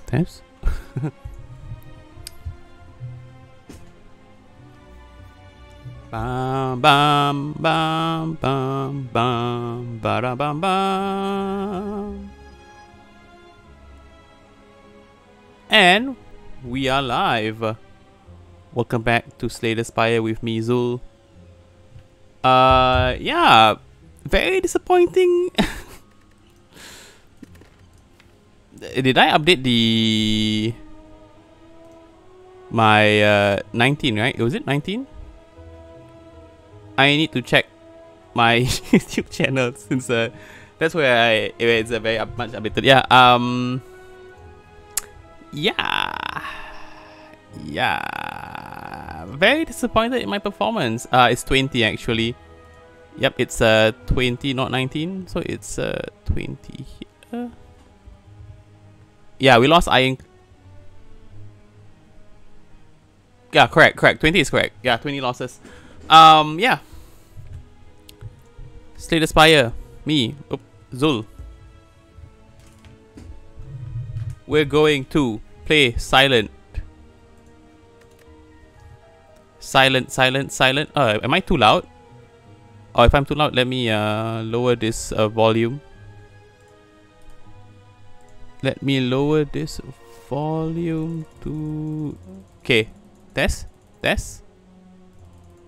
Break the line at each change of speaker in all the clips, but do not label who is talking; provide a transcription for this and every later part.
Test. Bam bam bam bam bam ba bam bam. And we are live. Welcome back to Slay the Spire with me, Zul. Yeah, very disappointing. Did I update my 19, right? Was it 19? I need to check my YouTube channel since that's where it's a very much updated. Yeah, very disappointed in my performance. It's 20 actually. Yep, it's 20, not 19. So it's 20 here. Yeah, we lost Ironclad. Yeah, correct. 20 is correct. Yeah, 20 losses. Yeah. Slay the Spire. Me. Zul. We're going to play silent. Silent. Am I too loud? Oh, if I'm too loud, let me lower this volume. Let me lower this volume to... Okay. Test.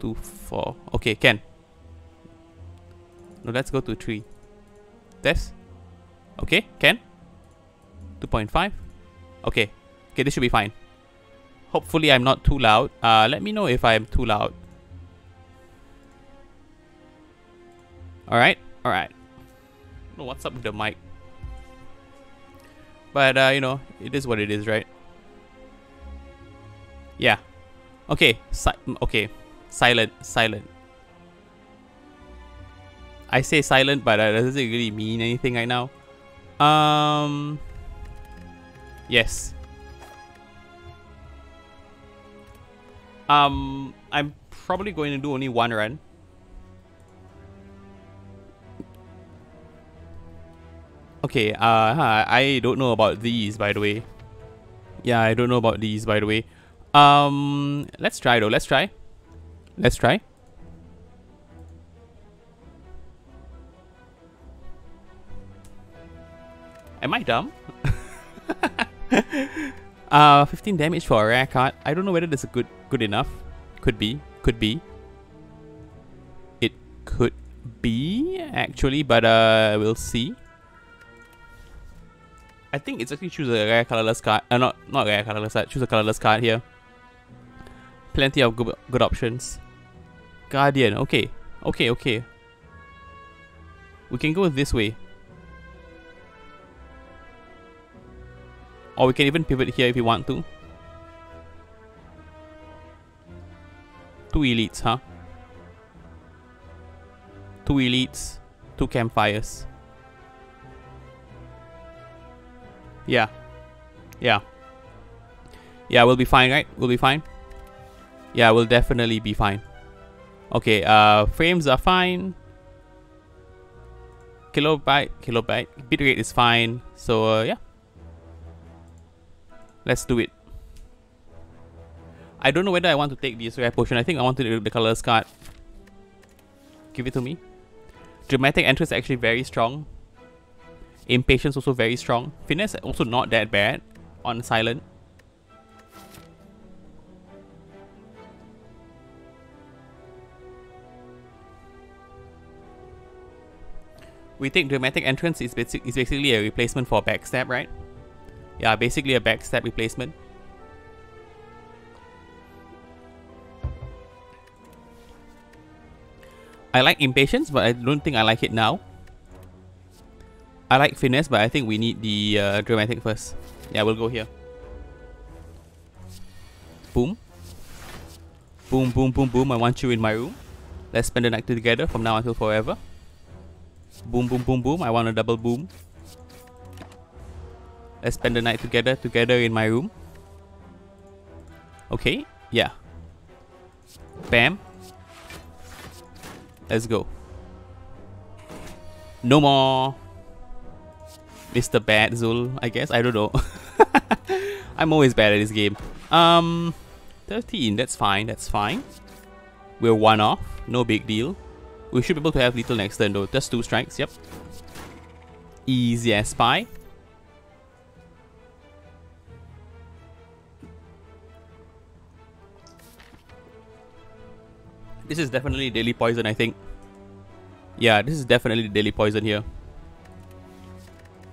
2, 4. Okay, can. No, let's go to 3. Test. Okay, can. 2.5. Okay, this should be fine. Hopefully I'm not too loud. Let me know if I'm too loud. Alright. I don't know what's up with the mic. But, you know, it is what it is, right? Yeah. Okay. Silent. I say silent, but that doesn't really mean anything right now. Yes. I'm probably going to do only one run. Okay, I don't know about these, by the way. Yeah, I don't know about these, by the way. Let's try though. Let's try. Am I dumb? 15 damage for a rare card. I don't know whether this is good enough. Could be. It could be actually, but we'll see. I think it's actually choose a rare colorless card. Not rare colorless card. Choose a colorless card here. Plenty of good options. Guardian. Okay. We can go this way. Or we can even pivot here if you want to. 2 elites, huh? 2 elites. 2 campfires. Yeah, we'll be fine, right? We'll be fine. Yeah, we'll definitely be fine. Okay, frames are fine. Kilobyte. Bitrate is fine. So, yeah. Let's do it. I don't know whether I want to take this rare potion. I think I want to do the colorless card. Give it to me. Dramatic entrance actually very strong. Impatience also very strong. Finesse also not that bad on silent. We think dramatic entrance is basically a replacement for backstab, right? Yeah, basically a backstab replacement. I like impatience, but I don't think I like it now. I like finesse, but I think we need the dramatic first. Yeah, we'll go here. Boom. Boom. I want you in my room. Let's spend the night together from now until forever. Boom. I want a double boom. Let's spend the night together in my room. Okay, yeah. Bam. Let's go. No more Mr. Bad Zul, I guess. I don't know. I'm always bad at this game. 13, that's fine, that's fine. We're 1 off, no big deal. We should be able to have lethal next turn though. Just 2 strikes, yep. Easy as pie. This is definitely daily poison, I think. Yeah, this is definitely daily poison here.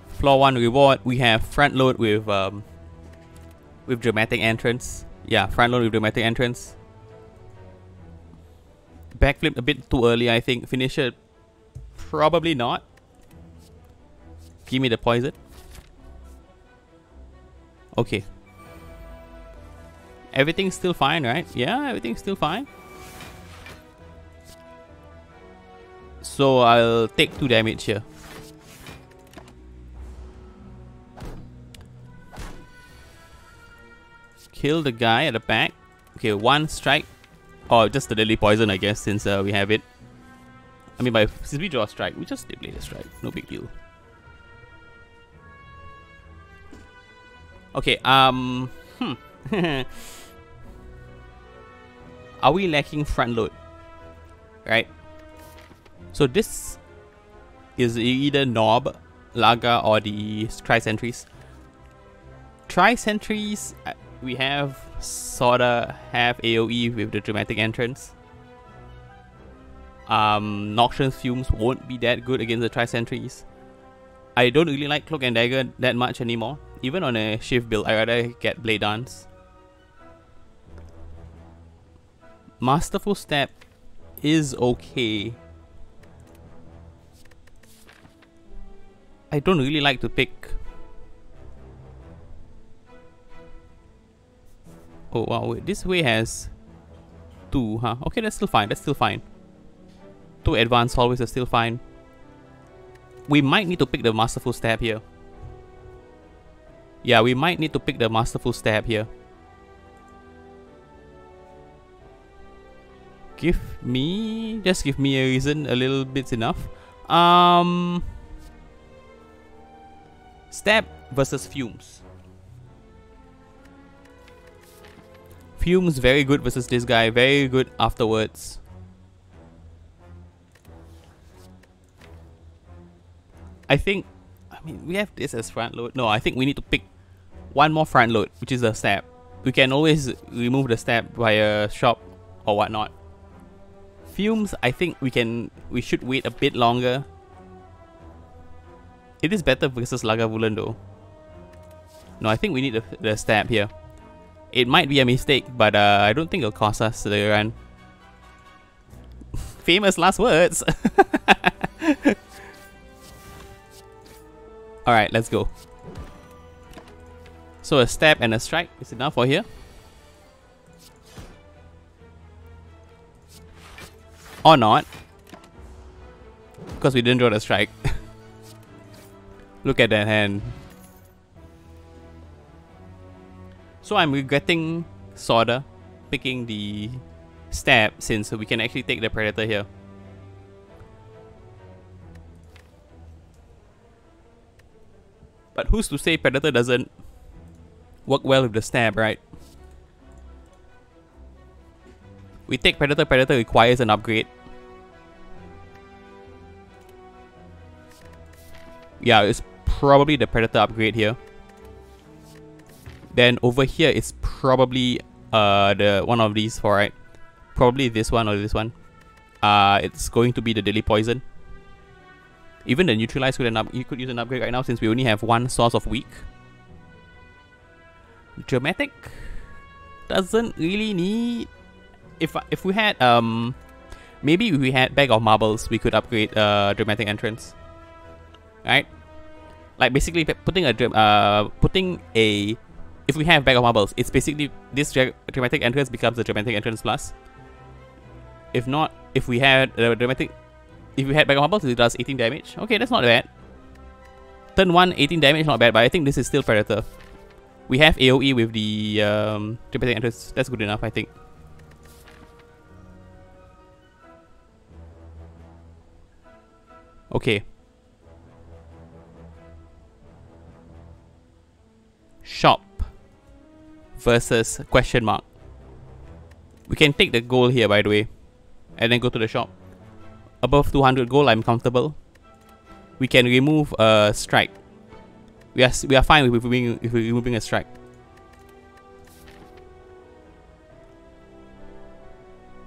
Floor 1 reward, we have front load with dramatic entrance. Yeah, front load with dramatic entrance. Backflip a bit too early, I think. Finisher, probably not. Give me the poison. Okay. Everything's still fine, right? Yeah, everything's still fine. So I'll take 2 damage here. Kill the guy at the back. Okay, 1 strike. Or just the deadly poison, I guess, since we have it. I mean, since we draw a strike, we just play the strike. No big deal. Okay, Are we lacking front load? Right? So this is either Knob, Laga, or the Tri-Sentries. Tri-Sentries, we have sorta have AoE with the dramatic entrance. Noxious Fumes won't be that good against the Tri-Sentries. I don't really like Cloak and Dagger that much anymore. Even on a shift build, I rather get Blade Dance. Masterful Step is okay. I don't really like to pick. Oh wow, wait, this way has 2, huh? Okay, that's still fine, that's still fine. 2 advanced hallways are still fine. We might need to pick the Masterful Stab here. Yeah, we might need to pick the Masterful Stab here. Just give me a reason, a little bit's enough. Stab versus Fumes. Fumes very good versus this guy, very good afterwards. I mean, we have this as front load. No, I think we need to pick 1 more front load, which is the stab. We can always remove the stab via shop or whatnot. Fumes, I think we should wait a bit longer. It is better versus Lagavulin though. No, I think we need the stab here. It might be a mistake, but I don't think it'll cost us the run. Famous last words. Alright, let's go. So a stab and a strike is enough for here. Or not. Because we didn't draw the strike. Look at that hand. So I'm regretting sorta picking the stab since we can actually take the Predator here. But who's to say Predator doesn't work well with the stab, right? We take Predator, Predator requires an upgrade. Yeah, it's probably the Predator upgrade here. Then over here it's probably the one of these four, right? Probably this one or this one. It's going to be the Deadly Poison. Even the Neutralize you could use an upgrade right now since we only have 1 source of weak. Dramatic doesn't really need. If we had maybe if we had Bag of Marbles, we could upgrade Dramatic Entrance. Right? Like basically putting a if we have Bag of Marbles, it's basically this Dramatic Entrance becomes a Dramatic Entrance Plus. If not, if we had if we had Bag of Marbles, it does 18 damage. Okay, that's not bad. Turn 1, 18 damage, not bad, but I think this is still Predator. We have AoE with the Dramatic Entrance. That's good enough, I think. Okay. Shop. versus question mark. We can take the gold here, by the way, and then go to the shop. Above 200 gold, I'm comfortable. We can remove a strike. We are fine with removing a strike.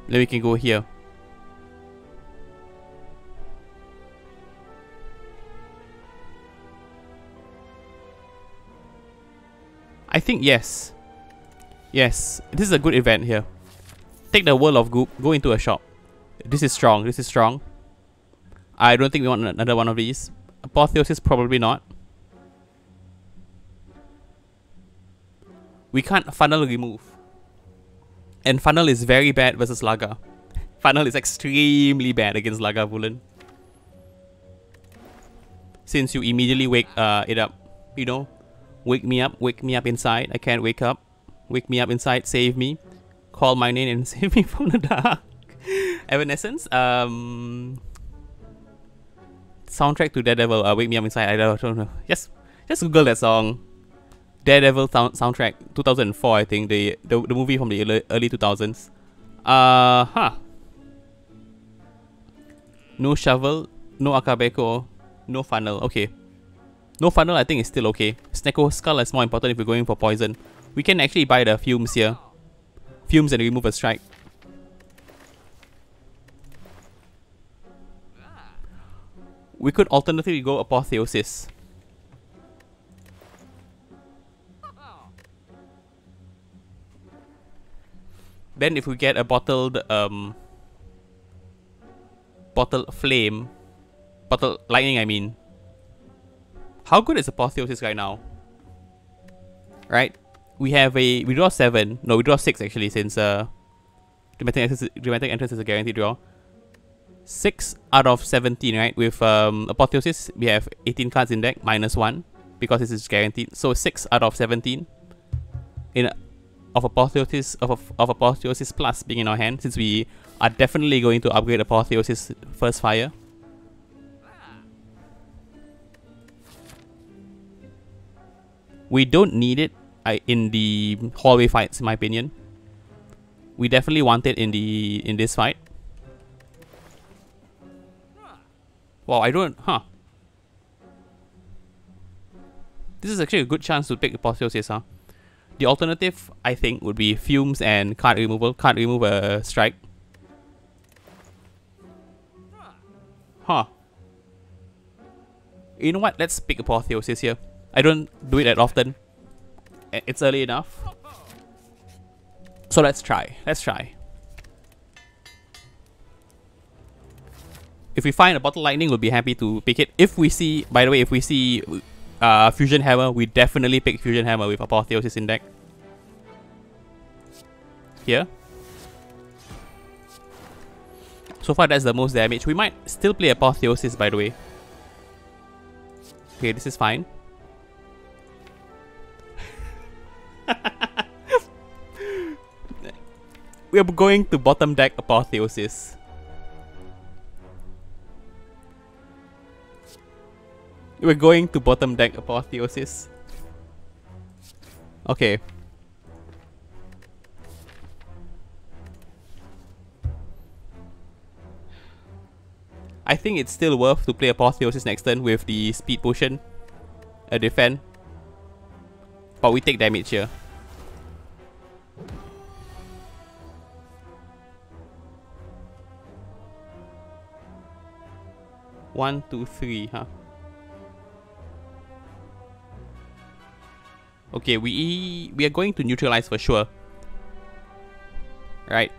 Then we can go here. I think yes. Yes, this is a good event here. Take the World of Goop, go into a shop. This is strong, this is strong. I don't think we want another one of these. Apotheosis, probably not. We can't funnel remove. And funnel is very bad versus Laga. Funnel is extremely bad against Laga Woolen. Since you immediately wake it up. You know? Wake me up inside. I can't wake up. Wake me up inside, save me. Call my name and save me from the dark. Evanescence. Soundtrack to Daredevil. Wake me up inside. I don't know. Just Google that song. Daredevil soundtrack, 2004, I think. The movie from the early 2000s. No shovel, no Akabeko, no funnel. Okay. No funnel, I think is still okay. Snecko Skull is more important if we're going for poison. We can actually buy the fumes here. Fumes and remove a strike. We could alternatively go Apotheosis. Then if we get a bottled flame, bottled lightning, I mean. How good is Apotheosis right now? Right? We draw 7. No, we draw 6 actually, since Dramatic Entrance is a guaranteed draw. 6 out of 17, right? With Apotheosis, we have 18 cards in deck, -1, because this is guaranteed. So 6 out of 17 of Apotheosis Plus being in our hand, since we are definitely going to upgrade Apotheosis first fire. We don't need it in the hallway fights, in my opinion. We definitely want it in this fight. Wow, I don't... This is actually a good chance to pick Apotheosis, huh? The alternative, I think, would be Fumes and card removal. Card remove a strike. You know what? Let's pick Apotheosis here. I don't do it that often. It's early enough. So let's try. If we find a Bottle Lightning, we'll be happy to pick it. If we see, by the way, if we see Fusion Hammer, we definitely pick Fusion Hammer with Apotheosis in deck. Here. So far, that's the most damage. We might still play Apotheosis, by the way. Okay, this is fine. We are going to bottom deck Apotheosis. We're going to bottom deck Apotheosis. Okay. I think it's still worth to play Apotheosis next turn with the speed potion. A defend. But we take damage here. One, two, three, huh? Okay, we are going to neutralize for sure. Right.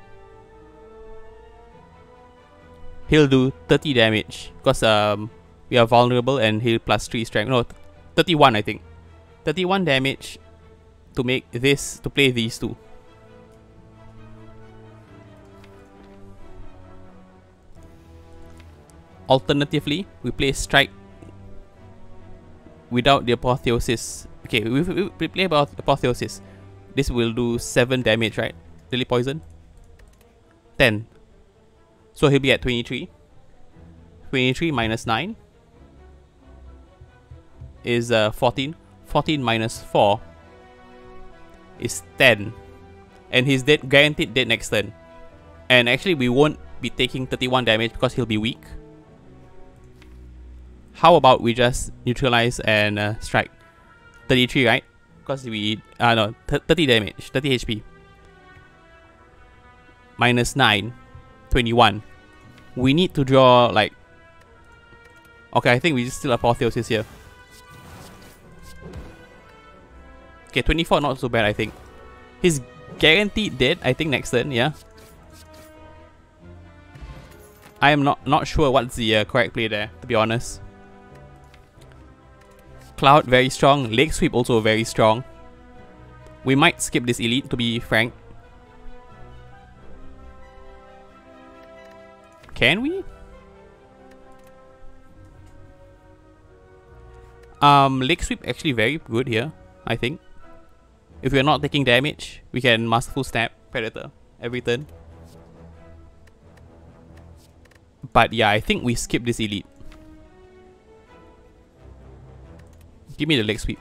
He'll do 30 damage because we are vulnerable and he'll plus 3 strength. No, 31 I think. 31 damage to make this, to play these two. Alternatively, we play strike without the Apotheosis. Okay, we play about Apotheosis. This will do 7 damage, right? Daily poison. 10. So he'll be at 23. 23 minus 9 is 14. 14 minus 4 is 10. And he's dead, guaranteed dead next turn. And actually we won't be taking 31 damage because he'll be weak. How about we just neutralize and strike? 33, right? Because we... no, 30 damage, 30 HP. Minus 9, 21. We need to draw like... Okay, I think we just still Apotheosis here. Okay, 24 not so bad I think. He's guaranteed dead I think next turn, yeah. I am not sure what's the correct play there, to be honest. Cloud very strong, Leg Sweep also very strong. We might skip this elite to be frank. Can we? Leg Sweep actually very good here, I think. If we're not taking damage, we can Masterful Snap Predator every turn. But yeah, I think we skip this elite. Give me the Leg Sweep.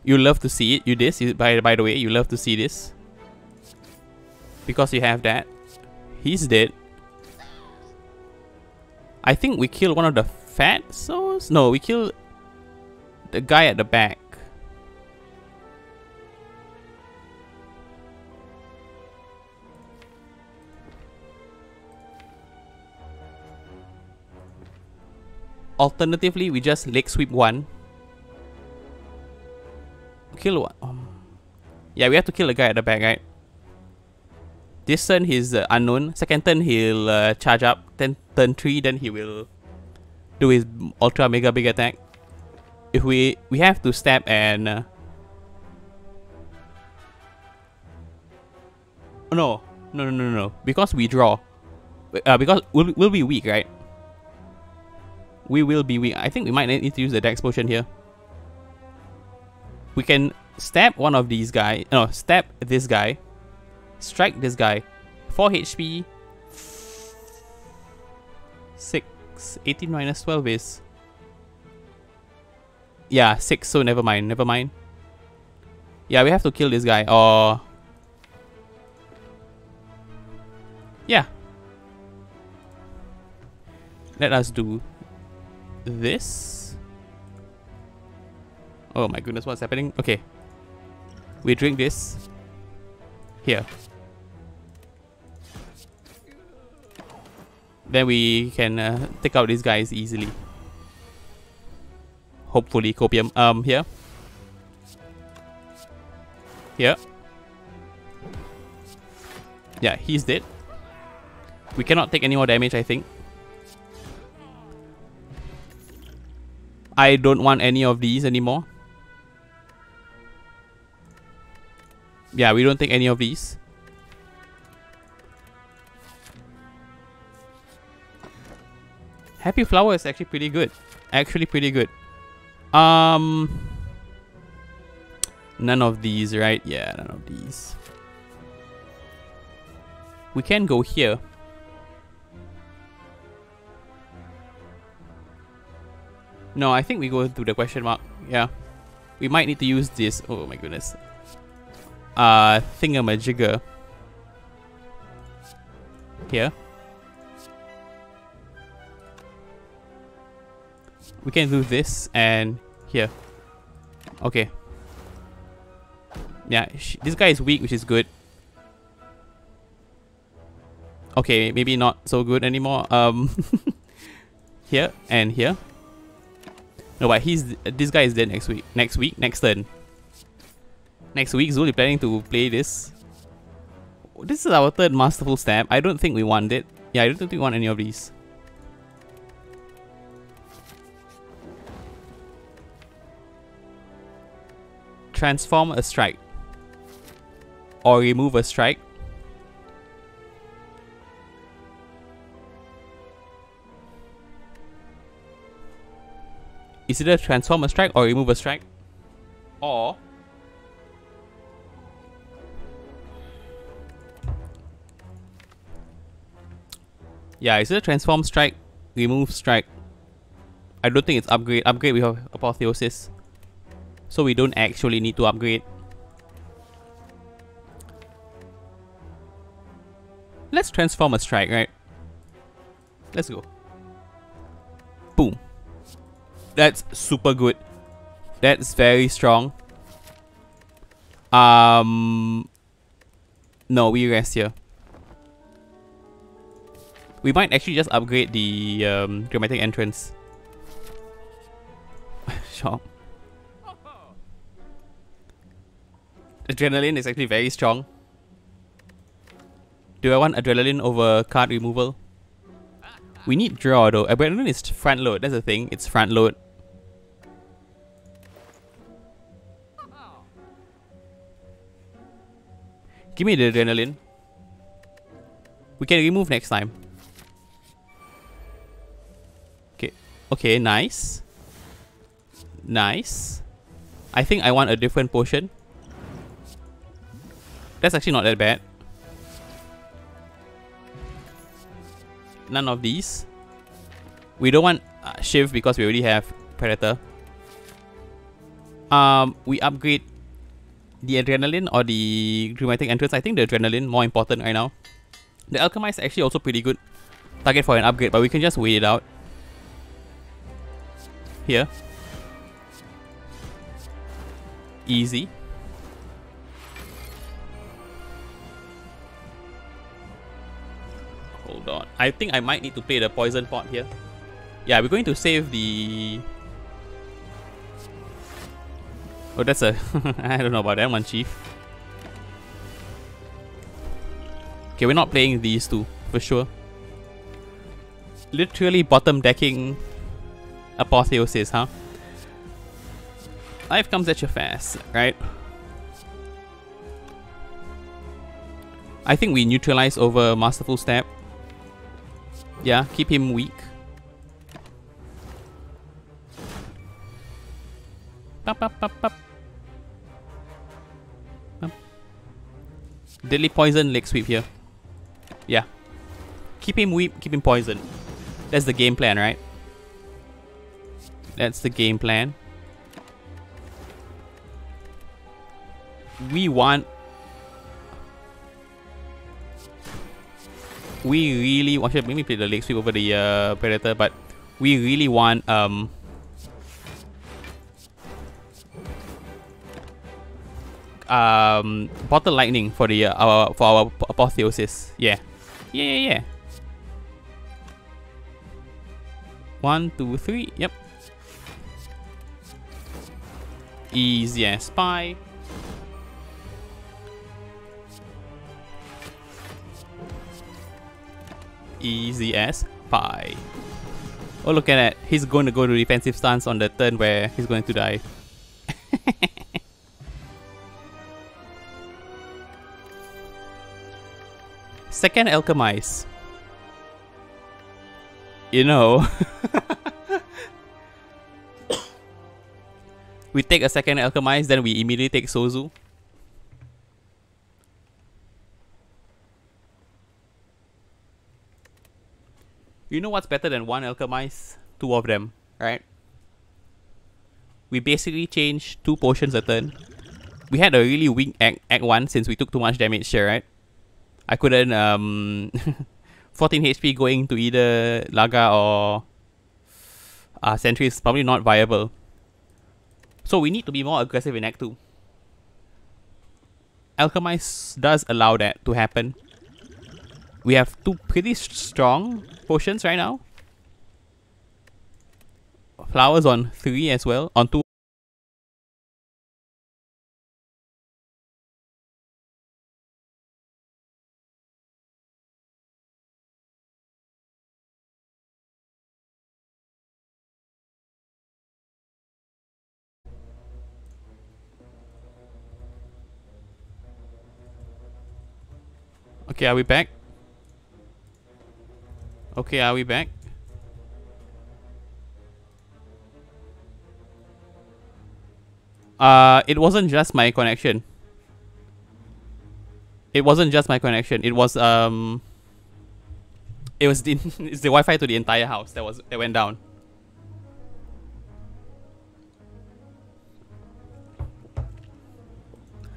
You love to see it. By the way, you love to see this. Because you have that. He's dead. I think we kill one of the fat souls? No, we kill the guy at the back. Alternatively, we just Leg Sweep one. Kill one. Yeah, we have to kill the guy at the back, right? This turn he's unknown. Second turn he'll charge up. Then turn 3, then he will do his ultra mega big attack. If we have to stab and no, because we draw. Because we'll be weak, right? We will be weak. I think we might need to use the Dex Potion here. We can stab one of these guys. No, stab this guy. Strike this guy. 4 HP. 6. 18 minus 12 is... Yeah, 6, so never mind. Yeah, we have to kill this guy, or... Yeah. Let us do this. Oh my goodness, what's happening? Okay. We drink this. Here. Then we can take out these guys easily. Hopefully, Copium. Here. Here. Yeah, he's dead. We cannot take any more damage, I think. I don't want any of these anymore. Yeah, we don't take any of these. Happy Flower is actually pretty good. None of these, right? Yeah, none of these. We can go here. No, I think we go through the question mark. Yeah. We might need to use this. Oh my goodness. Thingamajigger. Here. We can do this and here. Okay. Yeah, this guy is weak, which is good. Okay, maybe not so good anymore. Here and here. No, but this guy is dead next week. Next turn. Next week, Zul is planning to play this. This is our third Masterful Stab. I don't think we want it. Yeah, I don't think we want any of these. Transform a strike. Or remove a strike. Is either transform a strike or remove a strike. Or yeah, it's either transform strike, remove strike. I don't think it's upgrade. Upgrade we have Apotheosis. so we don't actually need to upgrade. Let's transform a strike, right? Let's go. Boom. That's super good. That's very strong. No, we rest here. We might actually just upgrade the dramatic entrance. Sure. Adrenaline is actually very strong. Do I want adrenaline over card removal? We need draw though. Adrenaline is front load. That's the thing. It's front load. Give me the adrenaline. We can remove next time. Okay. Okay, nice. Nice. I think I want a different potion. That's actually not that bad. None of these. We don't want Shiv because we already have Predator. We upgrade the adrenaline or the dramatic entrance. I think the adrenaline more important right now. The alchemy is actually also pretty good target for an upgrade, but we can just wait it out. Here. Easy. Hold on. I think I might need to play the poison pot here. Yeah, we're going to save the... Oh, that's a... I don't know about that one, Chief. Okay, we're not playing these two, for sure. Literally bottom decking Apotheosis, huh? Life comes at you fast, right? I think we neutralize over Masterful Step. Yeah, keep him weak. Pop, pop, pop, pop. Deadly Poison, leg sweep here. Yeah. Keep him weak, keep him poisoned. That's the game plan, right? That's the game plan. We want... We really want... Should maybe play the leg sweep over the Predator, but we really want... Bottle Lightning for the our Apotheosis. Yeah. Yeah. 1, 2, 3. Yep. Easy as pie. Easy as pie. Oh, look at that. He's going to go to defensive stance on the turn where he's going to die. Second Alchemize. You know. We take a second Alchemize, then we immediately take Sozu. You know what's better than one Alchemize? Two of them, right? We basically changed 2 potions a turn. We had a really weak Act 1 since we took too much damage here, right? I couldn't 14 HP going to either Laga or Sentry is probably not viable. So we need to be more aggressive in Act 2. Alchemize does allow that to happen. We have 2 pretty strong potions right now. Flowers on 3 as well. On 2. Okay, are we back? Okay, are we back? It wasn't just my connection. It wasn't just my connection. It was the it's the Wi-Fi to the entire house that went down.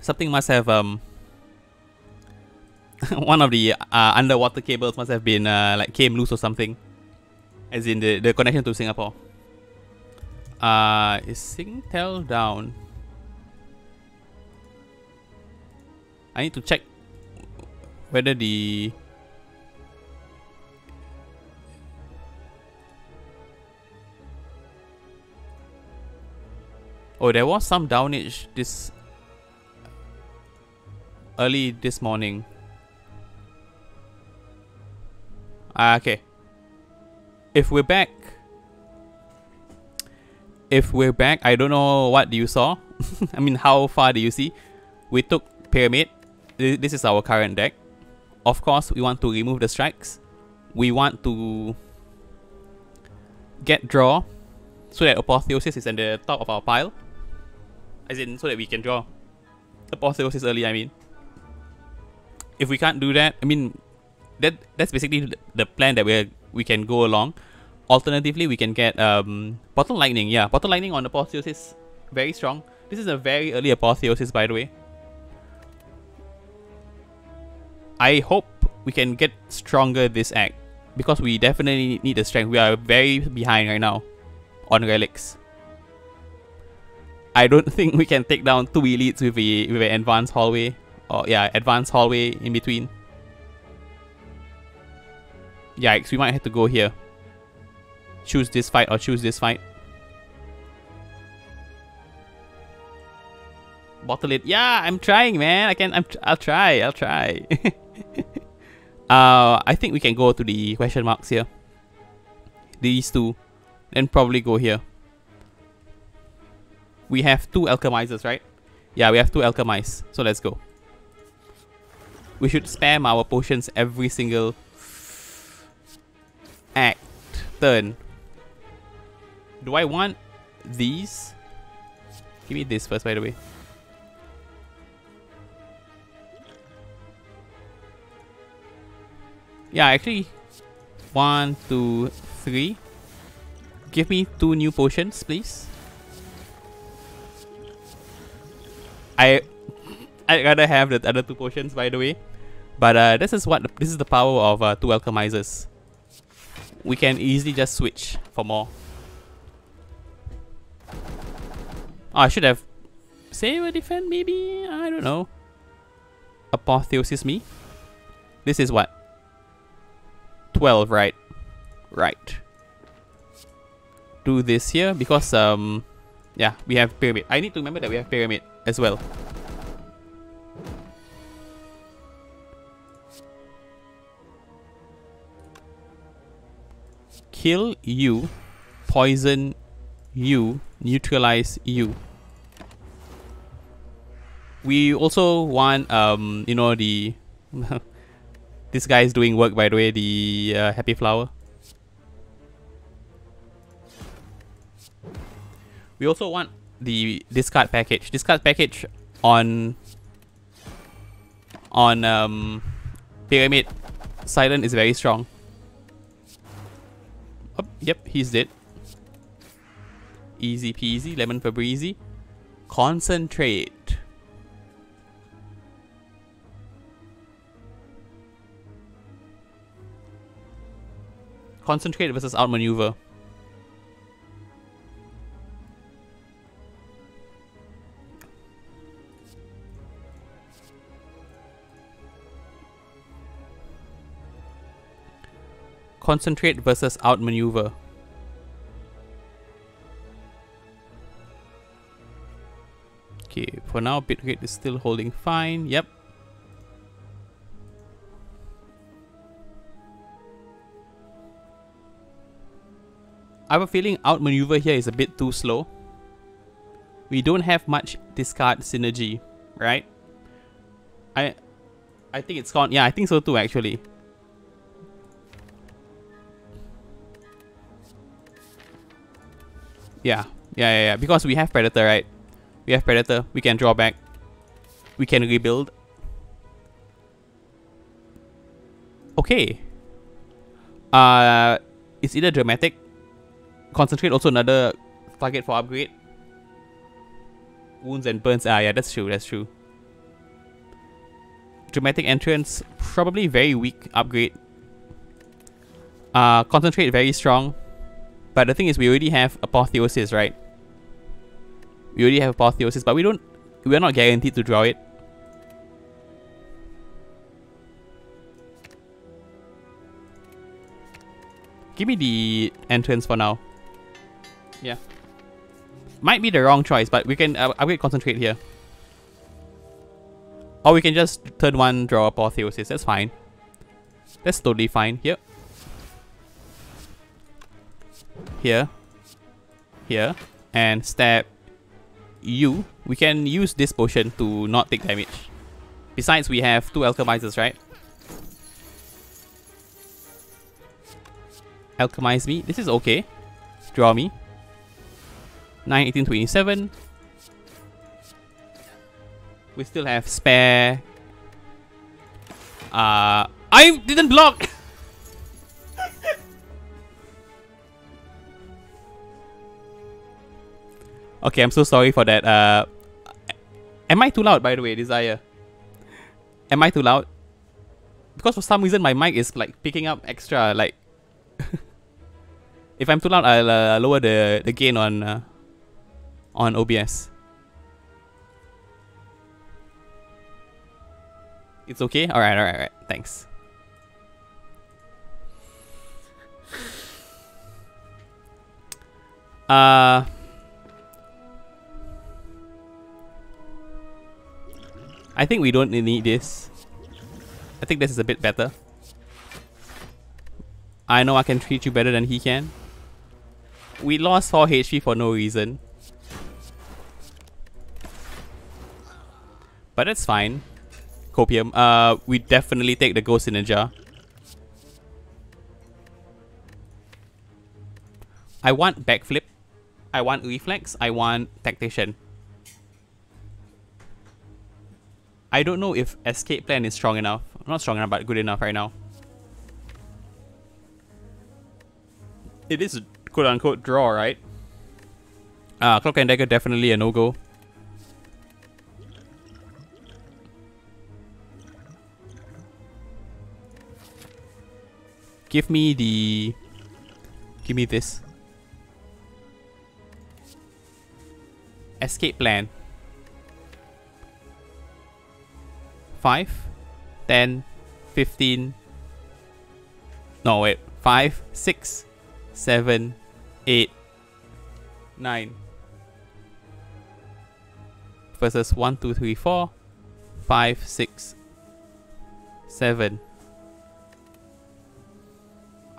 Something must have one of the underwater cables must have been like came loose or something. As in the connection to Singapore. Is Singtel down? I need to check whether the oh, there was some downage this early this morning. Okay. If we're back, I don't know what you saw. I mean, how far do you see? We took Pyramid. This is our current deck. Of course, we want to remove the strikes. We want to get draw so that Apotheosis is at the top of our pile. As in, so that we can draw Apotheosis early, I mean. If we can't do that, I mean, that's basically the plan that we can go along. Alternatively, we can get Bottle Lightning. Yeah, Bottle Lightning on Apotheosis, very strong. This is a very early Apotheosis, by the way. I hope we can get stronger this act, because we definitely need the strength. We are very behind right now on relics. I don't think we can take down 2 elites with an advanced hallway. Or yeah, advanced hallway in between. Yikes, we might have to go here. Choose this fight or choose this fight. Bottle it. Yeah, I'm trying, man. I'll try. I think we can go to the question marks here. These two. Then probably go here. We have 2 alchemizers, right? Yeah, we have 2 alchemize. So let's go. We should spam our potions every single act turn. Do I want these? Give me this first, by the way. Yeah, actually, 1, 2, 3. Give me 2 new potions, please. I'd rather have the other 2 potions, by the way. But this is the power of 2 alchemizers. We can easily just switch for more. Oh, I should have save or defend, maybe? I don't know. Apotheosis me. This is what? 12, right? Right. Do this here because yeah, we have Pyramid. I need to remember that we have Pyramid as well. Kill you, poison you, neutralize you. We also want you know, the this guy is doing work, by the way, the Happy Flower. We also want the discard package. Discard package on Pyramid Silent is very strong. Oh, yep, he's dead. Easy peasy, lemon for breezy. Concentrate. Concentrate versus outmaneuver. Concentrate versus outmaneuver. Okay, for now bitrate is still holding fine. Yep. I have a feeling outmaneuver here is a bit too slow. We don't have much discard synergy, right? I think it's gone. Yeah, I think so too, actually. Yeah. Because we have Predator, right? We have Predator. We can draw back. We can rebuild. Okay. It's either dramatic. Concentrate, also another target for upgrade. Wounds and burns. Ah, yeah, that's true. That's true. Dramatic Entrance, probably very weak upgrade. Concentrate, very strong. But the thing is, we already have Apotheosis, right? We already have Apotheosis, but we're not guaranteed to draw it. Give me the entrance for now. Yeah. Might be the wrong choice, but we can upgrade Concentrate here. Or we can just turn 1, draw Apotheosis. That's fine. That's totally fine. Here. Here. Here. And stab you. We can use this potion to not take damage. Besides, we have 2 Alchemizers, right? Alchemize me. This is okay. Draw me. 9, 18, 27. We still have spare. I didn't block! Okay, I'm so sorry for that. Am I too loud, by the way, Desire? Am I too loud? Because for some reason my mic is like picking up extra, like... If I'm too loud, I'll lower the gain on OBS. It's okay? Alright, thanks. I think we don't need this. I think this is a bit better. I know I can treat you better than he can. We lost 4 HP for no reason. But that's fine. Copium. We definitely take the Ghost in a Jar. I want Backflip. I want Reflex. I want Tactician. I don't know if Escape Plan is strong enough. Not strong enough, but good enough right now. It is quote-unquote draw, right? Cloak and Dagger definitely a no-go. Give me this. Escape Plan. 5, 10, 15. No, wait. 5, 6, 7, 8, 9. Versus 1, 2, 3, 4, 5, 6, 7.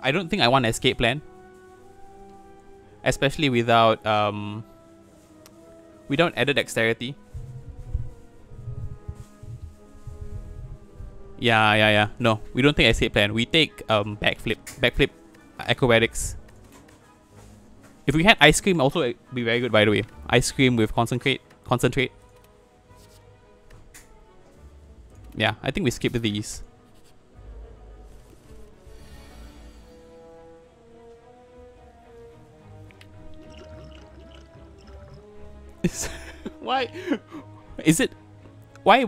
I don't think I want Escape Plan. Especially without added dexterity. Yeah. No, we don't take Escape Plan. We take Backflip. Backflip Acrobatics. If we had Ice Cream, also it'd be very good, by the way. Ice Cream with Concentrate. Yeah, I think we skip these. Why? Is it... Why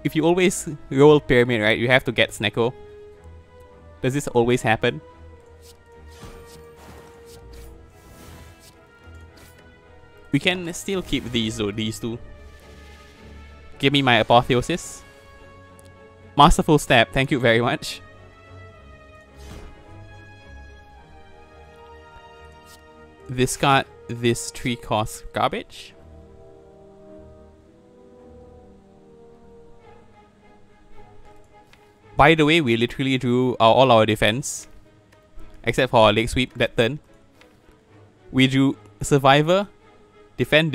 if you always roll Pyramid, right, you have to get Snecko? Does this always happen? We can still keep these though, these two. Give me my Apotheosis. Masterful Stab, thank you very much. Discard this 3 cost garbage. By the way, we literally drew all our defense. Except for our leg sweep that turn. We drew Survivor, defend.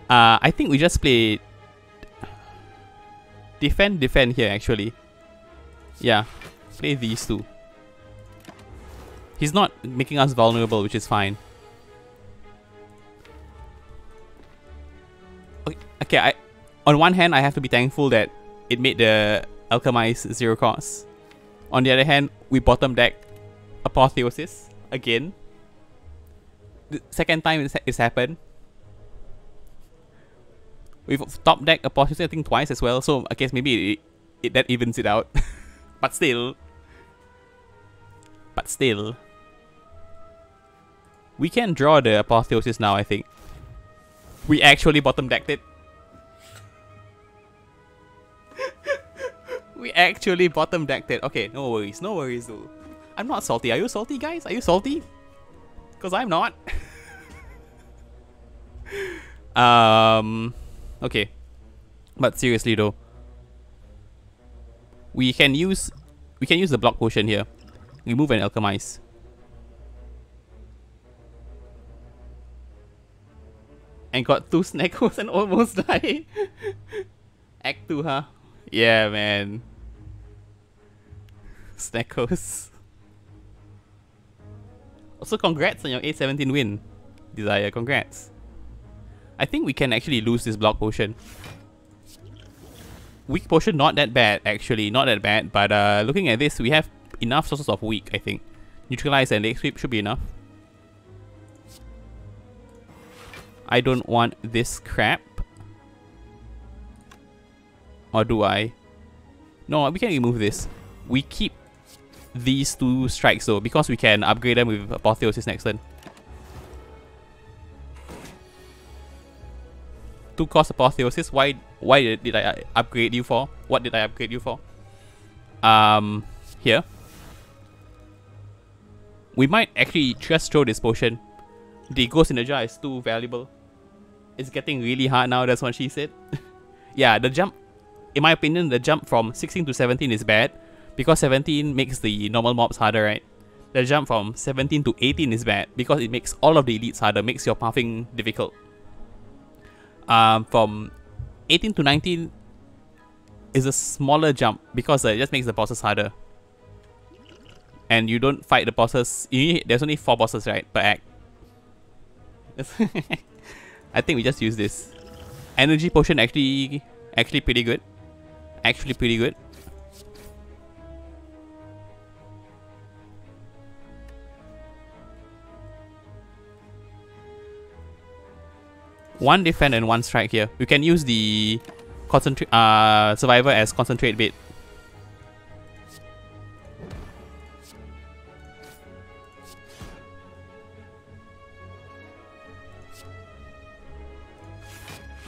I think we just play defend here actually. Yeah, play these two. He's not making us vulnerable, which is fine. Okay, on one hand, I have to be thankful that it made the Alchemize 0 cost. On the other hand, we bottom deck Apotheosis again. The second time it's happened. We've top deck Apotheosis I think twice as well, so I guess maybe that evens it out. But still. We can draw the Apotheosis now, I think. We actually bottom decked it. We actually bottom decked it. Okay, no worries though. I'm not salty. Are you salty, guys? Are you salty? Because I'm not. Okay. But seriously though. We can use the block potion here. Remove and alchemize. And got 2 snackos and almost died. Act 2, huh? Yeah, man. Snackos. Also, congrats on your 817 win, Desire. Congrats. I think we can actually lose this block potion. Weak potion, not that bad, actually. Not that bad. But looking at this, we have enough sources of weak, I think. Neutralize and leg sweep should be enough. I don't want this crap. Or do I? No, we can remove this. We keep these 2 strikes though, because we can upgrade them with Apotheosis next turn. 2 cost Apotheosis. Why did I upgrade you for? What did I upgrade you for? Here. We might actually just throw this potion. The Ghost in the Jar is too valuable. It's getting really hard now, that's what she said. Yeah, the jump, in my opinion, the jump from 16 to 17 is bad. Because 17 makes the normal mobs harder, right? The jump from 17 to 18 is bad. Because it makes all of the elites harder, makes your pathing difficult. From 18 to 19 is a smaller jump. Because it just makes the bosses harder. And you don't fight the bosses. There's only 4 bosses, right? Per act. I think we just use this. Energy potion actually pretty good. Actually pretty good. One defend and 1 strike here. We can use the survivor as concentrate bait.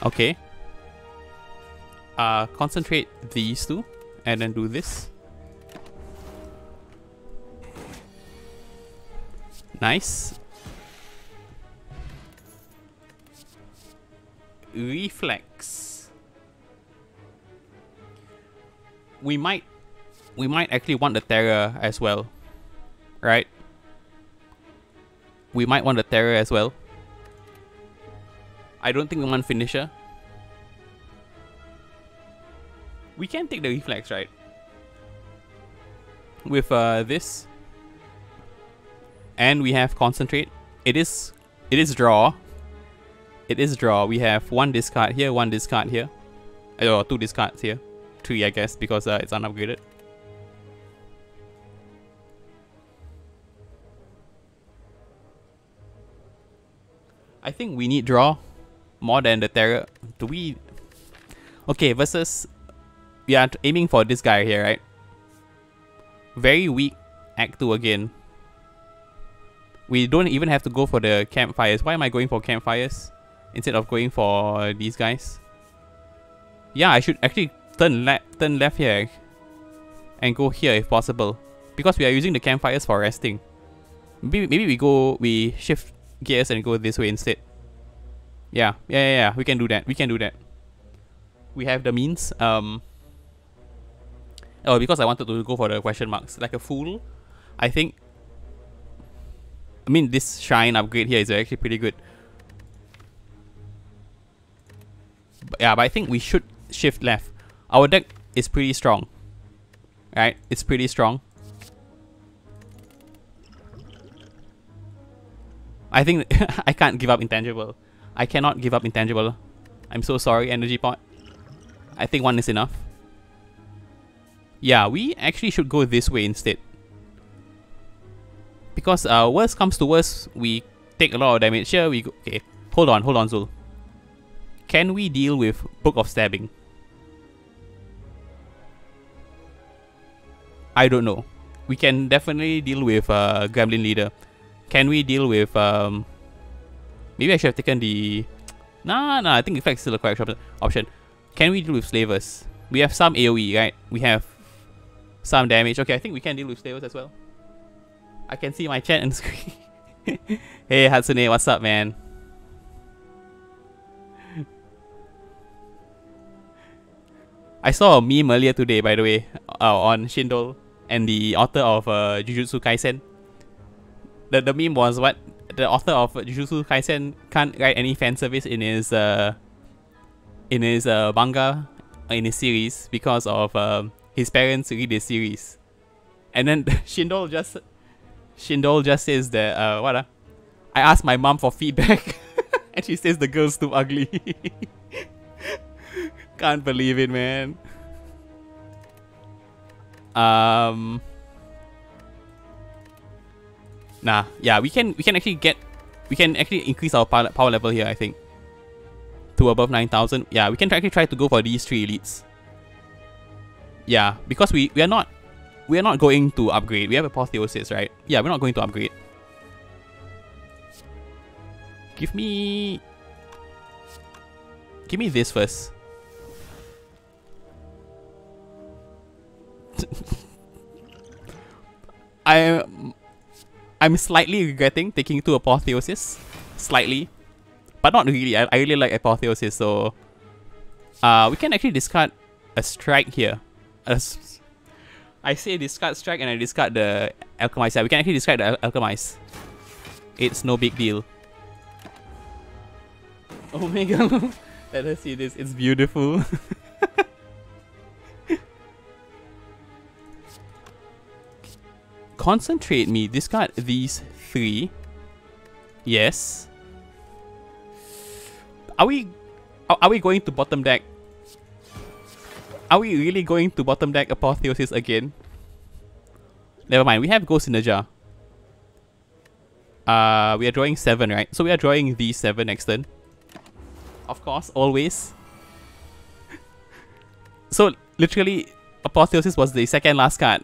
Okay. Concentrate these 2 and then do this. Nice. Reflex. We might actually want the Terror as well. Right? We might want the Terror as well. I don't think we want Finisher. We can take the Reflex, right? With this. And we have Concentrate. It is draw. It is draw. We have 1 discard here, 1 discard here. Or 2 discards here. 3, I guess, because it's unupgraded. I think we need draw more than the Terror. Do we? Okay, versus we are aiming for this guy here, right? Very weak Act 2 again. We don't even have to go for the campfires. Why am I going for campfires instead of going for these guys? Yeah, I should actually turn left here and go here if possible, because we are using the campfires for resting. Maybe we shift gears and go this way instead. Yeah, we can do that. We have the means. Oh, because I wanted to go for the question marks like a fool. I think, I mean, this shrine upgrade here is actually pretty good. But I think we should shift left. Our deck is pretty strong, right? It's pretty strong. I think I can't give up intangible. I cannot give up intangible. I'm so sorry, energy pot. I think 1 is enough. Yeah, we actually should go this way instead. Because worst comes to worst, we take a lot of damage here. We go, okay, hold on, Zul. Can we deal with Book of Stabbing? I don't know. We can definitely deal with Gremlin Leader. Can we deal with... maybe I should have taken the... Nah, I think Defect is still a correct option. Can we deal with Slavers? We have some AoE, right? We have some damage. Okay, I think we can deal with Slavers as well. I can see my chat and screen. Hey Hatsune, what's up, man? I saw a meme earlier today, by the way, on Shindol and the author of Jujutsu Kaisen. The meme was what? The author of Jujutsu Kaisen can't write any fan service in his manga, in his series, because of his parents read his series. And then Shindol just says that what? I asked my mom for feedback and she says the girl's too ugly. Can't believe it, man. Nah, yeah, we can actually increase our power level here, I think, to above 9,000. Yeah, we can actually try to go for these 3 elites. Yeah, because we are not going to upgrade. We have Apotheosis, right? Yeah, we're not going to upgrade. Give me this first. I'm slightly regretting taking 2 Apotheosis. Slightly. But not really. I really like Apotheosis, so... we can actually discard a strike here. I say discard strike and I discard the Alchemize. Yeah, we can actually discard the Alchemize. It's no big deal. Oh my god. Let us see this. It's beautiful. Concentrate me. Discard these 3. Yes. Are we going to bottom deck? Are we really going to bottom deck Apotheosis again? Never mind. We have Ghost in the Jar. We are drawing 7, right? So we are drawing these 7 next turn. Of course, always. So literally, Apotheosis was the second last card.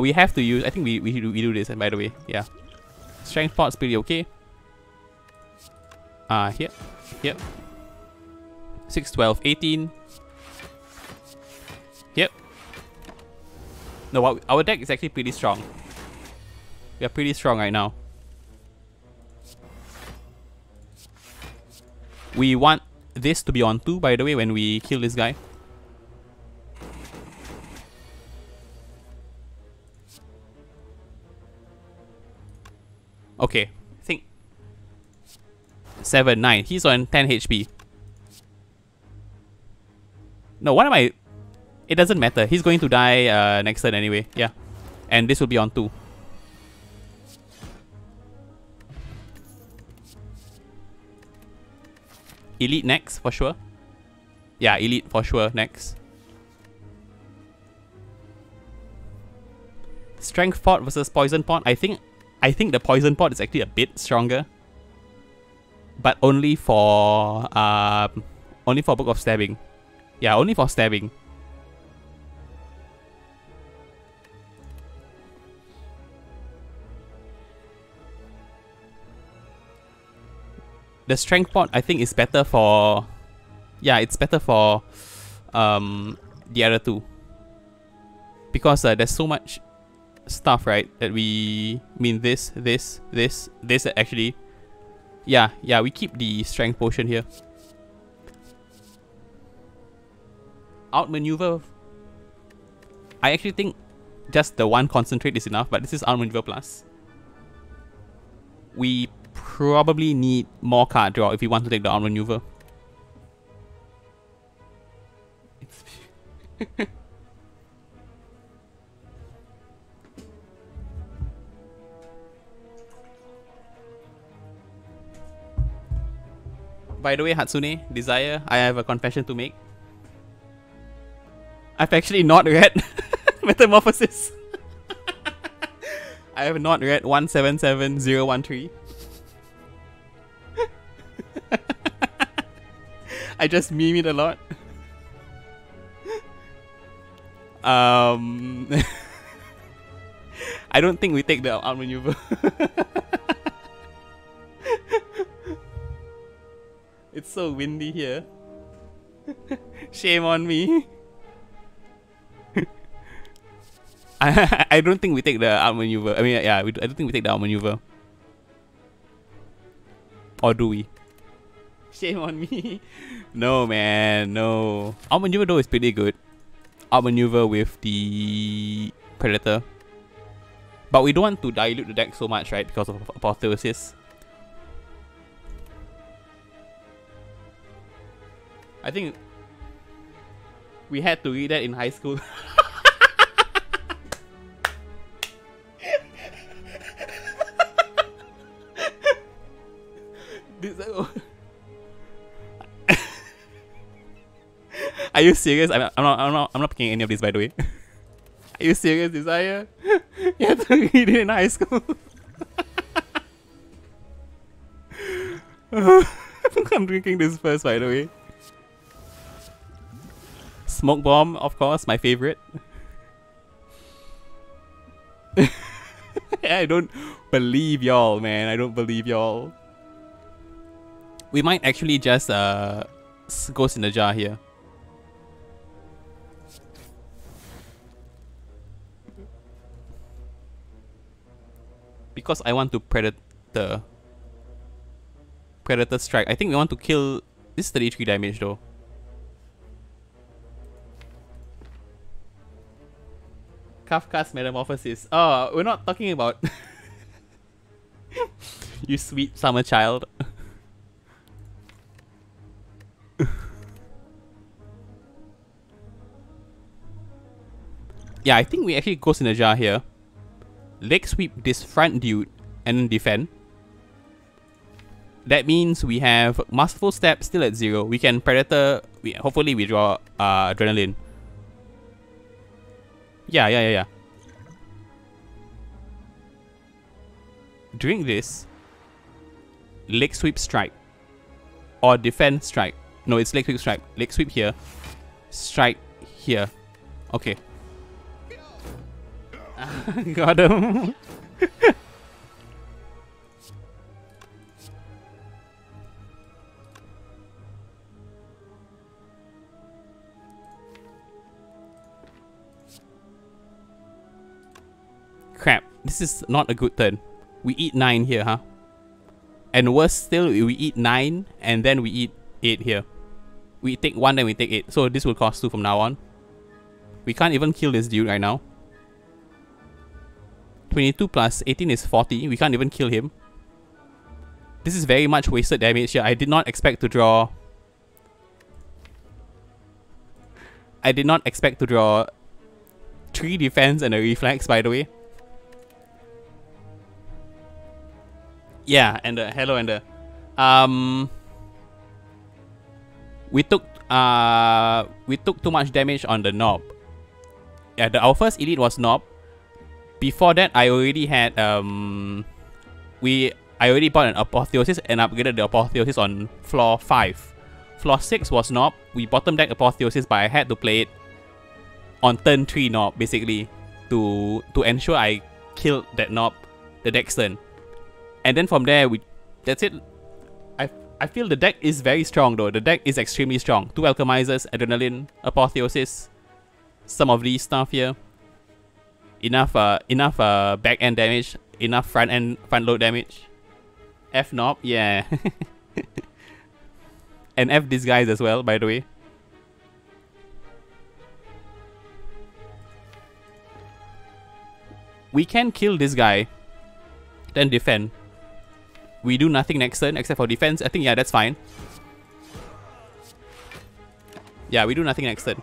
We have to use... I think we do this, and by the way, yeah. Strength pot's pretty okay. Here. 6, 12, 18. Yep. No, our deck is actually pretty strong. We are pretty strong right now. We want this to be on 2, by the way, when we kill this guy. Okay, I think 7, 9. He's on 10 HP. No, what am I... It doesn't matter. He's going to die next turn anyway. Yeah. And this will be on 2. Elite next, for sure. Yeah, Elite for sure next. Strength pot versus Poison pot. I think the Poison pot is actually a bit stronger. But only for Book of Stabbing. Yeah, only for stabbing. The strength pot I think is better for... Yeah, it's better for the other 2. Because there's so much stuff, right? That we... I mean this actually... Yeah, we keep the strength potion here. Outmaneuver... I actually think just the 1 concentrate is enough, but this is Outmaneuver plus. We probably need more card draw if we want to take the Outmaneuver. By the way, Hatsune, Desire, I have a confession to make. I've actually not read Metamorphosis. I have not read 177013. I just meme it a lot. I don't think we take the outmaneuver. It's so windy here. Shame on me. I don't think we take the outmaneuver. I mean, yeah, I don't think we take the outmaneuver. Or do we? Shame on me. No, man, no. Outmaneuver though is pretty good. Outmaneuver with the Predator. But we don't want to dilute the deck so much, right? Because of Apotheosis. I think we had to read that in high school. Are you serious? I'm not picking any of these, by the way. Are you serious, Desire? You had to read it in high school. I'm drinking this first, by the way. Smoke Bomb, of course, my favorite. I don't believe y'all, man. I don't believe y'all. We might actually just Ghost in the Jar here. Because I want to Predator Strike. I think we want to kill... This is 33 damage though. Kafka's Metamorphosis. Oh, we're not talking about... You sweet summer child. Yeah, I think we actually Ghost in the Jar here. Leg sweep this front dude and then defend. That means we have Masterful Step still at 0. We can Predator. Hopefully we draw Adrenaline. Yeah. During this, leg sweep strike or defend strike. No, it's leg sweep strike. Leg sweep here, strike here. Okay. Got him. Crap, this is not a good turn. We eat 9 here, huh? And worse still, we eat 9 and then we eat 8 here. We take 1, then we take 8. So this will cost 2 from now on. We can't even kill this dude right now. 22 plus 18 is 40. We can't even kill him. This is very much wasted damage here. I did not expect to draw... 3 defense and a reflex, by the way. Yeah, and hello, and we took too much damage on the knob. Yeah, our first elite was knob. Before that, I already had I already bought an Apotheosis and upgraded the Apotheosis on floor 5. Floor 6 was knob. We bottom deck Apotheosis, but I had to play it on turn 3 knob basically to ensure I killed that knob the next turn. And then from there, that's it. I feel the deck is very strong though. The deck is extremely strong. 2 Alchemizers, Adrenaline, Apotheosis, some of these stuff here. Enough back end damage, enough front load damage. F knob, yeah. And F these guys as well, by the way. We can kill this guy, then defend. We do nothing next turn except for defense. I think, yeah, that's fine. Yeah, we do nothing next turn.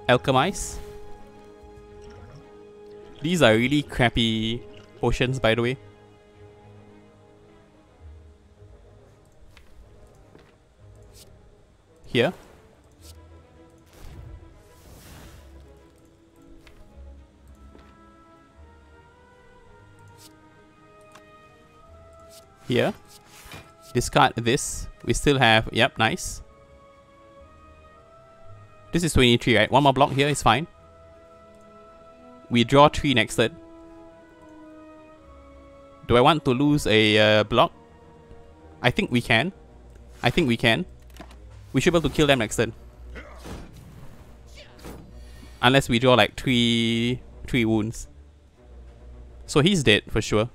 Alchemize. These are really crappy potions, by the way. Here. Here. Discard this. We still have... Yep, nice. This is 23, right? One more block here is fine. We draw 3 next turn. Do I want to lose a block? I think we can. I think we can. We should be able to kill them next turn. Unless we draw like 3 wounds. So he's dead for sure.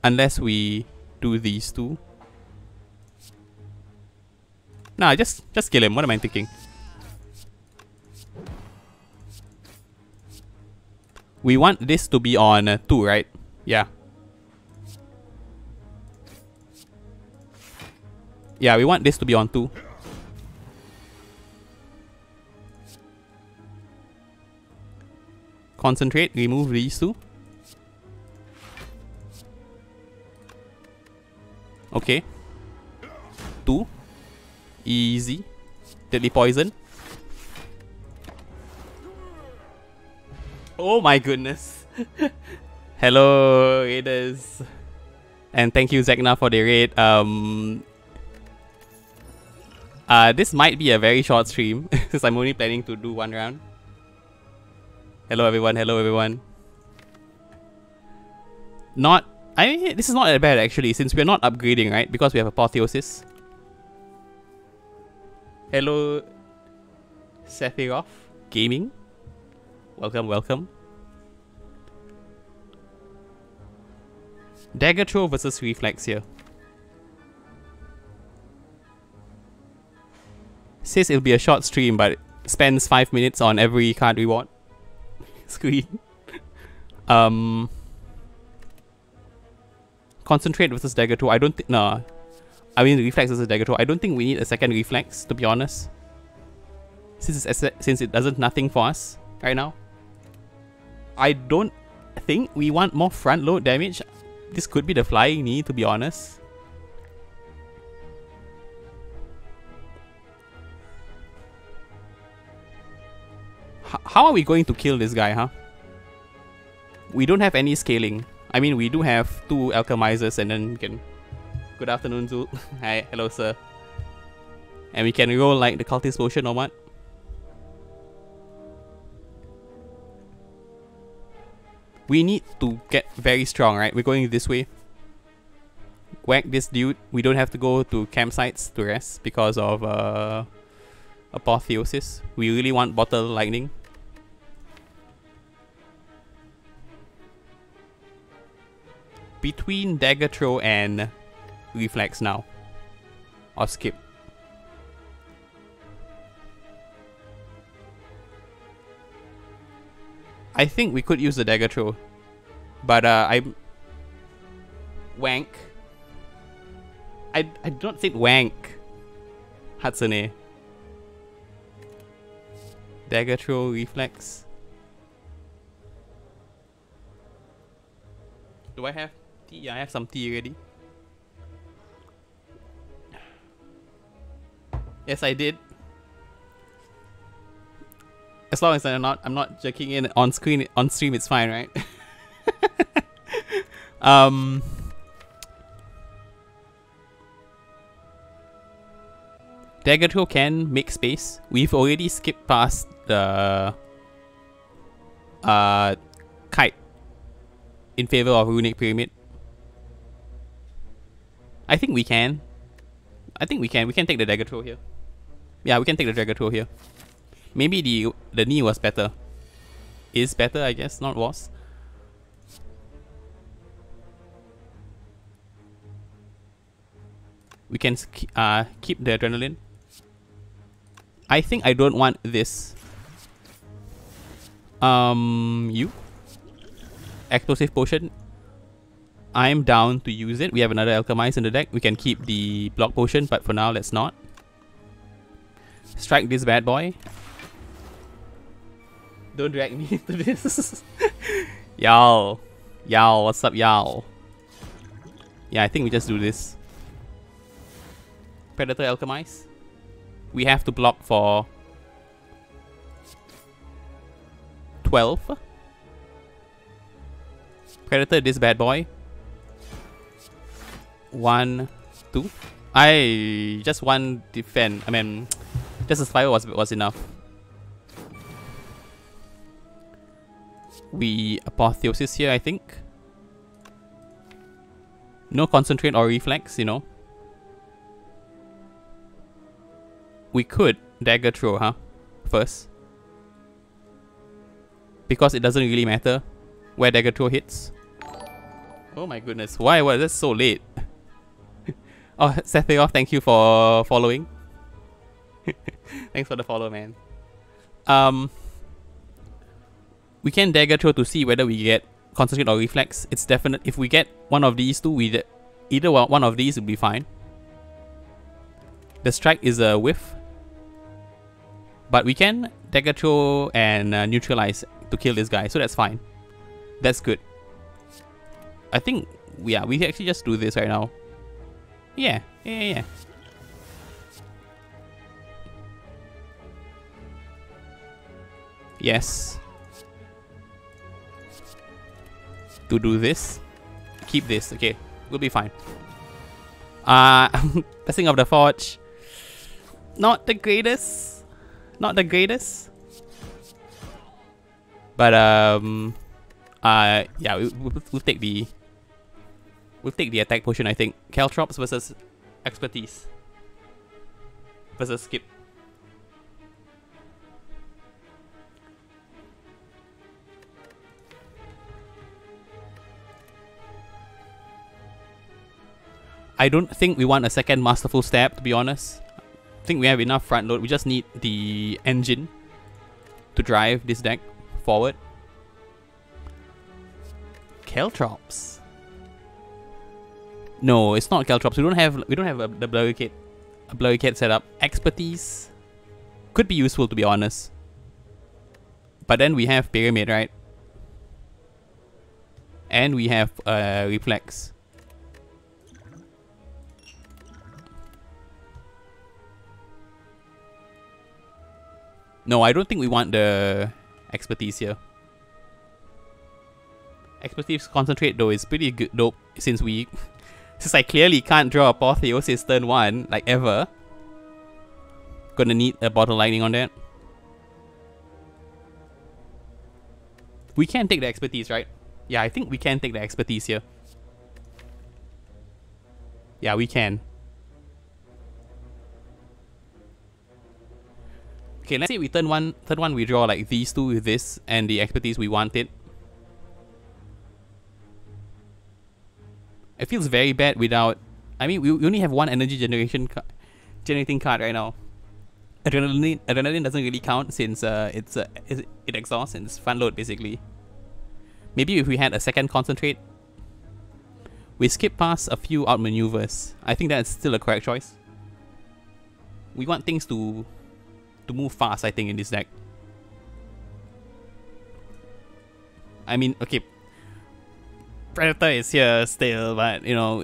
Unless we do these two. Nah, just kill him. What am I thinking? We want this to be on 2, right? Yeah. Yeah, we want this to be on 2. Concentrate, remove these 2. Okay. 2. Easy. Deadly poison. Oh my goodness. Hello, raiders. And thank you, Zegna, for the raid. This might be a very short stream since I'm only planning to do 1 round. Hello everyone, hello everyone. I mean, this is not that bad actually, since we're not upgrading, right? Because we have Apotheosis. Hello, Sephiroth Gaming. Welcome, welcome. Dagger throw versus reflex here. Says it'll be a short stream, but spends 5 minutes on every card we want. Screen. Concentrate versus dagger throw. I don't think... No. I mean reflex versus dagger throw. I don't think we need a second reflex, to be honest. Since it does nothing for us right now. I don't think we want more front load damage. This could be the flying knee, to be honest. How are we going to kill this guy, huh? We don't have any scaling. I mean, we do have 2 alchemizers and then we can... Good afternoon, Zul. Hi, hello, sir. And we can roll like the cultist potion or what? We need to get very strong, right? We're going this way. Whack this dude. We don't have to go to campsites to rest because of Apotheosis. We really want Bottle Lightning. Between Dagger Throw and Reflex now. Or skip. I think we could use the Dagger Throw. But I'm... Wank. I don't think wank. Hatsune. Dagger Throw, Reflex. Do I have tea? Yeah, I have some tea already. Yes, I did. As long as I'm not jerking in on stream, it's fine, right? Dagger Throw can make space. We've already skipped past the kite in favor of Runic Pyramid. I think we can. We can take the Dagger Throw here. Yeah, we can take the Dagger Throw here. Maybe the knee was better. Is better, I guess, not was. We can keep the Adrenaline. I think I don't want this. You? Explosive Potion. I'm down to use it. We have another Alchemize in the deck. We can keep the Block Potion, but for now, let's not. Strike this bad boy. Don't drag me into this. Y'all. Y'all, what's up, y'all? Yeah, I think we just do this. Predator Alchemize. We have to block for 12. Predator this bad boy. 1, 2. I just one defend. I mean, just a Spire was enough. We Apotheosis here, I think. No concentrate or reflex, you know. We could dagger throw, huh? First. Because it doesn't really matter where dagger throw hits. Oh my goodness, why was this so late? Oh, Sethayoff, thank you for following. Thanks for the follow, man. We can dagger throw to see whether we get concentrate or reflex. It's definite. If we get one of these two, either one of these will be fine. The strike is a whiff, but we can dagger throw and neutralize to kill this guy, so that's fine. That's good. I think, yeah, we actually just do this right now. Yeah. Yes. To do this. Keep this, okay. We'll be fine. Blessing of the Forge. Not the greatest. Not the greatest. But yeah, we'll take the attack potion, I think. Caltrops versus expertise. Versus skip. I don't think we want a second Masterful Stab, to be honest. I think we have enough front load. We just need the engine to drive this deck forward. Caltrops. No, it's not Caltrops. We don't have the Blurry Cat set up. Expertise could be useful, to be honest. But then we have Pyramid, right? And we have Reflex. No, I don't think we want the expertise here. Expertise concentrate though is pretty good dope since I clearly can't draw Apotheosis turn 1 like ever. Gonna need a bottle lightning on that. We can take the expertise, right? Yeah, I think we can take the expertise here. Yeah, we can. Okay, let's say we turn one we draw like these two with this and the expertise we wanted. It feels very bad without. I mean, we only have one energy generating card right now. Adrenaline doesn't really count since it exhausts and it's front load basically. Maybe if we had a second concentrate, we skip past a few outmaneuvers. I think that's still a correct choice. We want things to move fast, I think, in this deck. I mean, okay, Predator is here still, but you know,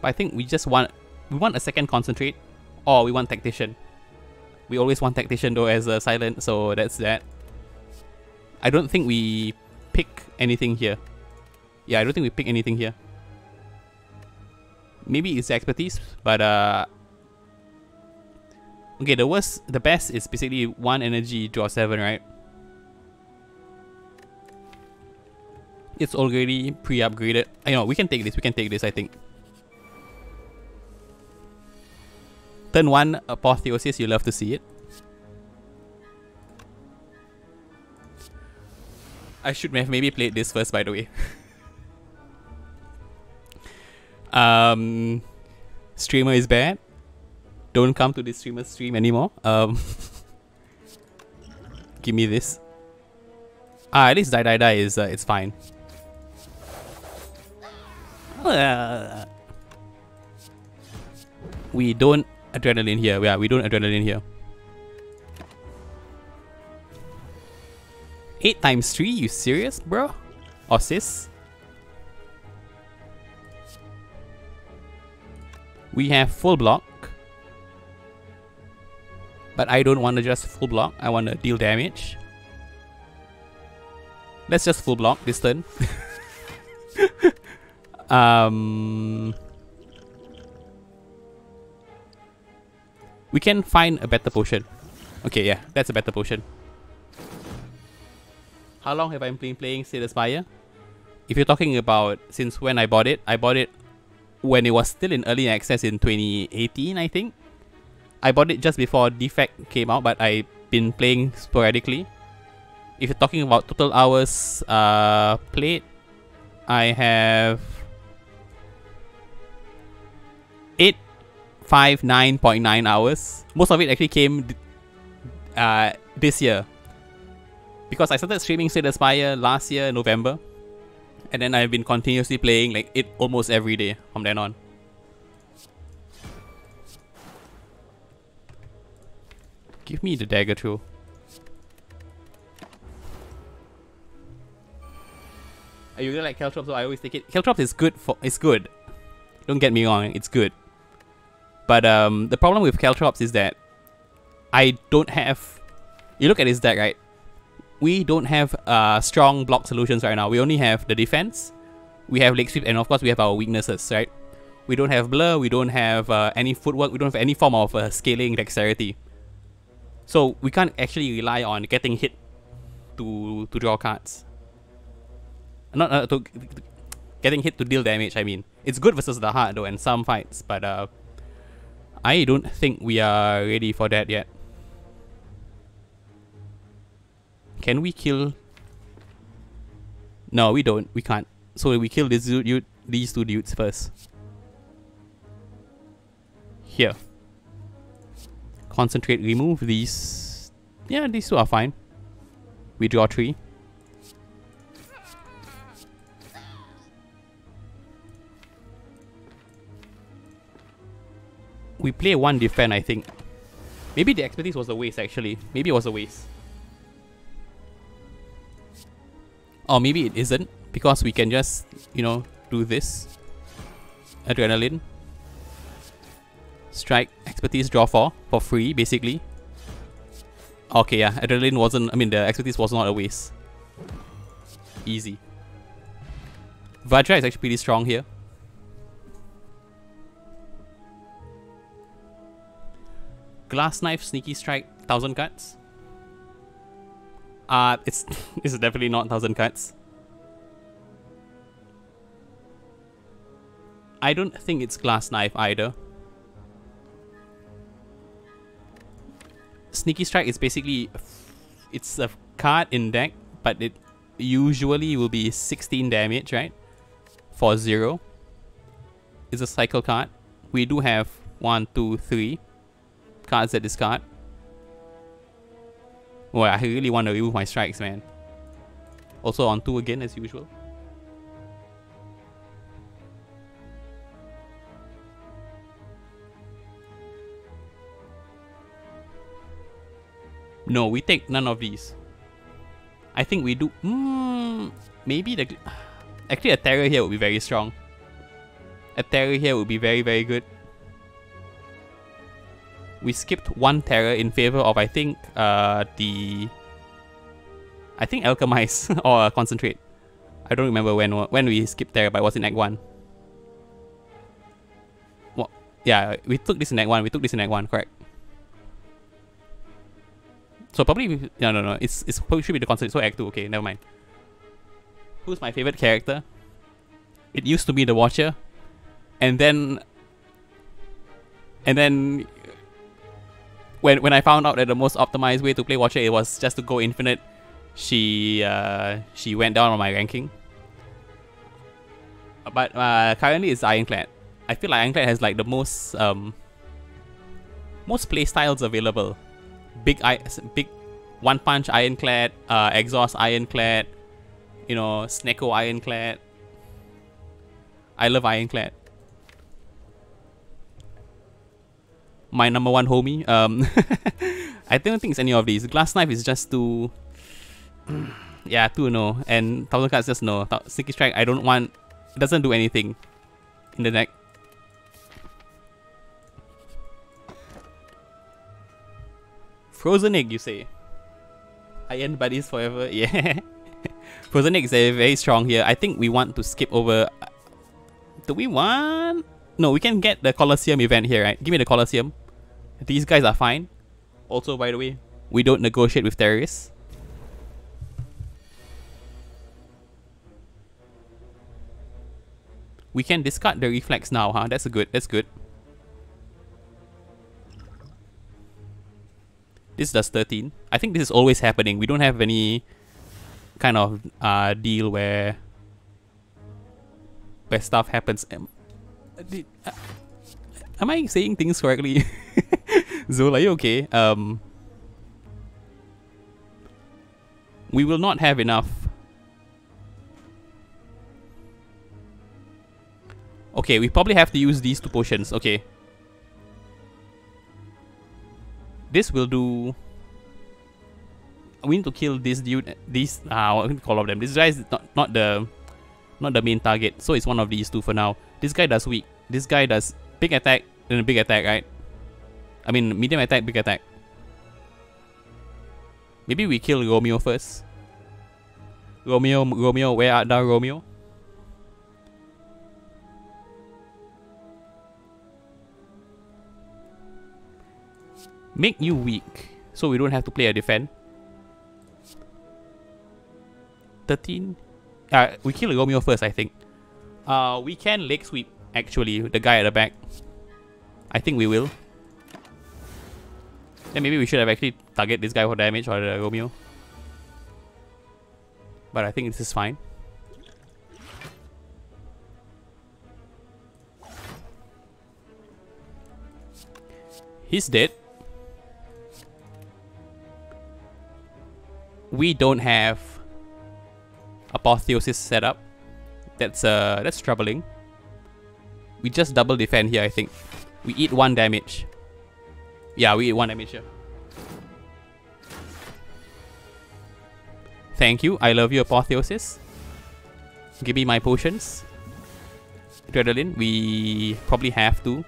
but I think we want a second concentrate, or we want Tactician. We always want Tactician though as a silent, so that's that. I don't think we pick anything here. Yeah, I don't think we pick anything here. Maybe it's expertise, but okay, the best is basically 1 energy, draw 7, right? It's already pre-upgraded. I know, we can take this, I think. Turn 1, Apotheosis, you love to see it. I should have maybe played this first, by the way. Streamer is bad. Don't come to this streamer's stream anymore. Give me this. At least die is it's fine. We don't adrenaline here. Yeah, we don't adrenaline here. 8 times 3? You serious, bro? Or sis? We have full block. But I don't want to just full block. I want to deal damage. Let's just full block this turn. We can find a better potion. Okay, yeah, that's a better potion. How long have I been playing Spire? If you're talking about since when I bought it when it was still in early access in 2018, I think. I bought it just before Defect came out, but I've been playing sporadically. If you're talking about total hours played, I have 859.9 hours. Most of it actually came this year, because I started streaming Spire last year, November, and then I've been continuously playing like it almost every day from then on. Give me the dagger through. I really like Caltrops, so I always take it. Caltrops is good it's good. Don't get me wrong, it's good. But the problem with Caltrops is that I don't have. You look at this deck, right? We don't have strong block solutions right now. We only have the defense. We have leg sweep, and of course we have our weaknesses, right? We don't have blur. We don't have any footwork. We don't have any form of scaling dexterity. So we can't actually rely on getting hit to draw cards. Not to getting hit to deal damage. I mean, it's good versus the heart though, in some fights, but I don't think we are ready for that yet. Can we kill? No, we don't. We can't. So we kill these two dudes first. Here. Concentrate, remove these. Yeah, these two are fine. We draw 3. We play 1 defend, I think. Maybe the expertise was a waste, actually. Maybe it was a waste. Or maybe it isn't, because we can just, you know, do this. Adrenaline. Strike, expertise, draw 4 for free, basically. Okay, yeah, adrenaline wasn't, I mean, the expertise was not a waste. Easy. Vajra is actually pretty strong here. Glass Knife, Sneaky Strike, 1000 cards. It's definitely not 1000 cards. I don't think it's Glass Knife either. Sneaky Strike is basically, it's a card in deck, but it usually will be 16 damage, right? For 0. It's a cycle card. We do have 1, 2, 3 cards at this card. Oh, I really want to remove my strikes, man. Also on 2 again, as usual. No, we take none of these. I think we do. Maybe the. Actually, a terror here would be very strong. A terror here would be very, very good. We skipped 1 terror in favor of, I think, I think Alchemize or Concentrate. I don't remember when we skipped terror, but it was in Act 1. Well, yeah, we took this in Act 1. We took this in Act 1, correct. So probably, no. It's probably should be the Concentrate. So Act 2, okay, never mind. Who's my favorite character? It used to be the Watcher, and then when I found out that the most optimized way to play Watcher it was just to go infinite, she went down on my ranking. But currently it's Ironclad. I feel like Ironclad has like the most playstyles available. Big one punch Ironclad, exhaust Ironclad, you know, Snecko Ironclad. I love Ironclad. My number 1 homie. I don't think it's any of these. Glass Knife is just too. Yeah, too no. And 1000 cards just no. Sneaky Strike, I don't want. It doesn't do anything in the deck. Frozen Egg, you say? Iron Buddies forever? Yeah. Frozen Egg is very strong here. I think we want to skip over. Do we want? No, we can get the Colosseum event here, right? Give me the Colosseum. These guys are fine. Also, by the way, we don't negotiate with terrorists. We can discard the reflex now, huh? That's good. That's good. This does 13. I think this is always happening. We don't have any kind of deal where stuff happens. Am I saying things correctly? Zol, are you okay? We will not have enough. Okay, we probably have to use these 2 potions. Okay. This will do. We need to kill this dude. These what can we call of them? This guy is not the main target. So it's one of these 2 for now. This guy does weak. This guy does big attack, then a big attack, right? I mean medium attack, big attack. Maybe we kill Romeo first. Romeo, where art thou, Romeo? Make you weak, so we don't have to play a defend. 13. We kill Romeo first, I think. We can leg sweep, actually, the guy at the back. I think we will. Then maybe we should have actually target this guy for damage or the Romeo. But I think this is fine. He's dead. We don't have Apotheosis set up. That's troubling. We just double defend here, I think. We eat 1 damage. Yeah, we eat 1 damage here. Thank you. I love you, Apotheosis. Give me my potions. Adrenaline. We probably have to.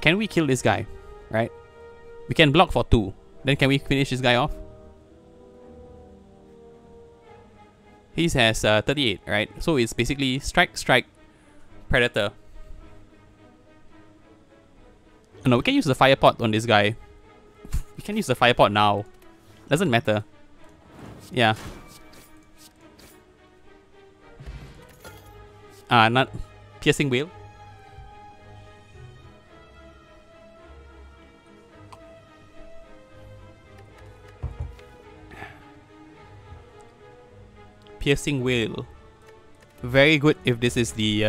Can we kill this guy? Right? We can block for 2. Then can we finish this guy off? He has 38, right? So it's basically strike, strike, predator. No, we can use the fire pot on this guy. We can use the fire pot now. Doesn't matter. Yeah. Not piercing whale. Piercing whale. Very good if this is the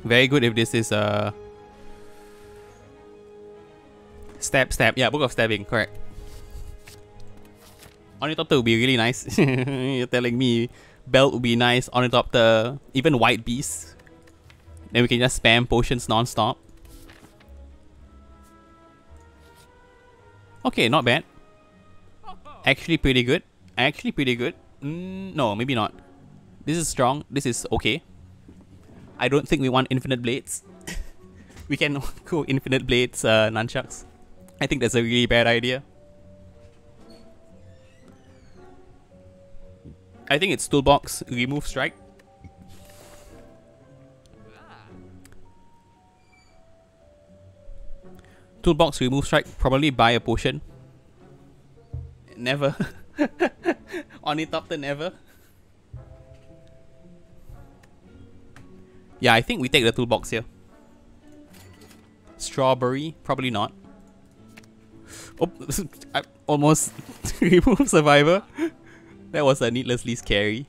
very good if this is stab. Yeah, Book of Stabbing, correct. Ornithopter would be really nice. You're telling me belt would be nice, Ornithopter, even White Beast. Then we can just spam potions non-stop. Okay, not bad. Actually pretty good. No, maybe not. This is strong. This is okay. I don't think we want infinite blades. We can go infinite blades, nunchucks. I think that's a really bad idea. I think it's toolbox, remove strike. Toolbox, remove strike, probably buy a potion. Never. Ornithopter, never. Yeah, I think we take the toolbox here. Strawberry, probably not. Oh, I almost removed survivor. That was needlessly scary.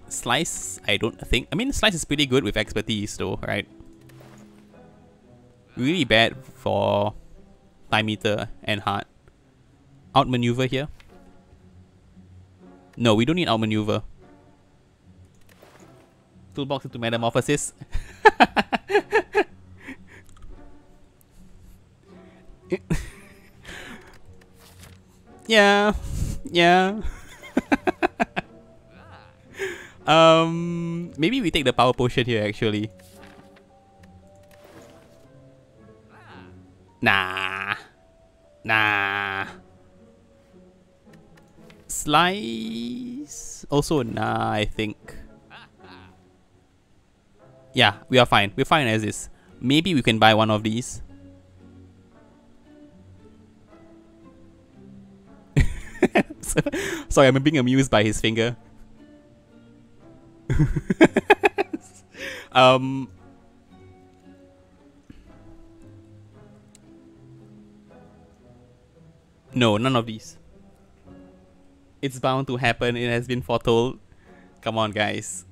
Slice, I don't think. I mean, Slice is pretty good with expertise though, right? Really bad for Time Eater and Heart. Outmaneuver here. No, we don't need outmaneuver. Toolbox into Metamorphosis. Yeah. Maybe we take the power potion here actually. Nah. Slice. Also, nah, I think. Yeah, we are fine. We're fine as is. Maybe we can buy one of these. Sorry, I'm being amused by his finger. No, none of these. It's bound to happen. It has been foretold. Come on, guys.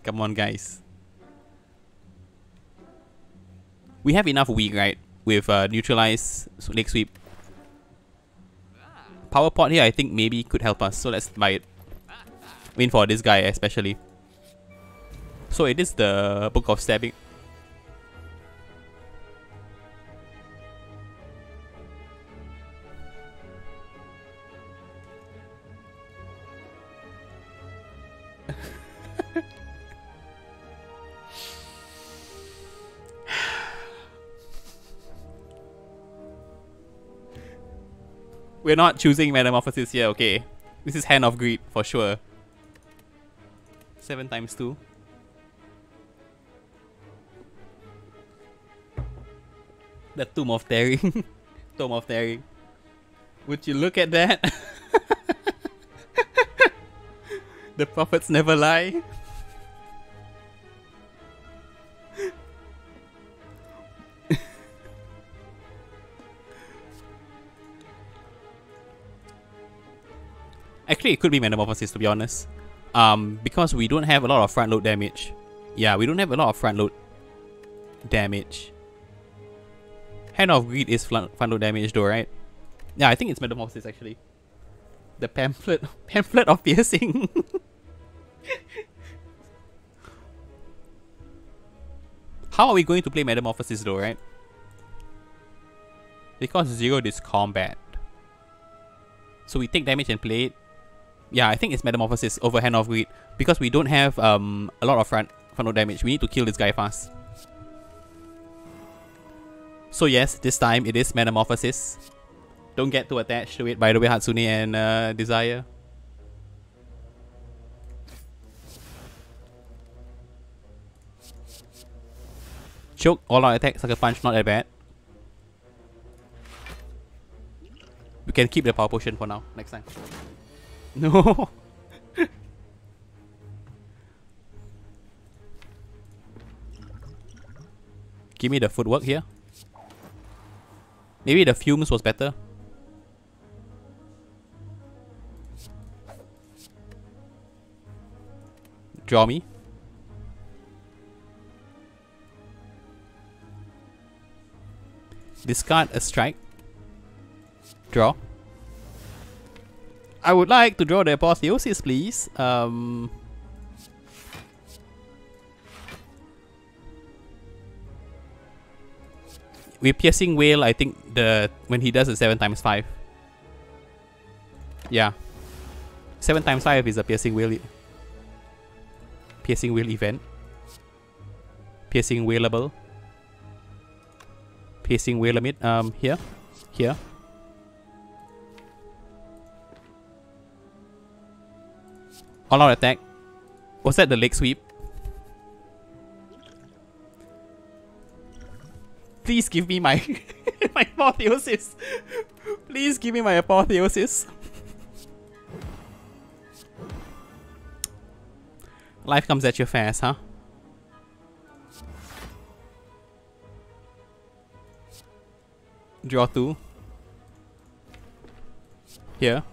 Come on, guys. We have enough weak, right? With neutralize leg sweep. Power pot here, I think maybe could help us. So let's buy it. Win for this guy especially. So it is the Book of Stabbing. We're not choosing Metamorphosis here, okay. This is Hand of Greed for sure. 7 times 2. The Tomb of Tearing. Tomb of Tearing. Would you look at that? The prophets never lie. Actually, it could be Metamorphosis, to be honest. Because we don't have a lot of front load damage. Yeah, we don't have a lot of front load damage. Hand of Greed is front load damage though, right? Yeah, I think it's Metamorphosis actually. The pamphlet of piercing. How are we going to play Metamorphosis though, right? Because 0 is combat. So we take damage and play it. Yeah, I think it's Metamorphosis over Hand of Greed. Because we don't have a lot of front load damage. We need to kill this guy fast. So yes, this time it is Metamorphosis. Don't get too attached to it, by the way, Hatsune and Desire. Choke, all out attack, Sucker Punch, not that bad. We can keep the Power Potion for now, next time. No! Give me the footwork here. Maybe the fumes was better. Draw me. Discard a strike. Draw. I would like to draw the Apotheosis, please. With Piercing Whale, I think when he does the 7 times 5. Yeah. 7 times 5 is a Piercing Whale. Piercing Whale event. Piercing Whaleable. Piercing Whale limit. Here. Here. All out attack. Was that the leg sweep? Please give me my my Apotheosis. Please give me my Apotheosis. Life comes at you fast, huh? Draw 2. Here.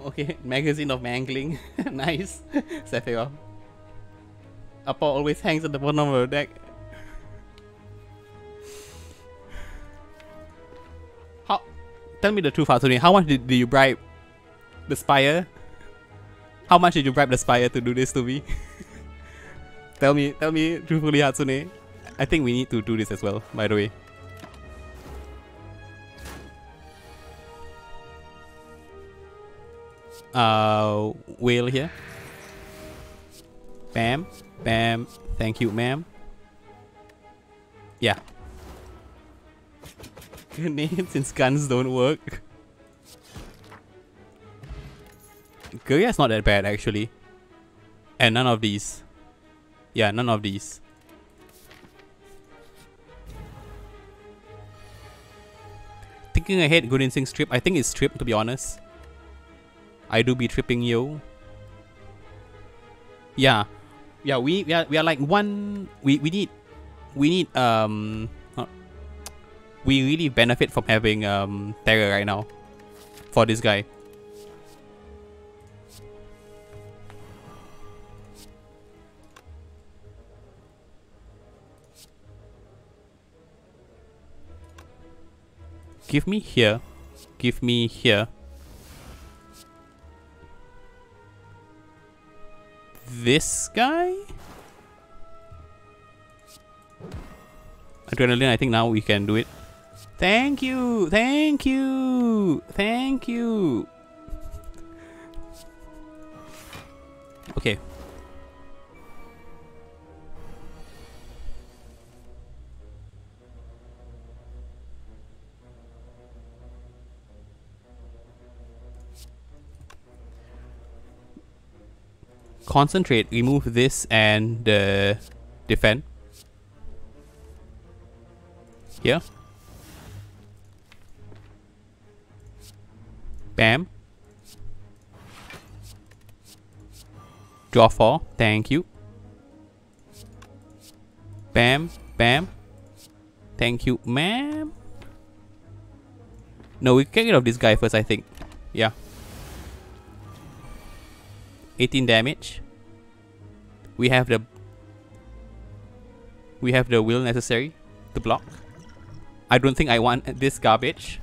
Okay, Magazine of Mangling. Nice. Sephiroth. Apo always hangs at the bottom of the deck. How? Tell me the truth, Hatsune. How much did you bribe the Spire? How much did you bribe the Spire to do this to me? Tell me truthfully, Hatsune. I think we need to do this as well, by the way. Whale here. Bam. Bam. Thank you, ma'am. Yeah. Grenades since guns don't work. Guerrilla's not that bad actually. And none of these. Yeah, none of these. Thinking ahead, good instinct strip. I think it's strip, to be honest. I do be tripping yo. Yeah. Yeah, we are like one we need we really benefit from having terror right now for this guy. Give me here. Give me here. This guy? Adrenaline, I think now we can do it. Thank you! Thank you! Thank you! Okay. Concentrate, remove this and defend. Here. Bam. Draw 4, thank you. Bam, bam. Thank you, ma'am. No, we can get rid of this guy first, I think. Yeah. 18 damage. We have the will necessary to block. I don't think I want this garbage.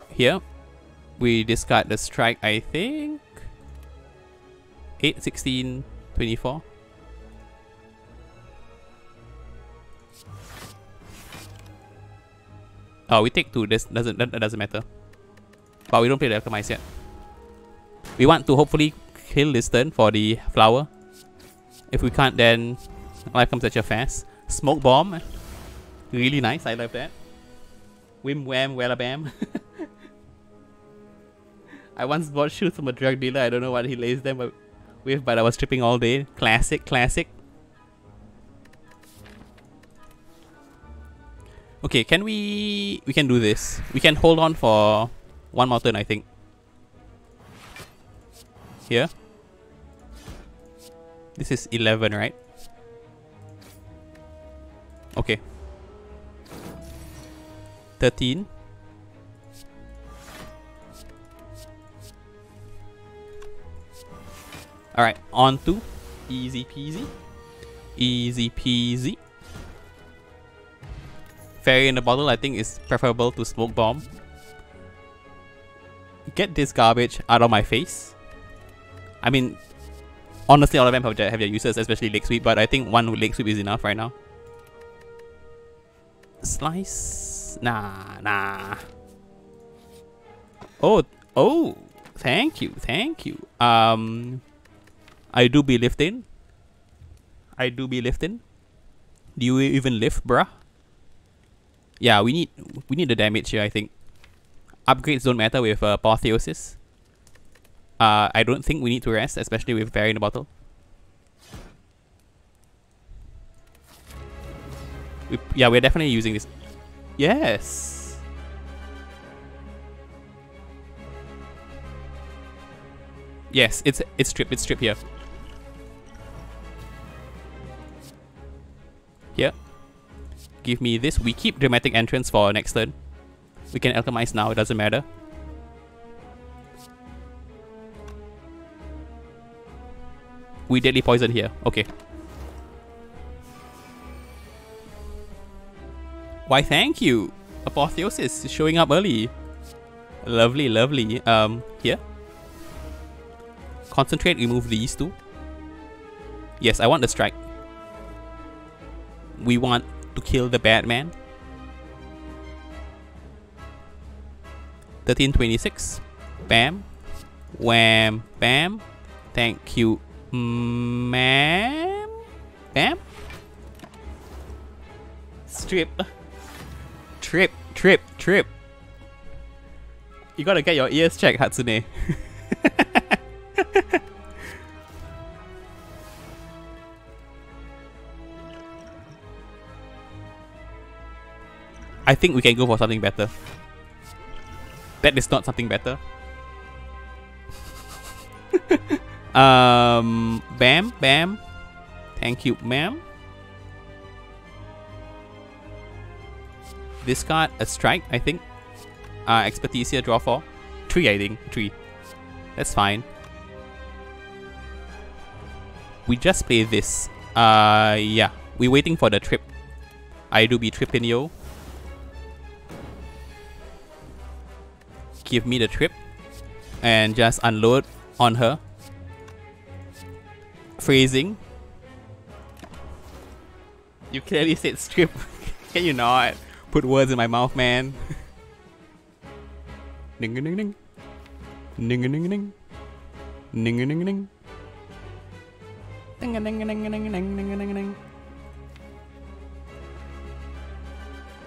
Here we discard the strike, I think. 8, 16, 24. Oh, we take 2. That doesn't matter. But we don't play the Alchemize yet. We want to hopefully kill this turn for the flower. If we can't, then life comes at you fast. Smoke bomb. Really nice. I love that. Wim wham wella bam. I once bought shoes from a drug dealer. I don't know what he laced them with, but I was tripping all day. Classic, classic. Okay, can we can do this. We can hold on for one more turn, I think. Here. This is 11, right? Okay. 13. Alright, on to easy peasy. Easy peasy. Fairy in the bottle, I think, is preferable to smoke bomb. Get this garbage out of my face. I mean, honestly, all of them have their uses, especially leg sweep, but I think one leg sweep is enough right now. Slice? Nah. Oh, thank you. I do be lifting. Do you even lift, bruh? Yeah, we need the damage here, I think. Upgrades don't matter with Apotheosis. I don't think we need to rest, especially with Fairy in the bottle. We're definitely using this. Yes. Yes, it's strip here. Here. Give me this. We keep Dramatic Entrance for next turn. We can Alchemize now, it doesn't matter. We Deadly Poison here. Okay. Why, thank you. Apotheosis is showing up early. Lovely. Here. Concentrate, remove these two. Yes, I want the strike. We want to kill the bad man. 1326. Bam. Wham. Bam. Thank you, ma'am. Bam. Strip. Trip, trip, trip. You gotta get your ears checked, Hatsune. I think we can go for something better. That is not something better. Bam, bam. Thank you, ma'am. Discard a strike, I think. Expertise here, draw 4. 3, I think. 3. That's fine. We just play this. Yeah. We're waiting for the trip. I do be tripping yo. Give me the trip. And just unload on her. Phrasing. You clearly said strip. Can you not? Put words in my mouth, man. Ding ding ding. Ding ding ding. Ding ding ding ding. Ding ding ding ding ding ding ding.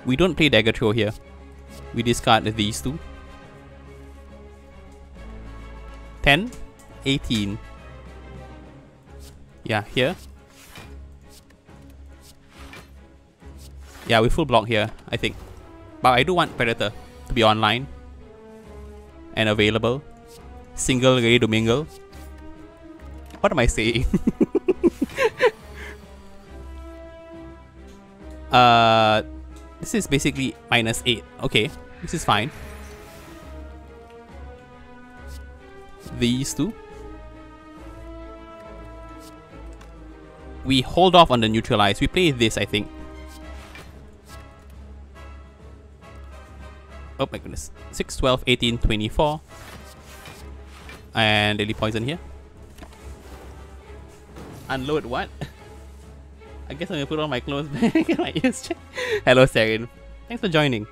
We don't play dagger throw here. We discard these two. 10, 18. Yeah, here. Yeah, we full block here, I think. But I do want Predator to be online and available. Single, ready to mingle. What am I saying? This is basically -8. Okay, this is fine. These two. We hold off on the neutralize. We play this, I think. Oh my goodness. 6, 12, 18, 24. And daily poison here. Unload what? I guess I'm gonna put on my clothes back. My ears check. Hello, Sarin. Thanks for joining.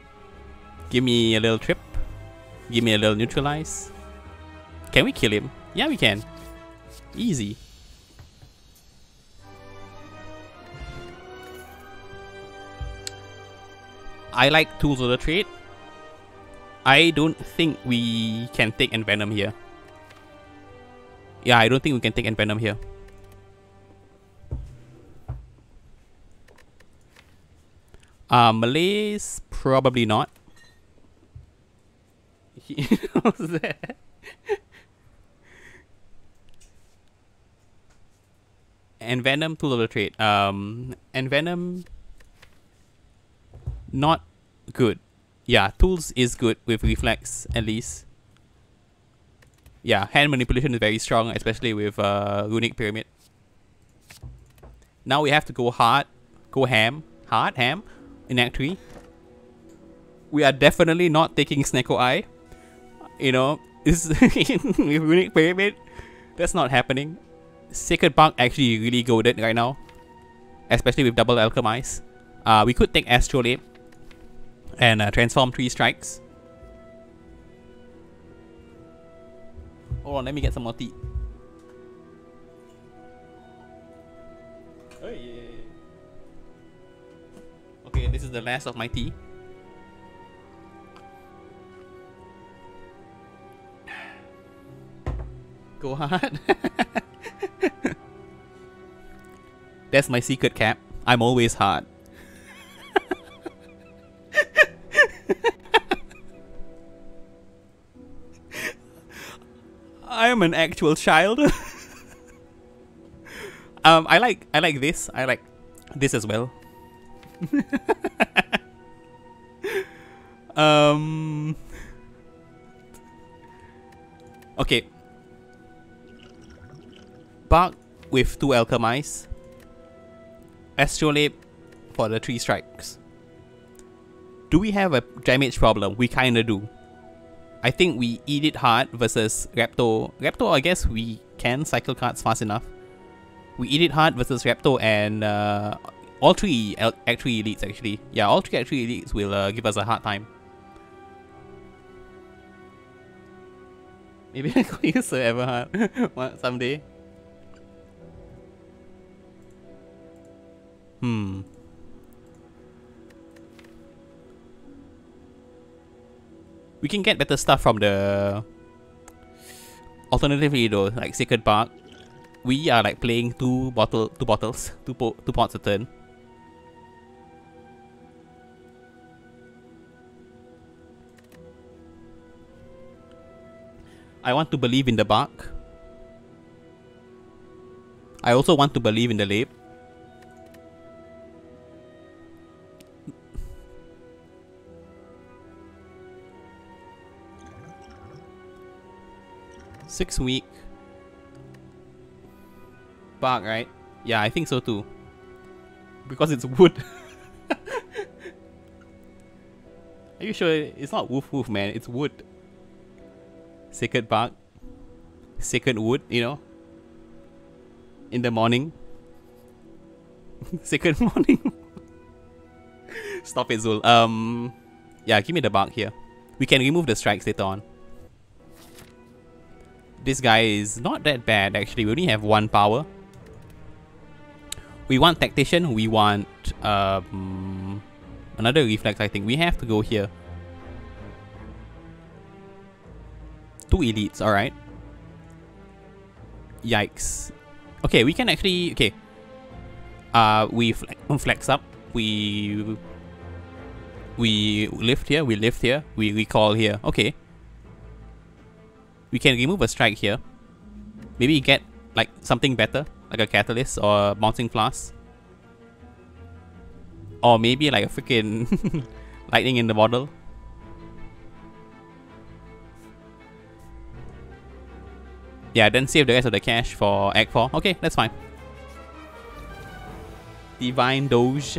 Give me a little trip. Give me a little neutralize. Can we kill him? Yeah, we can. Easy. I like tools of the trade. I don't think we can take Envenom here. Yeah, I don't think we can take Envenom here. Malays, probably not. What's that? Envenom, tool of the trade. Envenom, not good. Yeah, tools is good with reflex at least. Yeah, hand manipulation is very strong, especially with runic pyramid. Now we have to go hard, go ham, hard ham in Act 3. We are definitely not taking Sneko Eye. You know, this with runic pyramid, that's not happening. Sacred Bark actually really goaded right now, especially with double alchemize. We could take Astrolabe and transform 3 strikes. Hold on, let me get some more tea. Oh yeah. Okay, this is the last of my tea. Go hard. That's my secret cap. I'm always hard. I am an actual child. I like this. I like this as well. Okay. Bark with 2 alchemize. Astrolabe for the 3 strikes. Do we have a damage problem? We kinda do. I think we eat it hard versus Raptor. Raptor, I guess we can cycle cards fast enough. We eat it hard versus Raptor and all 3 Act 3 elites actually. Yeah, all 3 Act 3 elites will give us a hard time. Maybe I could use Ever Hard someday. We can get better stuff from the... Alternatively though, like Sacred Bark, we are like playing two pots a turn. I want to believe in the bark. I also want to believe in the lab. Six-week bark, right? Yeah, I think so too. Because it's wood. Are you sure it's not woof woof, man? It's wood. Sacred bark. Sacred wood, you know? In the morning. Sacred morning. Stop it, Zul. Yeah, give me the bark here. We can remove the strikes later on. This guy is not that bad actually. We only have 1 power. We want Tactician. We want another Reflex, I think. We have to go here. 2 elites, alright. Yikes. Okay, we can actually... Okay. We flex up. We lift here. We lift here. We recall here. Okay. We can remove a strike here. Maybe get like something better, like a catalyst or a bouncing flask. Or maybe like a freaking lightning in the bottle. Yeah, then save the rest of the cash for Act 4. Okay, that's fine. Divine Doge.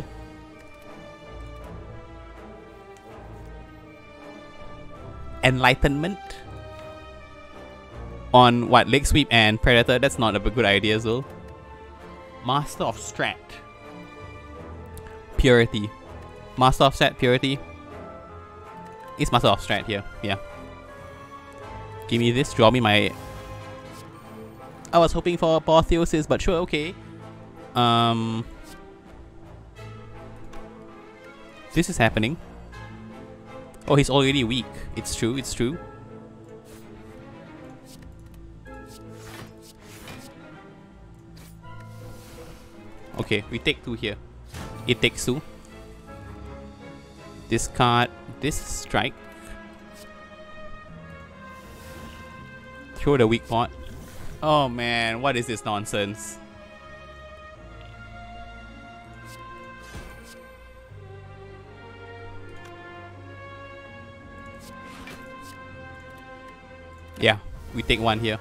Enlightenment. On what? Leg Sweep and Predator. That's not a good idea as well. Master of Strat. Purity. Master of Strat, Purity. It's Master of Strat here. Yeah. Give me this. Draw me my... I was hoping for Apotheosis, but sure, okay. This is happening. Oh, he's already weak. It's true, it's true. Okay, we take 2 here. It takes 2. Discard this strike. Throw the weak pot. Oh man, what is this nonsense? Yeah, we take 1 here.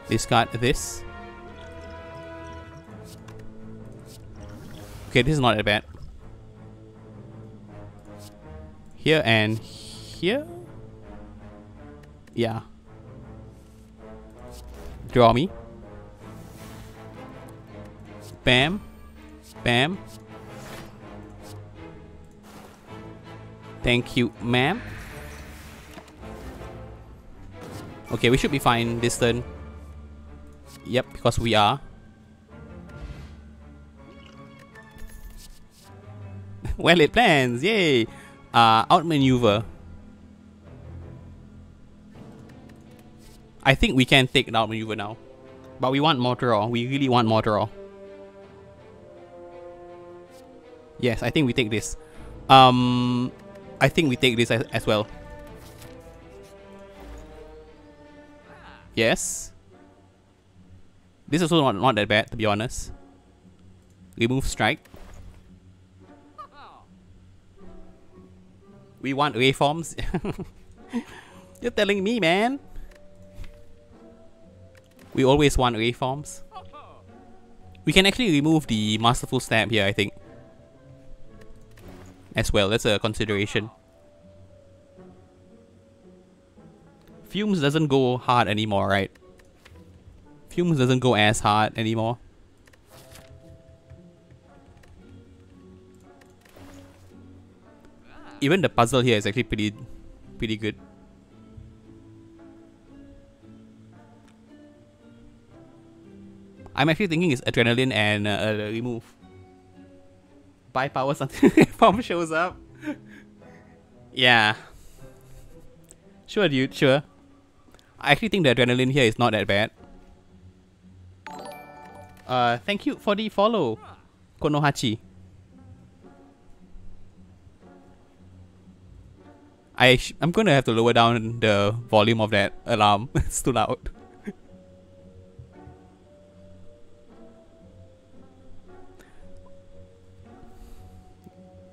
Discard this. Okay, this is not that bad. Here and here? Yeah. Draw me. Bam. Bam. Thank you, ma'am. Okay, we should be fine this turn. Yep, because we are. Well, it plans, yay! Outmaneuver. I think we can take an outmaneuver now. But we want more draw. We really want more draw. Yes, I think we take this. I think we take this as well. Yes. This is also not that bad, to be honest. Remove strike. We want waveforms. You're telling me, man. We always want waveforms. We can actually remove the Masterful Stab here, I think. As well, that's a consideration. Fumes doesn't go hard anymore, right? Fumes doesn't go as hard anymore. Even the puzzle here is actually pretty good. I'm actually thinking it's adrenaline and remove. Buy powers until reform shows up. Yeah. Sure, dude, sure. I actually think the adrenaline here is not that bad. Thank you for the follow, Konohachi. I'm gonna have to lower down the volume of that alarm. It's too loud.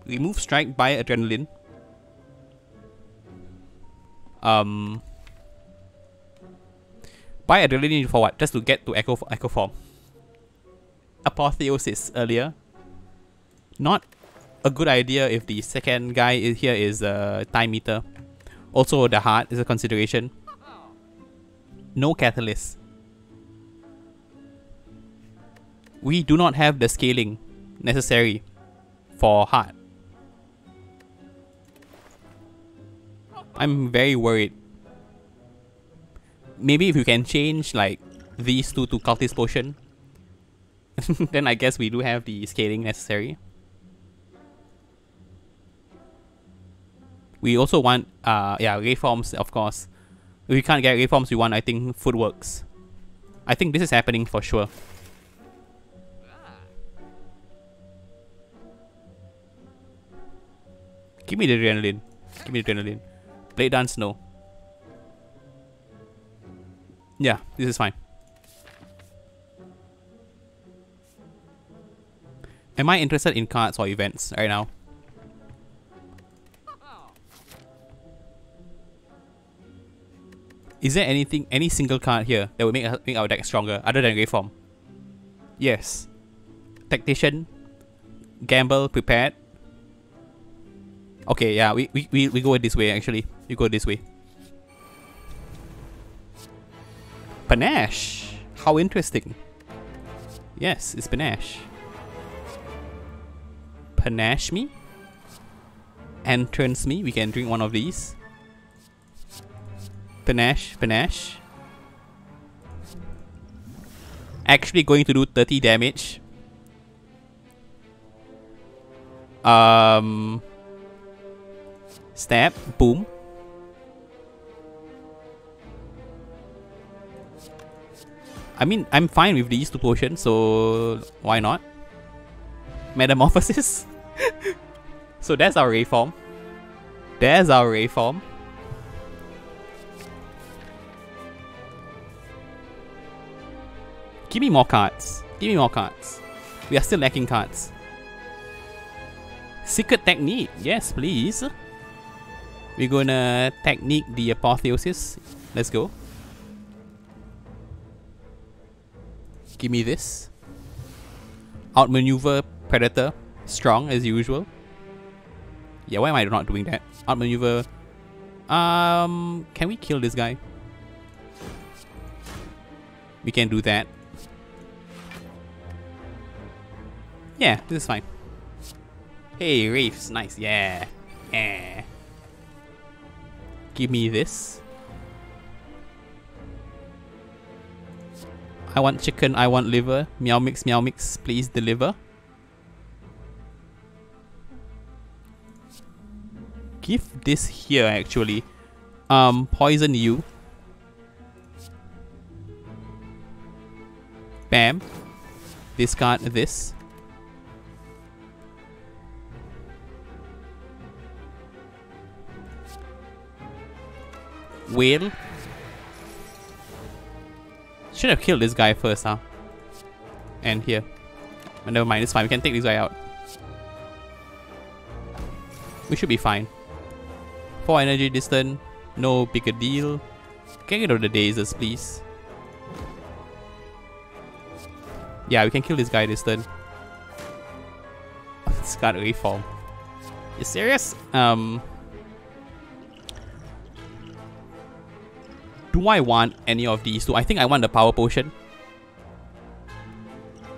Remove strike by adrenaline. Buy adrenaline for what? Just to get to echo form. Apotheosis earlier. Not a good idea if the second guy here is a time meter. Also, the heart is a consideration. No catalyst. We do not have the scaling necessary for heart. I'm very worried. Maybe if you can change like these two to cultist potion, then I guess we do have the scaling necessary. We also want reforms, of course. If we can't get reforms, we want, I think, footworks. I think this is happening for sure. Give me the adrenaline. Give me the adrenaline. Blade dance, no. Yeah, this is fine. Am I interested in cards or events right now? Is there any single card here that would make our deck stronger other than Reform? Yes. Tactician, Gamble, Prepared. Okay, yeah, we go this way actually. We go this way. Panache! How interesting. Yes, it's Panache. Panache me? Entrance me? We can drink one of these. Panache, Panache. Actually going to do 30 damage. Stab, boom. I mean, I'm fine with these two potions, so why not? Metamorphosis. So that's our Reform. There's our Reform. Give me more cards. Give me more cards. We are still lacking cards. Secret Technique. Yes, please. We're gonna Technique the Apotheosis. Let's go. Give me this. Outmaneuver Predator. Strong as usual. Yeah, why am I not doing that? Outmaneuver. Can we kill this guy? We can do that. Yeah, this is fine. Hey, Wraiths. Nice. Yeah. Yeah. Give me this. I want chicken, I want liver. Meow mix, please deliver. Give this here actually. Poison you. Bam. Discard this. Whale. Should have killed this guy first, huh? And here. Oh, never mind, it's fine. We can take this guy out. We should be fine. 4 energy distant. No bigger deal. Can get rid of the dazes, please. Yeah, we can kill this guy this turn. It's got a reform. You serious? Do I want any of these two? I think I want the power potion.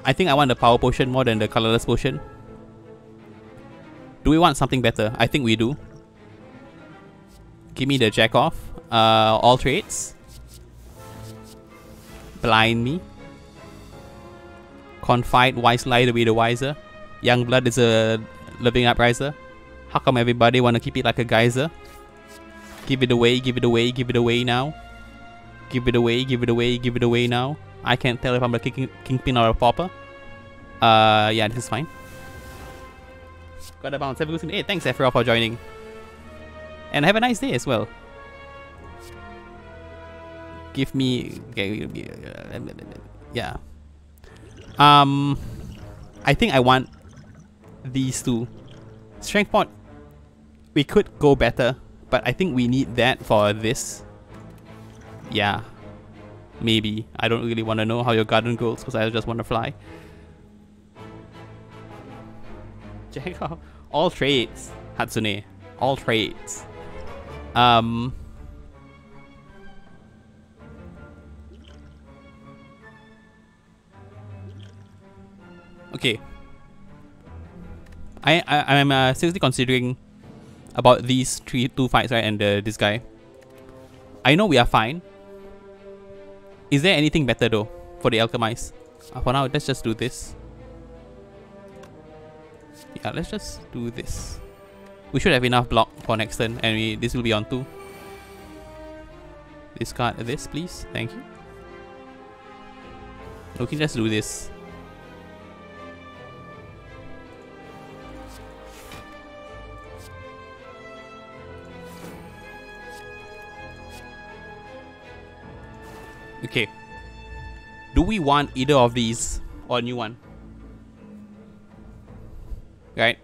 I think I want the power potion more than the colorless potion. Do we want something better? I think we do. Give me the jack off. All traits. Blind me. Confide, Wise Lie, the way the wiser. Youngblood is a living upriser. How come everybody wanna keep it like a geyser? Give it away, give it away, give it away now. Give it away, give it away, give it away now. I can't tell if I'm a kingpin or a pauper. Yeah, this is fine. Got a bounce. Have a good day. Thanks, Sephiroth, for joining. And have a nice day as well. Give me... yeah. I think I want these two. Strength Pot, we could go better, but I think we need that for this. Yeah. Maybe. I don't really want to know how your garden goes because I just want to fly. Check out all trades, Hatsune. All trades. Okay. I'm seriously considering about these two fights, right? And this guy. I know we are fine. Is there anything better though for the Alchemize? For now, let's just do this. Yeah, let's just do this. We should have enough block for next turn, and this will be on 2. Discard this, please. Thank you. We can just do this. Okay. Do we want either of these or a new one? Right.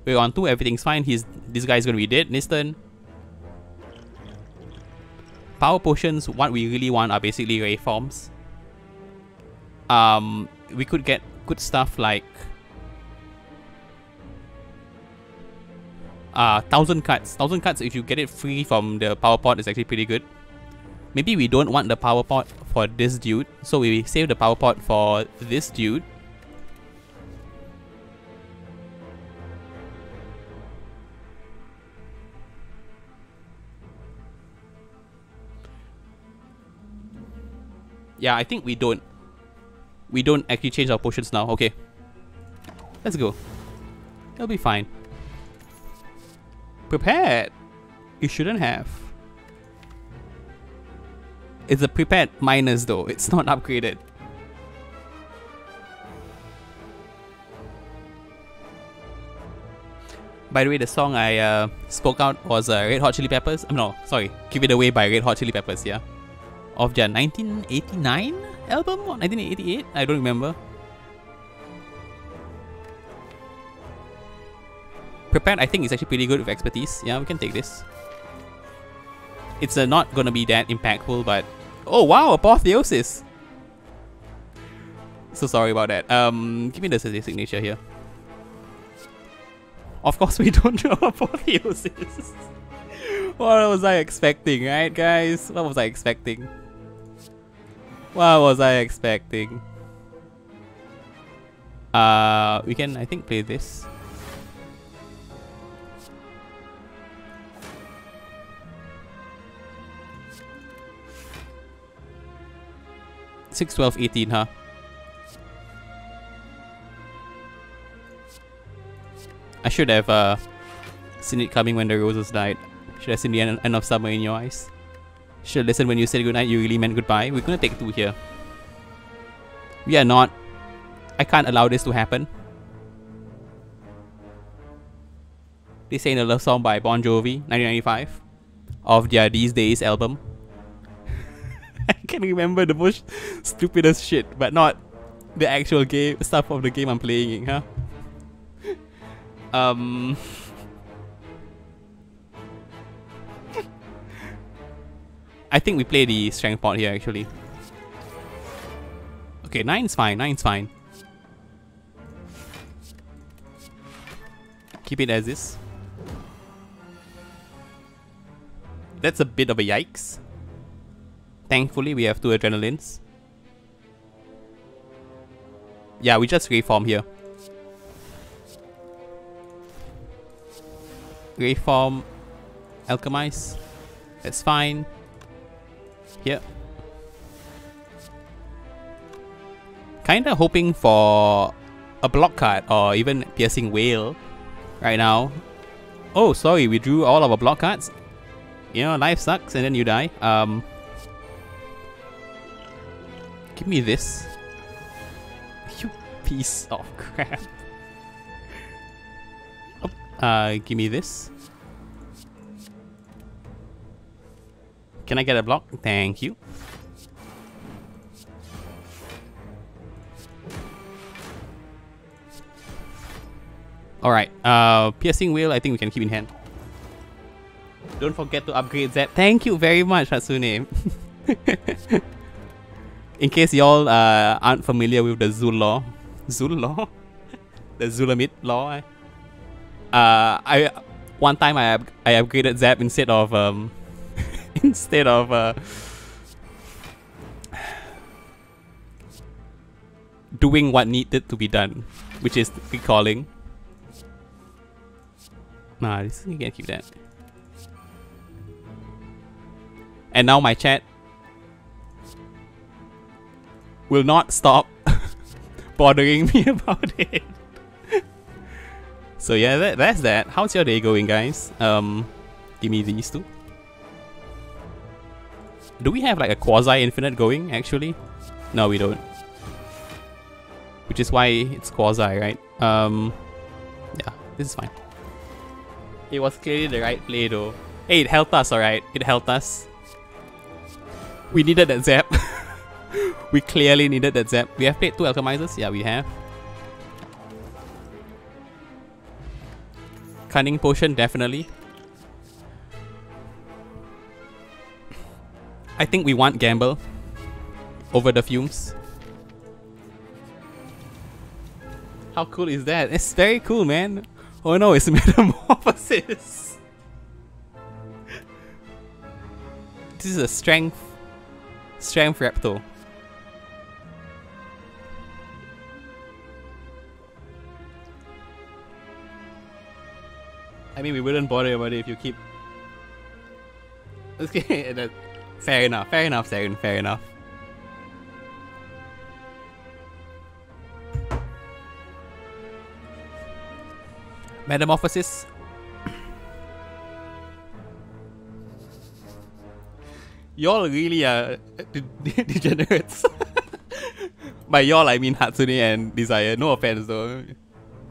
We're on 2, everything's fine. This guy's gonna be dead this turn. Power potions, what we really want are basically ray forms. We could get good stuff like 1000 cuts. 1000 cuts, if you get it free from the power pot, is actually pretty good. Maybe we don't want the power pot for this dude, so we save the power pot for this dude. Yeah, I think we don't actually change our potions now. Okay. Let's go. It'll be fine. Prepared. You shouldn't have. It's a prepared minus though. It's not upgraded. By the way, the song I spoke out was Red Hot Chili Peppers. No, sorry. Give It Away by Red Hot Chili Peppers, yeah. Of their 1989 album or 1988? I don't remember. Prepared, I think, is actually pretty good with expertise. Yeah, we can take this. It's not gonna be that impactful, but... Oh wow, Apotheosis! So sorry about that. Give me the signature here. Of course we don't know Apotheosis. What was I expecting, right guys? What was I expecting? What was I expecting? We can, I think, play this. Six, 12, 18, huh? I should have seen it coming when the roses died. Should have seen the end of summer in your eyes. Should have listened when you said goodnight, you really meant goodbye. We're gonna take 2 here. We are not... I can't allow this to happen. They say in a love song by Bon Jovi, 1995. Of their These Days album. I can remember the most stupidest shit, but not the actual game stuff of the game I'm playing, huh? I think we play the strength pot here actually. Okay, 9's fine, 9's fine. Keep it as is. That's a bit of a yikes. Thankfully, we have 2 adrenalines. Yeah, we just reform here. Reform, alchemize. That's fine. Here. Kinda hoping for a block card or even Piercing Whale right now. Oh, sorry, we drew all of our block cards. You know, life sucks and then you die. Give me this. You piece of crap. Oh, give me this. Can I get a block? Thank you. Alright, Piercing Whale, I think we can keep in hand. Don't forget to upgrade Zap. Thank you very much, Hatsune. In case y'all aren't familiar with the Zul law. Zul law? The Zulamit law. One time I upgraded Zap instead of doing what needed to be done, which is recalling. Nah, you can't keep that. And now my chat will not stop bothering me about it. So yeah, that's that. How's your day going, guys? Give me these two. Do we have like a quasi-infinite going, actually? No, we don't. Which is why it's quasi, right? Yeah, this is fine. It was clearly the right play though. Hey, it helped us, alright? It helped us. We needed that zap. We clearly needed that zap. We have played 2 alchemizers? Yeah, we have. Cunning potion, definitely. I think we want gamble over the fumes. How cool is that? It's very cool, man. Oh no, it's metamorphosis. This is a strength Raptor. I mean, we wouldn't bother about it if you keep. Okay, fair enough, Saren, fair enough. Metamorphosis. Y'all really are degenerates. By y'all, I mean Hatsune and Desire. No offense though.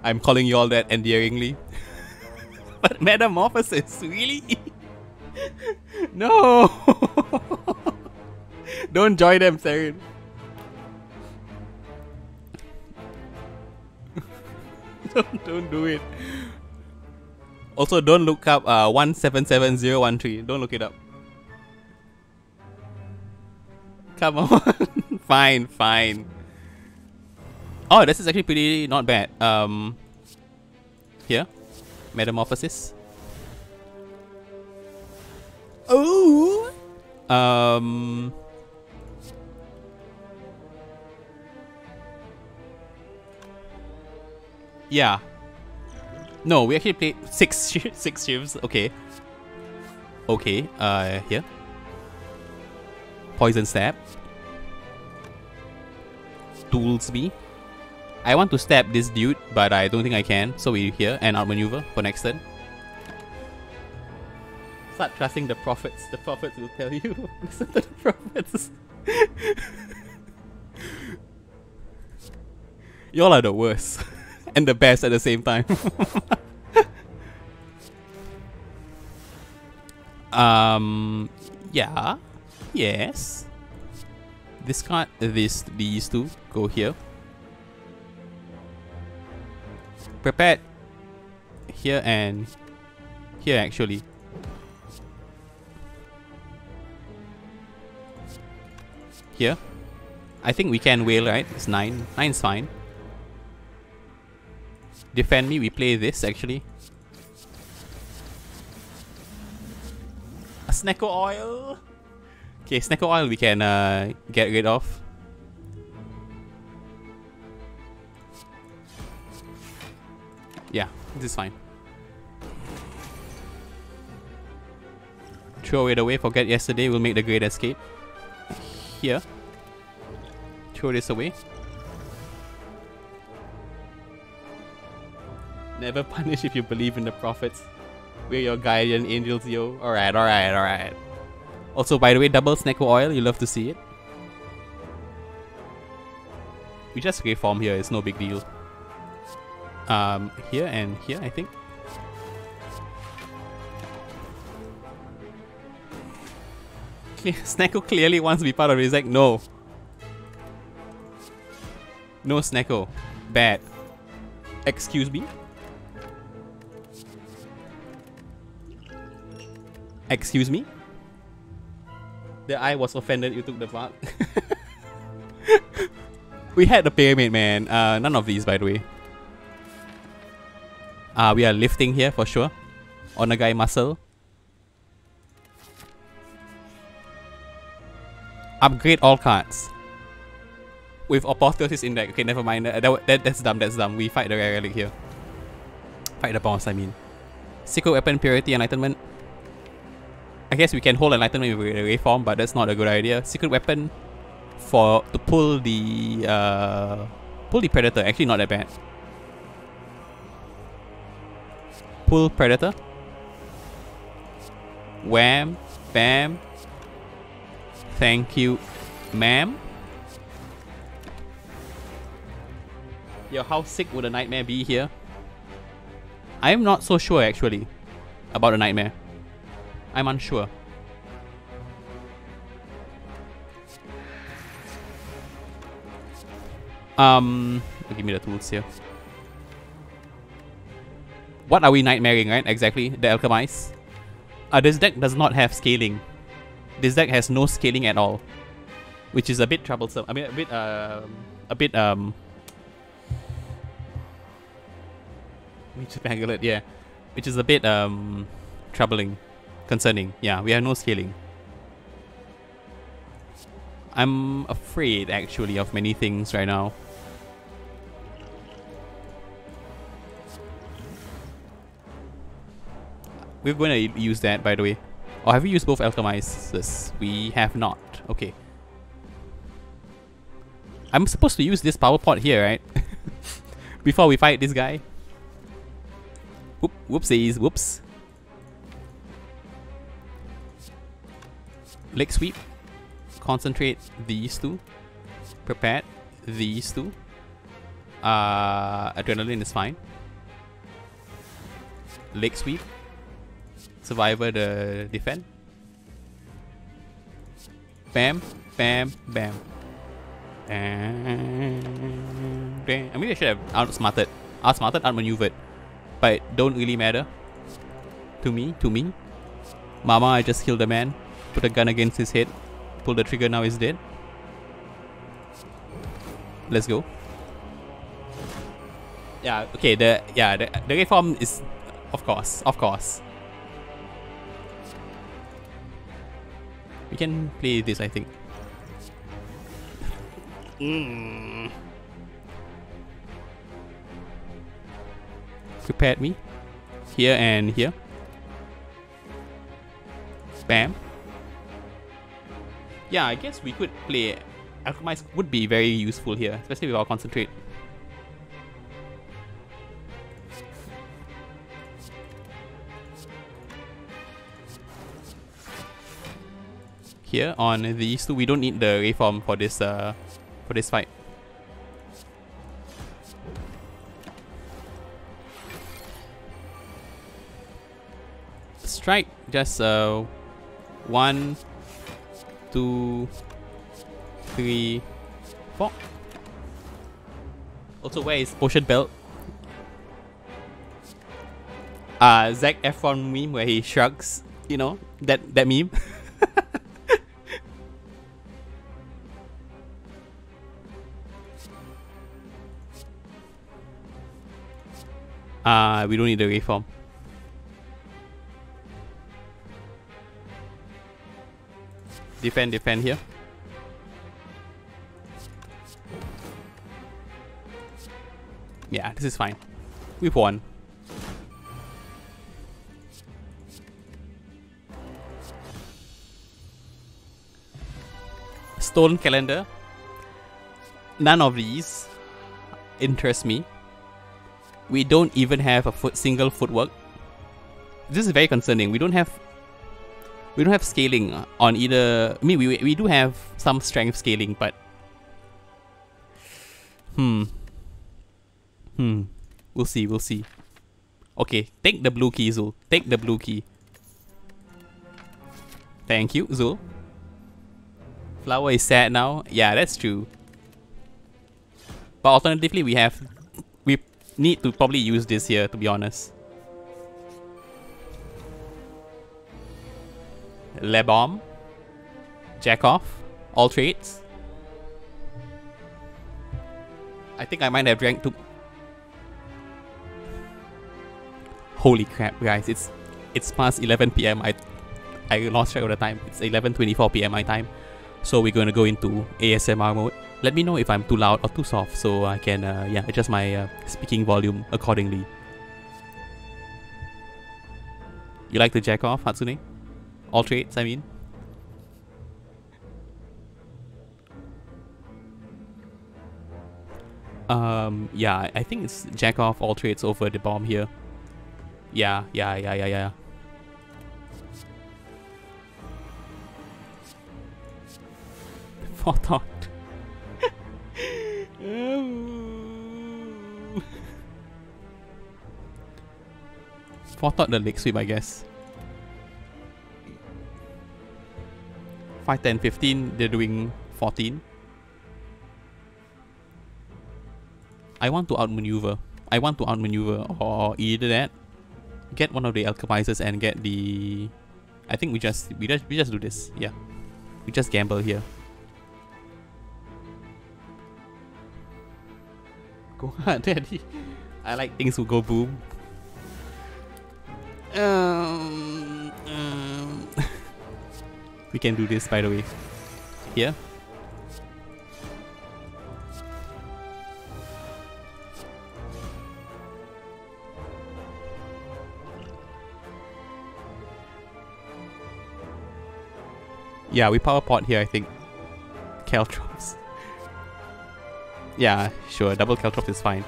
I'm calling y'all that endearingly. But metamorphosis, really? No! Don't join them, Saren. Don't do it. Also, don't look up 177013. Don't look it up. Come on. Fine. Oh, this is actually pretty not bad. Here. Metamorphosis. Oh. Yeah. No, we actually played 6 shifts. Okay. Here. Poison stab. Toolsby. I want to stab this dude, but I don't think I can. So we here and outmaneuver for next turn. Start trusting the prophets. The prophets will tell you. Listen to the prophets. Y'all are the worst. And the best at the same time. Yeah. Yes. Discard these two. Go here. Prepared. Here and here actually. Here. I think we can whale, right? It's 9. 9's fine. Defend me, we play this actually. A Snecko Oil. Okay, Snecko Oil we can get rid of. Yeah, this is fine. Throw it away, forget yesterday, we'll make the great escape. Here. Throw this away. Never punish if you believe in the prophets. We're your guardian angels, yo. Alright, alright, alright. Also, by the way, double Snecko oil, you love to see it. We just reform here, it's no big deal. Here and here, I think. Snecko clearly wants to be part of it. He's like, no. No Snecko. Bad. Excuse me? Excuse me? The eye was offended you took the mark. We had the pyramid, man. None of these, by the way. We are lifting here for sure. Onagai muscle. Upgrade all cards. With Apotheosis Index. Okay, never mind. That's dumb, that's dumb. We fight the rare relic here. Fight the boss, I mean. Secret weapon, purity, enlightenment. I guess we can hold enlightenment with a reform, but that's not a good idea. Secret weapon to pull the predator. Actually, not that bad. Pull predator. Wham, bam. Thank you, ma'am. Yo, how sick would a nightmare be here? I am not so sure actually about a nightmare. I'm unsure. Give me the tools here. What are we nightmaring, right? Exactly, the alchemize. This deck does not have scaling. This deck has no scaling at all, which is a bit troublesome. I mean, a bit yeah, which is a bit troubling, concerning. Yeah, we have no scaling. I'm afraid actually of many things right now. We're going to use that, by the way. Or have we used both alchemizers? We have not. Okay. I'm supposed to use this power pot here, right? Before we fight this guy. Whoopsies, whoops. Leg sweep. Concentrate these two. Prepared these two. Adrenaline is fine. Leg sweep. Survivor the defend. Bam, bam, bam. And I mean, I should have outsmarted, outmaneuvered, but don't really matter. To me. Mama, I just killed a man. Put a gun against his head. Pull the trigger. Now he's dead. Let's go. Yeah. Okay. The reform is, of course. We can play this, I think. Prepared me. Here and here. Bam. Yeah, I guess we could play. Alchemize would be very useful here, especially with our concentrate. Here on these two, we don't need the reform for this fight. Strike just 1, 2, 3, 4. Also, where is potion belt? Zac Efron meme where he shrugs, you know, that meme. We don't need the reform. Defend here. Yeah, this is fine. We've won. Stone calendar. None of these interest me. We don't even have a single footwork. This is very concerning. We don't have scaling on either. I mean, we do have some strength scaling, but we'll see. We'll see. Okay, take the blue key, Zul. Take the blue key. Thank you, Zul. Flower is sad now. Yeah, that's true. But alternatively, we need to probably use this here, to be honest. Le Bomb. Jack off. All trades. I think I might have drank too. Holy crap, guys! It's past 11 p.m. I lost track of the time. It's 11:24 p.m. my time. So we're going to go into ASMR mode. Let me know if I'm too loud or too soft, so I can adjust my speaking volume accordingly. You like to jack off, Hatsune? All trades, I mean. Yeah, I think it's jack off all trades over the bomb here. Yeah. Forethought. Forethought the leg sweep, I guess. 5, 10, 15, they're doing 14. I want to outmaneuver. Or either that, get one of the alchemizers and get the. I think we just do this. Yeah, we just gamble here. Go hard, Daddy. I like things to go boom. We can do this, by the way. Here. Yeah, we power pot here, I think. Caltrops. Yeah, sure. Double Caltrop is fine.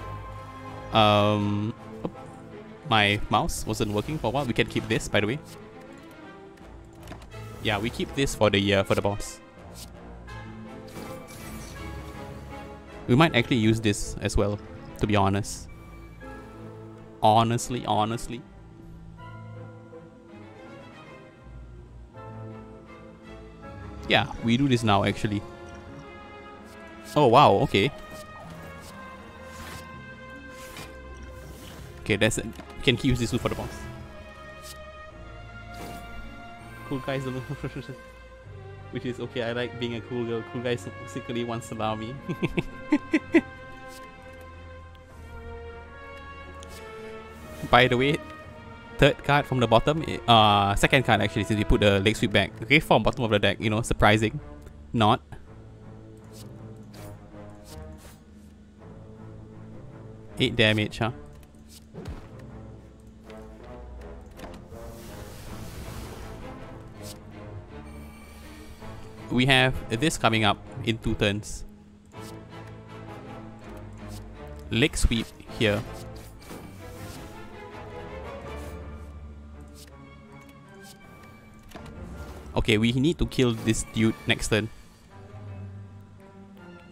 My mouse wasn't working for a while. We can keep this, by the way. Yeah, we keep this for the boss. We might actually use this as well, to be honest. Honestly. Yeah, we do this now actually. Oh wow, okay. Okay, that's it. We can use this for the boss. Cool guys, which is okay. I like being a cool girl. Cool guys secretly wants to allow me. By the way, third card from the bottom, second card actually, since we put the leg sweep back. Okay, from bottom of the deck, you know, surprising. Not. Eight damage, huh? We have this coming up in 2 turns. Leg sweep here. Okay, we need to kill this dude next turn.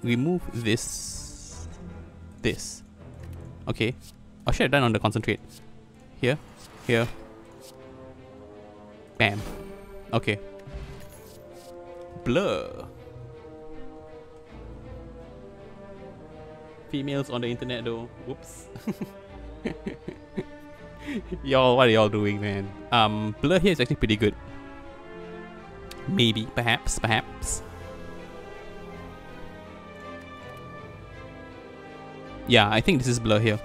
Remove this. Okay. I should have done on the concentrate. Here. Bam. Okay. Blur. Females on the internet though. Whoops. Y'all, what are y'all doing, man? Blur here is actually pretty good. Maybe, perhaps. Yeah, I think this is Blur here.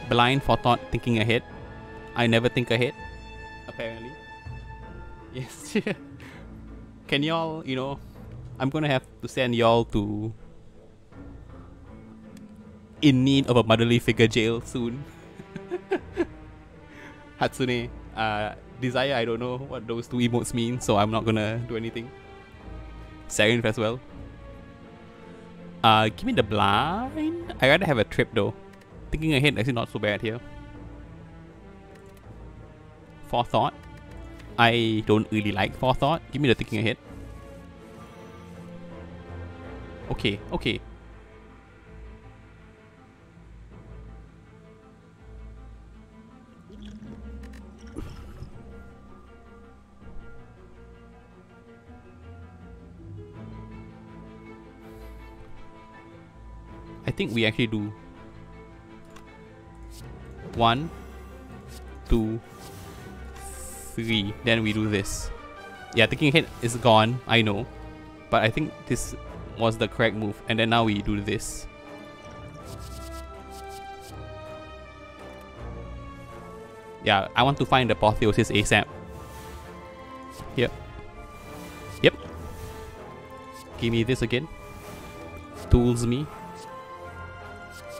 Blind forethought, thinking ahead. I never think ahead, apparently. Yes. Can y'all, you know, I'm gonna have to send y'all to in need of a motherly figure jail soon. Hatsune, Desire, I don't know what those 2 emotes mean, so I'm not gonna do anything. Seraph as well. Give me the blind. I rather have a trip though. Thinking ahead, actually not so bad here. Forethought. I don't really like forethought. Give me the thinking ahead. Okay, okay. I think we actually do 1, 2, 3. Then we do this. Yeah, thinking ahead is gone, I know. But I think this was the correct move. And then now we do this. Yeah, I want to find the apotheosis ASAP. Here. Yep. Give me this again. Tools me.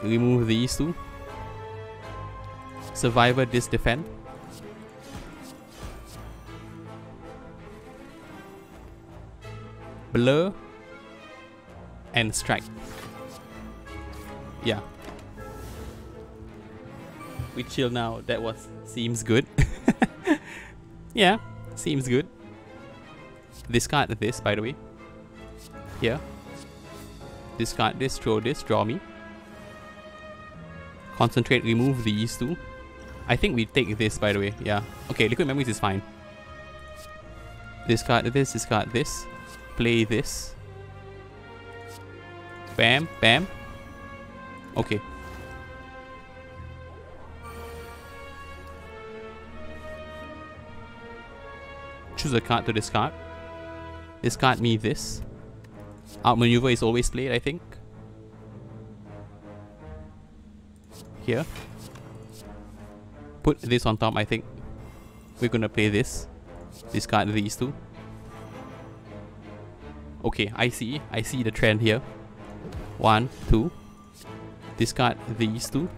Remove these two. Survivor this defend. Blur. And strike. Yeah. We chill now. That seems good. Yeah, seems good. Discard this, by the way. Here. Discard this, draw me. Concentrate, remove these two. I think we take this, by the way. Yeah. Okay, liquid memories is fine. Discard this. Play this. Bam, bam. Okay. Choose a card to discard. Discard me this. Outmaneuver is always played, I think. Here. Put this on top, I think. We're gonna play this. Discard these two. Okay, I see the trend here. 1, 2. Discard these two.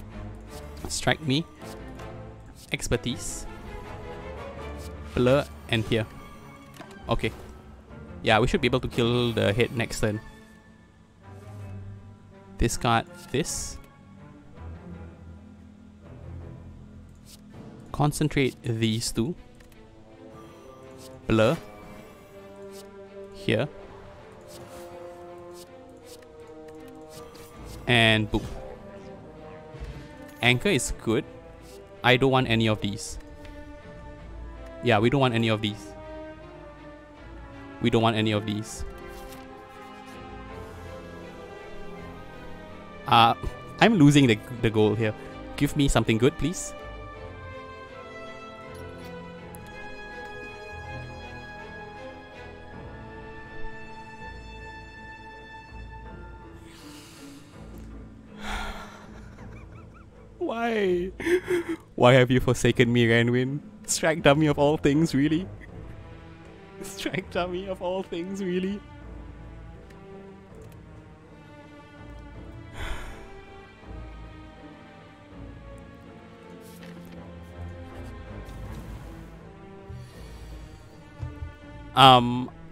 Strike me. Expertise. Blur and here. Okay. Yeah, we should be able to kill the head next turn. Discard this. Concentrate these two. Blur. Here. And boom. Anchor is good. I don't want any of these. Yeah, we don't want any of these. We don't want any of these. I'm losing the goal here. Give me something good, please. Why? Why have you forsaken me, Renwin? Strike dummy of all things, really? Strike dummy of all things, really?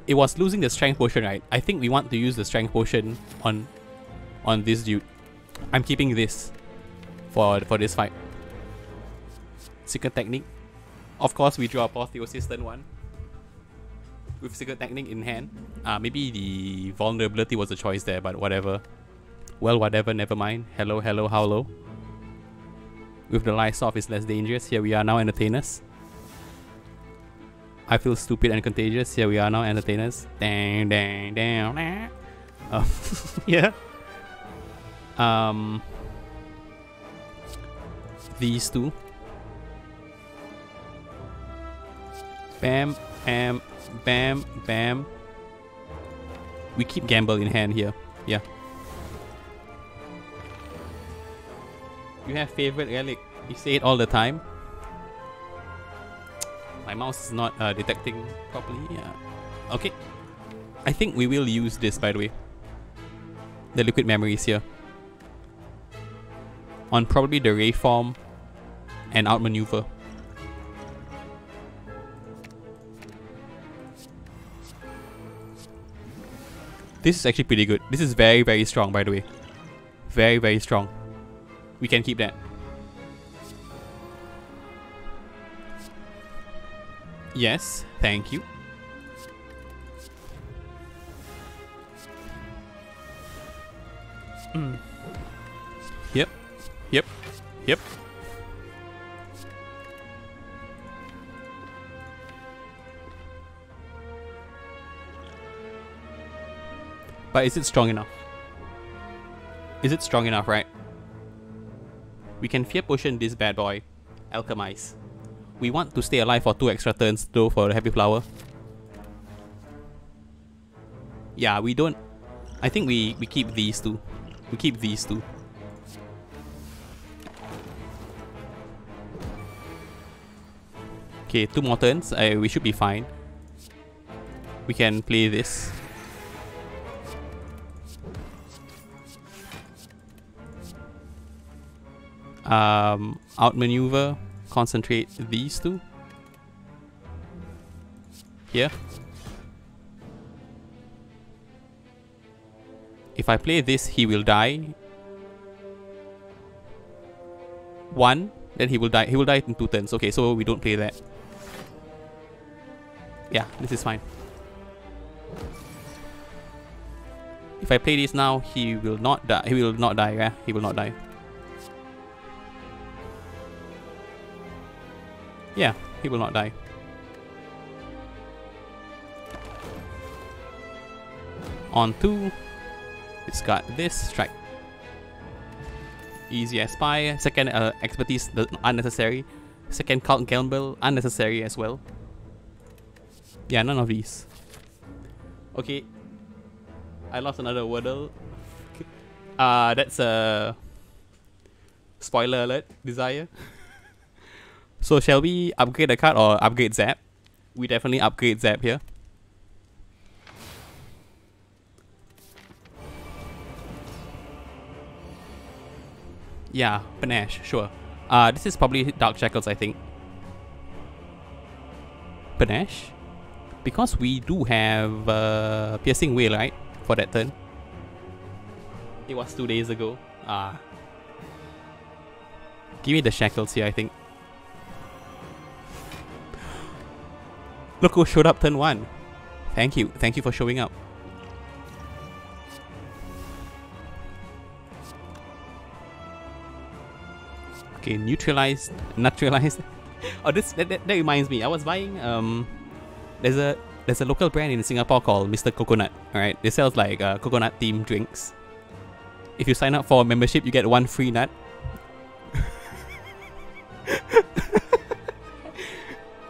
It was losing the strength potion, right? I think we want to use the strength potion on this dude. I'm keeping this for this fight. Secret technique. Of course, we draw Apotheosis turn 1 with Secret Technique in hand. Maybe the vulnerability was a choice there, but whatever. Well, whatever, never mind. Hello, hello, how low? With the lights off, it's less dangerous. Here we are now, entertainers. I feel stupid and contagious. Here we are now, entertainers. Dang, dang, dang. Yeah. These two. Bam, bam, bam, bam. We keep gamble in hand here. Yeah. You have favorite relic. You say it all the time. My mouse is not detecting properly. Yeah. Okay. I think we will use this, by the way. The liquid memories here. On probably the ray form and outmaneuver. This is actually pretty good. This is very, very strong, by the way. Very, very strong. We can keep that. Yes, thank you. Yep. Yep. Yep. But is it strong enough? Is it strong enough, right? We can Fear Potion this bad boy. Alchemize. We want to stay alive for 2 extra turns though for the Happy Flower. Yeah, we don't... I think we keep these two. We keep these two. Okay, 2 more turns. We should be fine. We can play this. Outmaneuver. Concentrate these two. Here. If I play this, he will die. 1, then he will die. He will die in 2 turns. Okay, so we don't play that. Yeah, this is fine. If I play this now, he will not die. He will not die, yeah? He will not die. Yeah, he will not die. On 2, it's got this strike. Easy as Spire. Second, expertise unnecessary. Second, Cult Gamble unnecessary as well. Yeah, none of these. Okay, I lost another Wordle. That's a spoiler alert. Desire. So shall we upgrade the card or upgrade Zap? We definitely upgrade Zap here. Yeah, Panache, sure. This is probably Dark Shackles, I think. Panache? Because we do have Piercing Wail, right? For that turn. It was 2 days ago. Give me the Shackles here, I think. Look who showed up turn 1. Thank you. Thank you for showing up. Okay, neutralized. Oh, that reminds me. I was buying there's a local brand in Singapore called Mr. Coconut. Alright, they sells like coconut themed drinks. If you sign up for a membership, you get 1 free nut.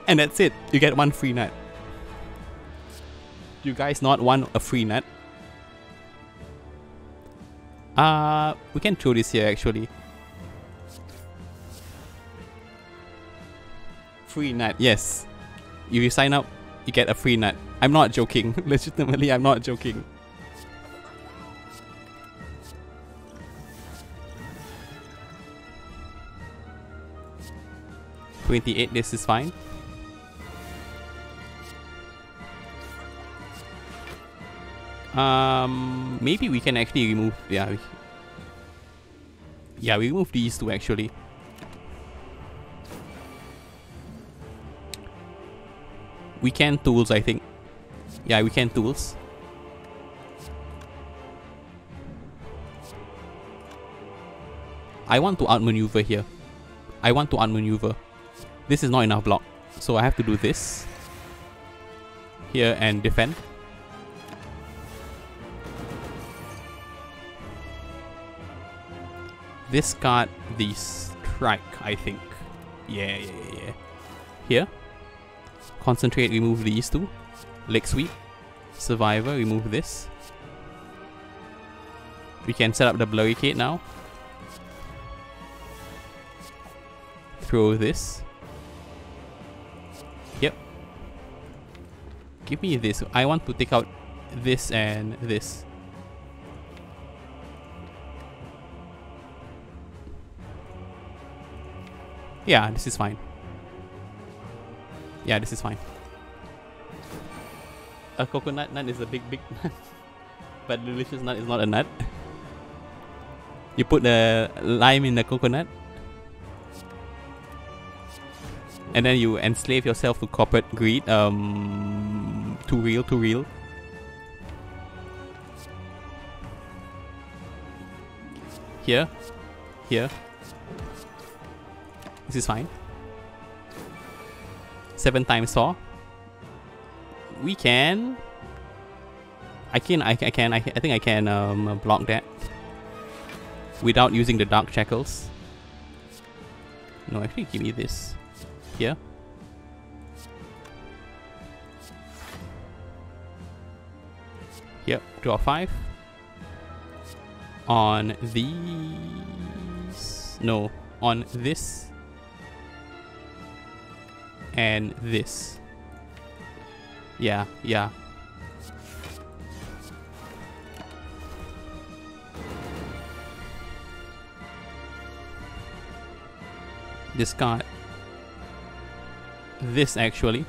And that's it. You get 1 free nut. You guys not want a free nut? We can throw this here actually. Free nut, yes. If you sign up, you get a free nut. I'm not joking. Legitimately, I'm not joking. $28, this is fine. Maybe we can actually remove... Yeah, we remove these two actually. We can tools, I think. Yeah, we can tools. I want to outmaneuver here. I want to outmaneuver. This is not enough block. So I have to do this. Here and defend. This got the strike, I think. Yeah. Here. Concentrate, remove these two. Leg sweep. Survivor, remove this. We can set up the Blurricade now. Throw this. Yep. Give me this. I want to take out this and this. Yeah, this is fine. Yeah, this is fine. A coconut nut is a big nut. But delicious nut is not a nut. You put the lime in the coconut, and then you enslave yourself to corporate greed. Too real, too real. Here. Here. This is fine. 7 times 4. We can... I think I can block that without using the dark shackles. No, actually give me this. Here. Yep, draw 5. On these... No, on this. And this. Yeah. Discard this actually.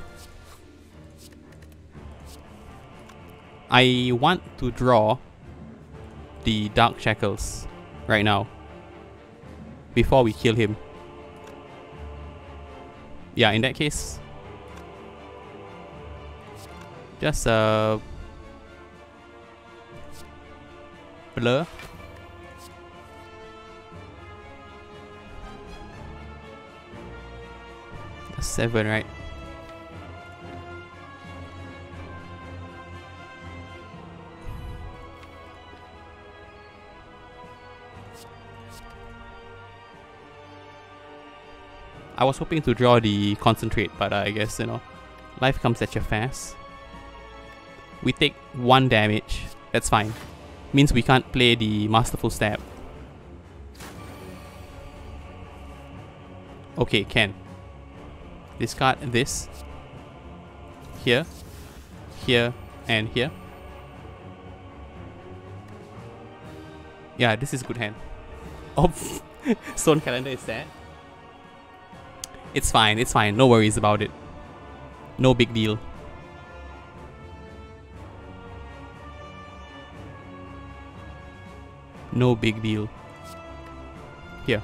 I want to draw the Dark Shackles right now before we kill him. Yeah, in that case, just blur. That's 7, right? I was hoping to draw the concentrate, but I guess, you know, life comes at you fast. We take 1 damage. That's fine. Means we can't play the Masterful Stab. Okay, can. Discard this. Here. Here. And here. Yeah, this is good hand. Oh, Stone Calendar is sad. It's fine, it's fine. No worries about it. No big deal. No big deal. Here.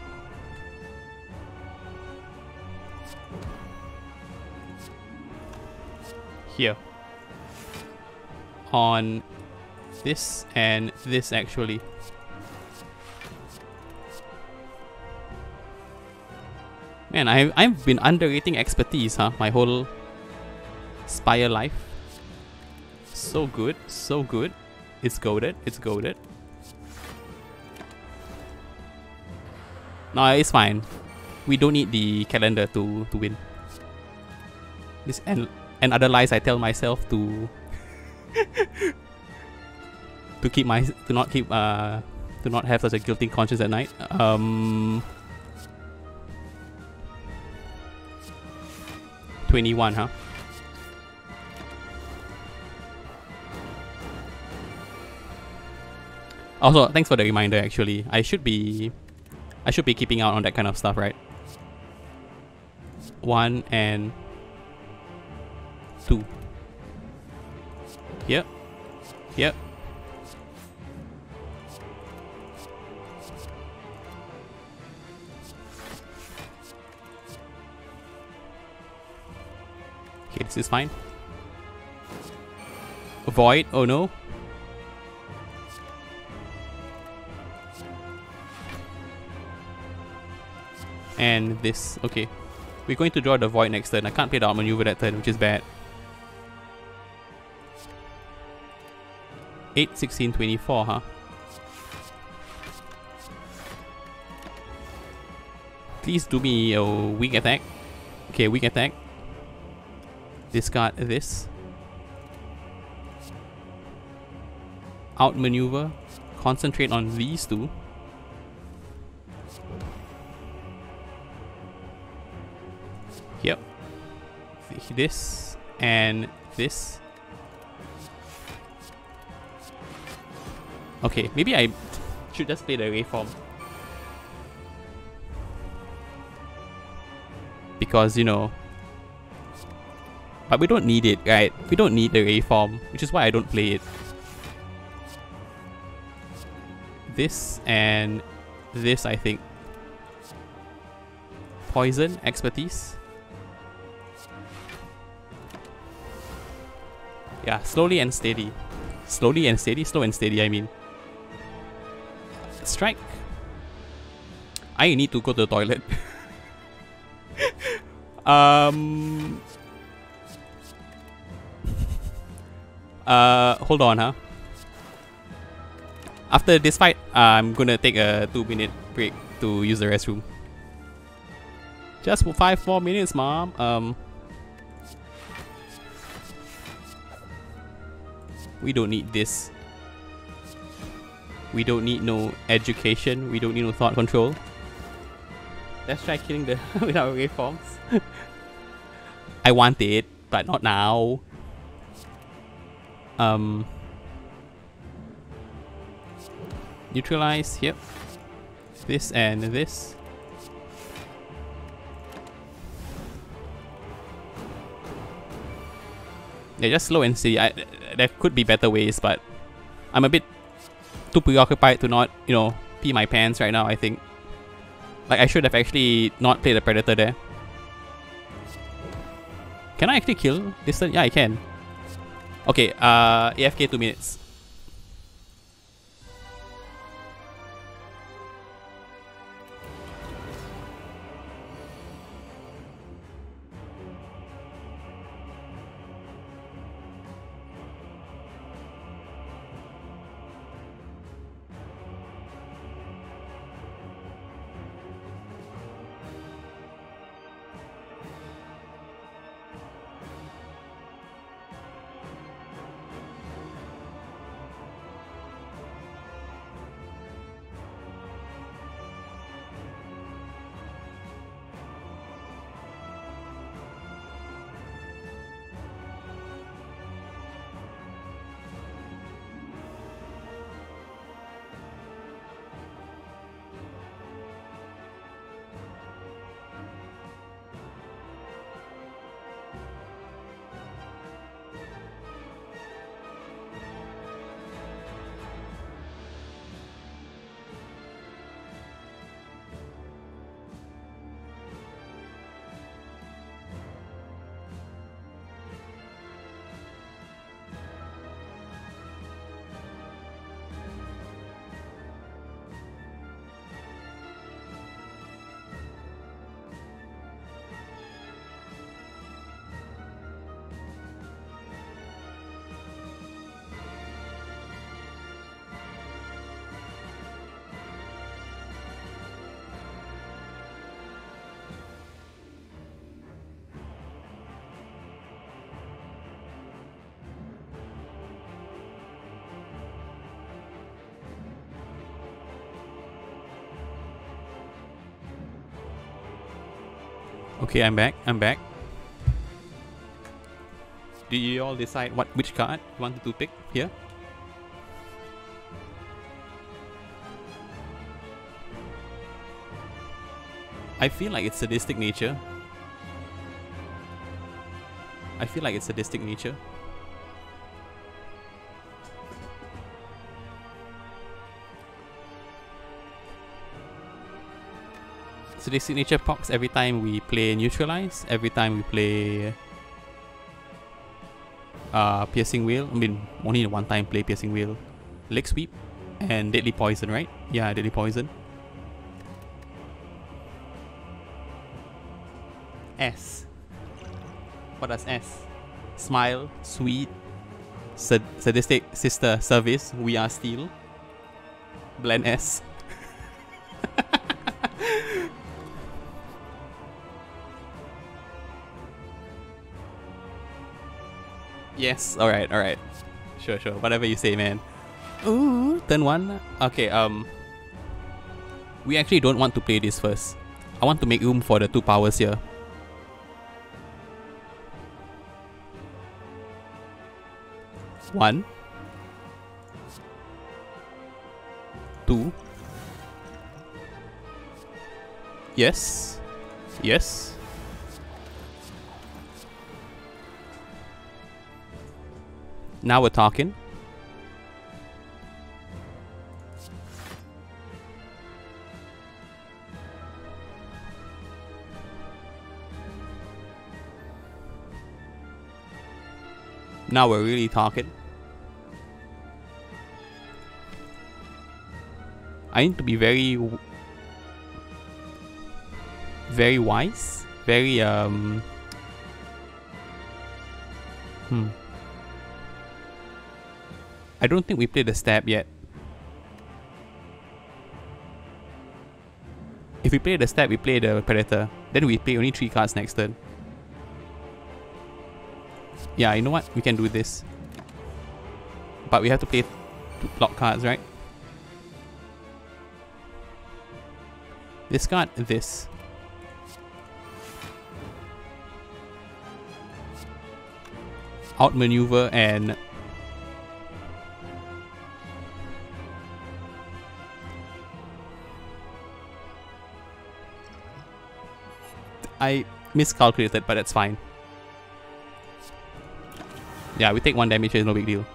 Here. On this and this actually. Man, I've been underrating expertise, huh? My whole Spire life. So good, so good. It's goated, it's goated. No, it's fine. We don't need the calendar to win. This and other lies I tell myself to to not have such a guilty conscience at night. 21, huh? Also, thanks for the reminder actually. I should be keeping out on that kind of stuff, right? 1 and 2. Yep. Yep. Okay, this is fine. Void, oh no. And this, okay. We're going to draw the Void next turn. I can't play the outmaneuver that turn, which is bad. 8, 16, 24, huh? Please do me a weak attack. Okay, weak attack. Discard this. Outmaneuver. Concentrate on these two. Yep. This and this. Okay, maybe I should just play the waveform. Because, you know... But we don't need it, right? We don't need the waveform, which is why I don't play it. this and this, I think. Poison, expertise. Yeah, slowly and steady. Slowly and steady, slow and steady, I mean. Strike. I need to go to the toilet. Hold on, huh? After this fight, I'm gonna take a 2-minute break to use the restroom. Just for 5 more minutes, mom. We don't need this. We don't need no education. We don't need no thought control. Let's try killing the with our waveforms. I want it, but not now. Neutralize, yep. This and this. Yeah, just slow and steady. There could be better ways, but I'm a bit too preoccupied to not, you know, pee my pants right now, I think. Like, I should have actually not played the Predator there. Can I actually kill this turn? Yeah, I can. Okay, AFK 2 minutes. Okay, I'm back. Do you all decide which card you wanted to pick here? I feel like it's sadistic nature. Sadistic nature procs every time we play Neutralize, every time we play Piercing Wheel. I mean, only one time play Piercing Wheel. Leg Sweep and Deadly Poison, right? Yeah, Deadly Poison. S. What does S? Smile, Sweet, Sadistic Sister, Service, We Are Steel. Blend S. Yes, alright. Sure, whatever you say, man. Ooh, turn 1. Okay, we actually don't want to play this first. I want to make room for the 2 powers here. One, 2. Yes. Now we're talking. Now we're really talking. I need to be very wise. Very, I don't think we played the stab yet. If we play the stab, we play the predator. Then we play only 3 cards next turn. Yeah, you know what? We can do this. But we have to play 2 block cards, right? Discard this. Outmaneuver and I miscalculated, but that's fine. Yeah, we take 1 damage, it's no big deal.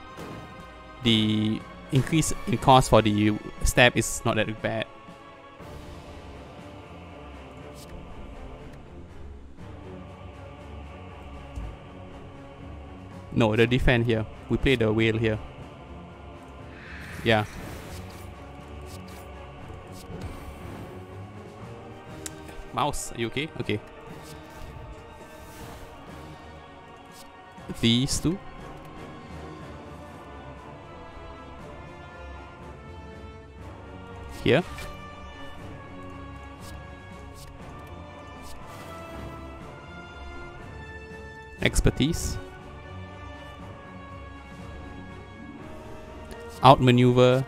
The increase in cost for the stab is not that bad. No, the defend here. We play the whale here. Yeah. Mouse, are you okay? Okay. These 2. Here. Expertise. Outmaneuver.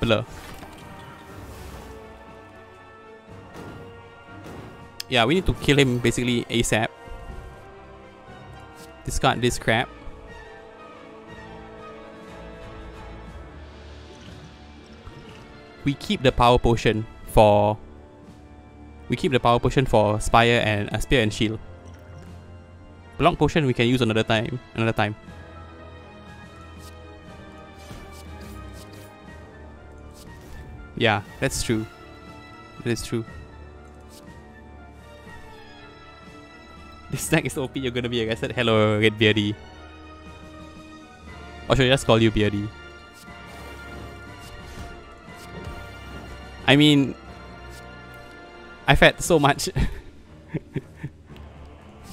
Blur. Yeah, we need to kill him basically ASAP. Discard this crap. We keep the power potion for Spire and Spear and Shield. Block potion we can use another time. Yeah, that's true. That is true. This snack is OP, you're gonna be arrested. Hello, Red Beardy. Or should I just call you Beardy? I mean, I've had so much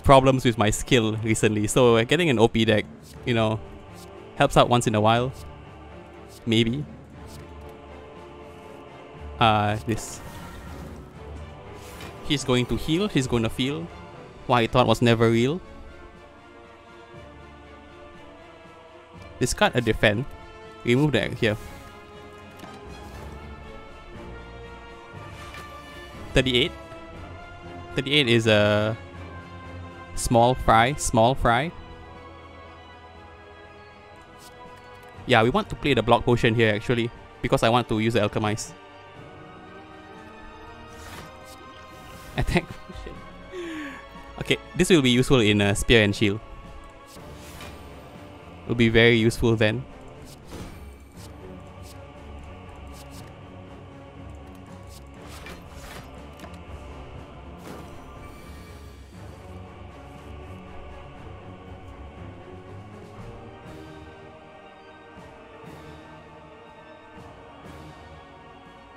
problems with my skill recently, so getting an OP deck, you know, helps out once in a while. Maybe. This. He's going to heal, he's going to feel. What I thought was never real. Discard a defend. Remove the here. 38. 38 is a small fry. Yeah, we want to play the block potion here actually, because I want to use the alchemize. Attack potion. Okay, this will be useful in Spear and Shield. Will be very useful then.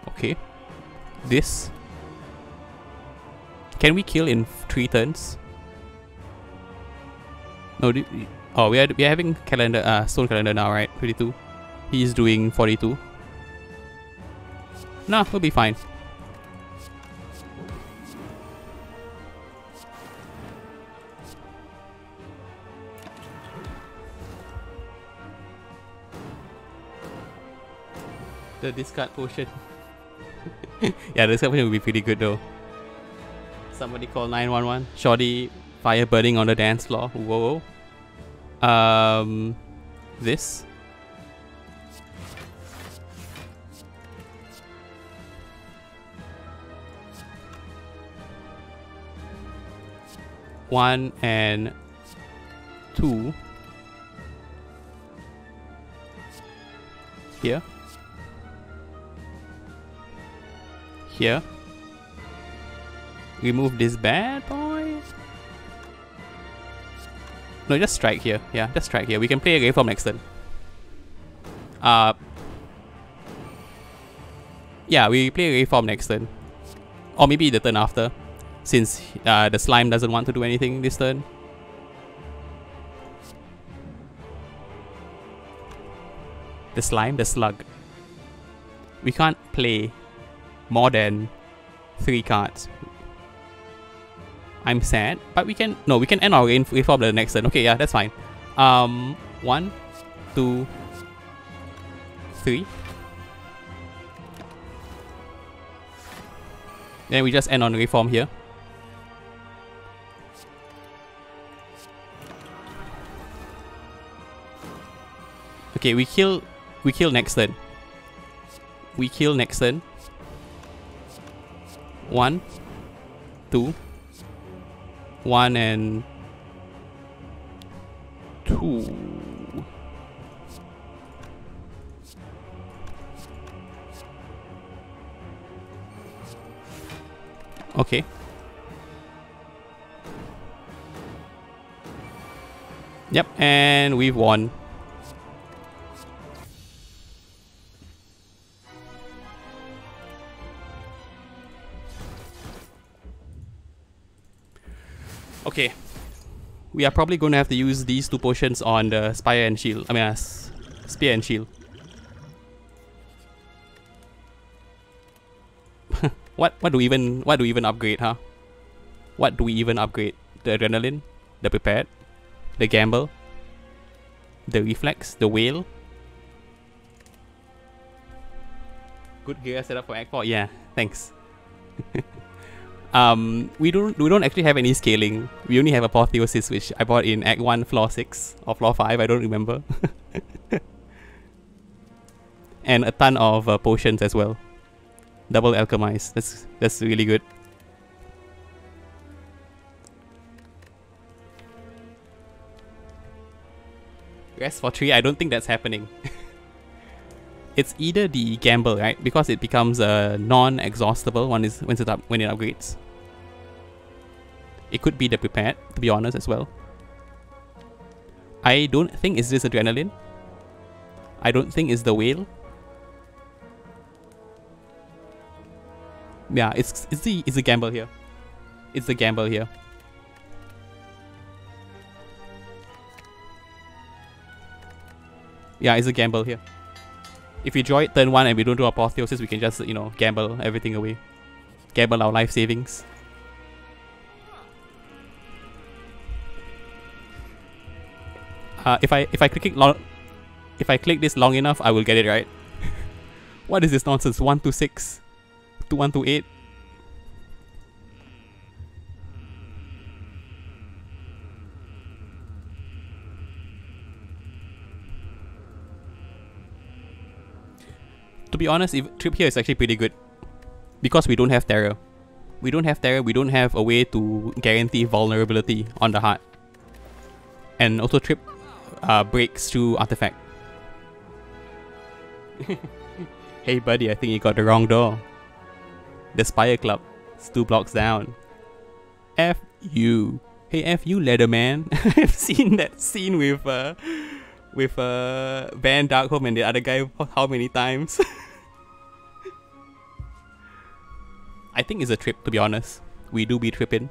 Okay. This. Can we kill in 3 turns? No, oh, we are having calendar, stone calendar now, right? 32. He's doing 42. Nah, we'll be fine. The discard potion. Yeah, the discard potion will be pretty good though. Somebody call 911. Shoddy, fire burning on the dance floor. Whoa. This. One and 2. Here. Here. Remove this bad boy. No, just strike here. Yeah, just strike here. We can play a Reform next turn. Yeah, we play a Reform next turn. Or maybe the turn after. Since the slime doesn't want to do anything this turn. The slime, the slug. We can't play more than 3 cards. I'm sad, but we can... No, we can end our Reform the next turn. Okay, yeah, that's fine. 1, 2, 3. Then we just end on Reform here. Okay, we kill next turn. We kill next turn. 1, 2, 1 and 2. Okay. Yep, and we've won. Okay. We are probably going to have to use these 2 potions on the Spire and Shield. I mean, Spear and Shield. What do we even upgrade, huh? What do we even upgrade? The Adrenaline, the Prepared, the Gamble, the Reflex, the Whale. Good gear set up for Act 4. Yeah, thanks. We don't actually have any scaling. We only have Apotheosis, which I bought in Act 1, Floor 6 or Floor 5. I don't remember. And a ton of potions as well. Double Alchemize. That's really good. Rest for 3. I don't think that's happening. It's either the Gamble, right? Because it becomes non-exhaustible when it upgrades. It could be the Prepared, to be honest, as well. I don't think it's this Adrenaline. I don't think it's the Whale. Yeah, it's the Gamble here. It's the Gamble here. Yeah, it's a Gamble here. If we draw it turn 1 and we don't do Apotheosis, we can just, you know, gamble everything away. Gamble our life savings. If I click this long enough, I will get it right. What is this nonsense? 1 to 6, 2 1 to 8. To be honest, Trip here is actually pretty good. Because we don't have Terror. We don't have Terror, we don't have a way to guarantee vulnerability on the heart. And also Trip breaks through Artifact. Hey buddy, I think you got the wrong door. The Spire Club. It's 2 blocks down. F you. Hey F you, Leatherman. I've seen that scene with Van Darkholm and the other guy how many times? I think it's a trip, to be honest. We do be tripping.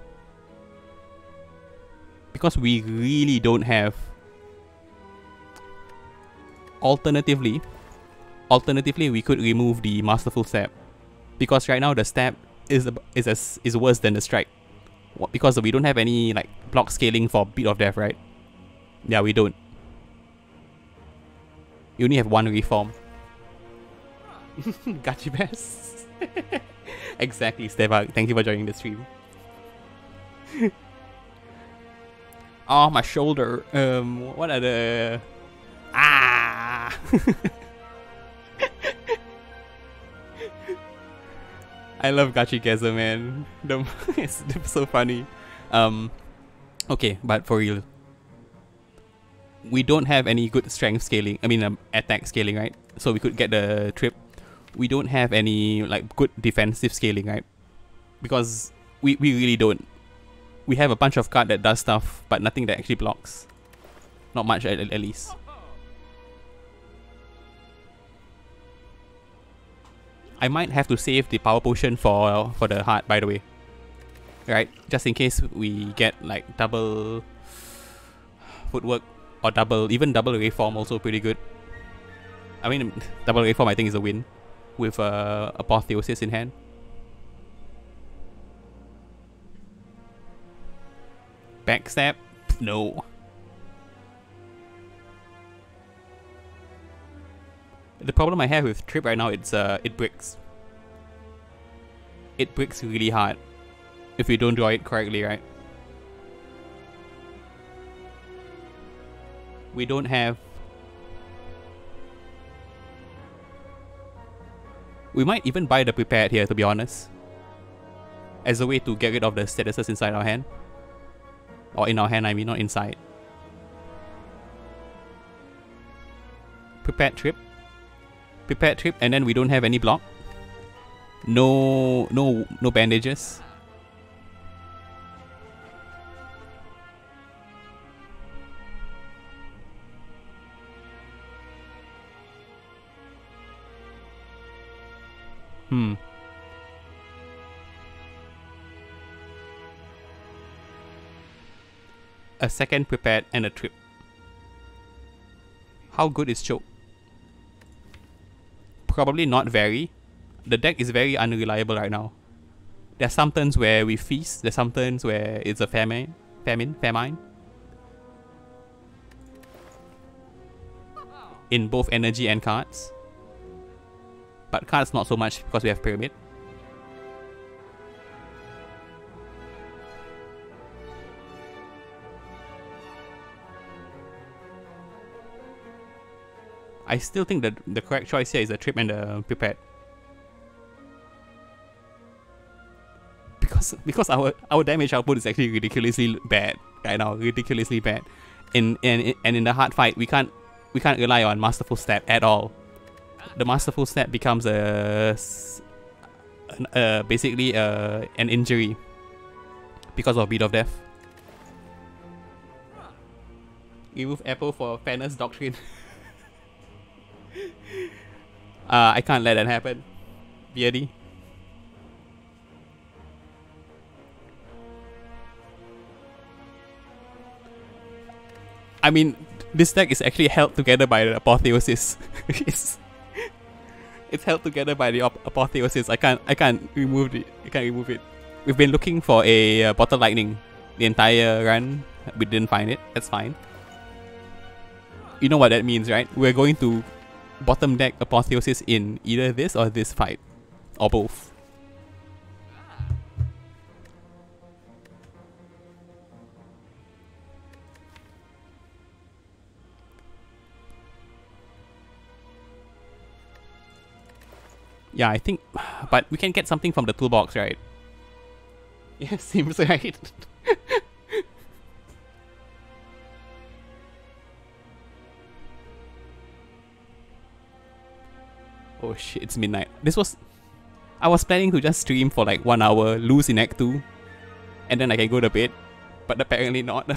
Because we really don't have... Alternatively, we could remove the Masterful Stab. Because right now the Stab is worse than the Strike. Because we don't have any like block scaling for Beat of Death, right? Yeah, we don't. You only have 1 Reform. Gachi Best. Exactly, Stevak. Thank you for joining the stream. Oh, my shoulder. What are the... Ah! I love Gachi Keza, man. It's so funny. Okay, but for real. We don't have any good strength scaling. I mean, attack scaling, right? So we could get the trip. We don't have any like good defensive scaling, right? Because we really don't. We have a bunch of card that does stuff, but nothing that actually blocks. Not much at least. I might have to save the power potion for the heart, by the way. Right? Just in case we get like double footwork or even double waveform, also pretty good. I mean, double waveform I think is a win with Apotheosis in hand. Backstab? No. The problem I have with Trip right now, it's it bricks. It bricks really hard if we don't draw it correctly, right? We don't have... We might even buy the Prepared here, to be honest, as a way to get rid of the statuses inside our hand. Or in our hand, I mean, not inside. Prepared Trip, and then we don't have any block. No bandages. A second Prepared and a Trip. How good is Choke? Probably not very. The deck is very unreliable right now. There's some turns where we feast, there's some turns where it's a famine. In both energy and cards. But cards not so much because we have Pyramid. I still think that the correct choice here is the Trip and the Prepared. Because our damage output is actually ridiculously bad right now, ridiculously bad. And in the hard fight, we can't rely on Masterful Stab at all. The Masterful Stab becomes basically an injury because of Beat of Death. Remove Apple for Fairness Doctrine. I can't let that happen. Beardy. I mean, this deck is actually held together by the Apotheosis. it's held together by the Apotheosis. I can't remove it. We've been looking for a Bottle Lightning the entire run. We didn't find it. That's fine. You know what that means, right? We're going to bottom deck Apotheosis in either this or this fight. Or both. Yeah, I think... But we can get something from the toolbox, right? Yeah, seems right. Oh shit, it's midnight. I was planning to just stream for like 1 hour, lose in Act 2, and then I can go to bed. But apparently not.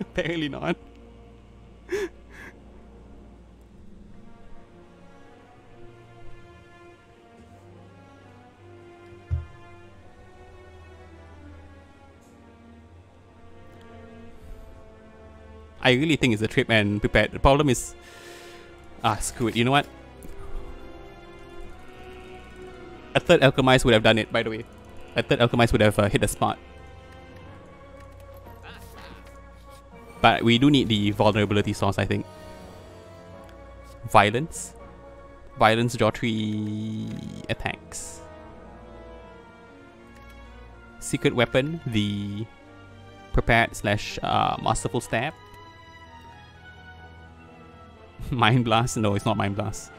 Apparently not. I really think it's a Trip and Prepared. The problem is... screw it. You know what? A third Alchemize would have done it, by the way. A third Alchemize would have hit the spot. But we do need the vulnerability source, I think. Violence. Violence, draw 3 attacks. Secret Weapon, the Prepared / Masterful Stab. Mind Blast? No, it's not Mind Blast.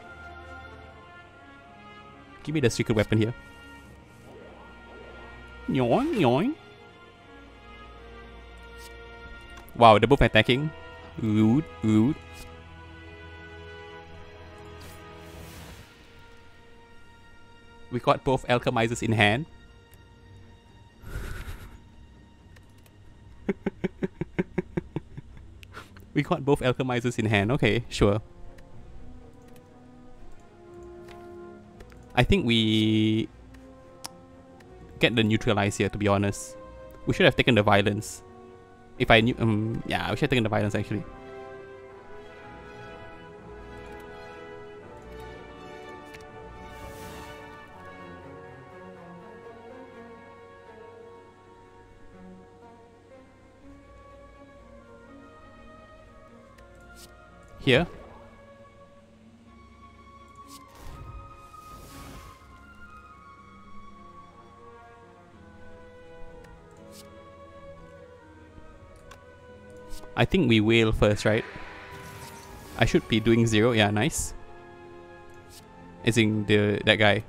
Give me the Secret Weapon here. Yoing, yoing. Wow, they're both attacking. Rude, rude. We got both Alchemizers in hand. We got both alchemizers in hand. Okay, sure. I think we get the neutralize here, to be honest. We should have taken the violence. If I knew... yeah, we should have taken the violence, actually. Here. I think we whale first, right? I should be doing 0. Yeah, nice. As in that guy.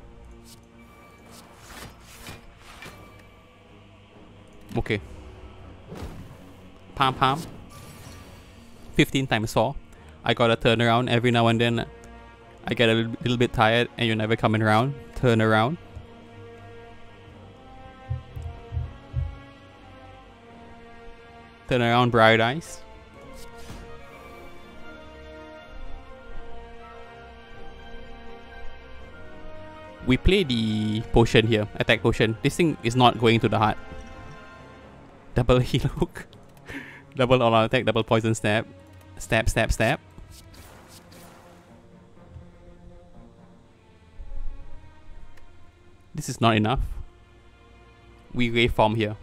Okay. Palm palm. 15 times 4. I gotta turn around every now and then. I get a little bit tired and you're never coming around. Turn around. Turn around, bright eyes. We play the potion here, attack potion. This thing is not going to the heart. Double heal hook. Double all out attack, double poison stab. Stab, stab, stab. This is not enough. We reform here.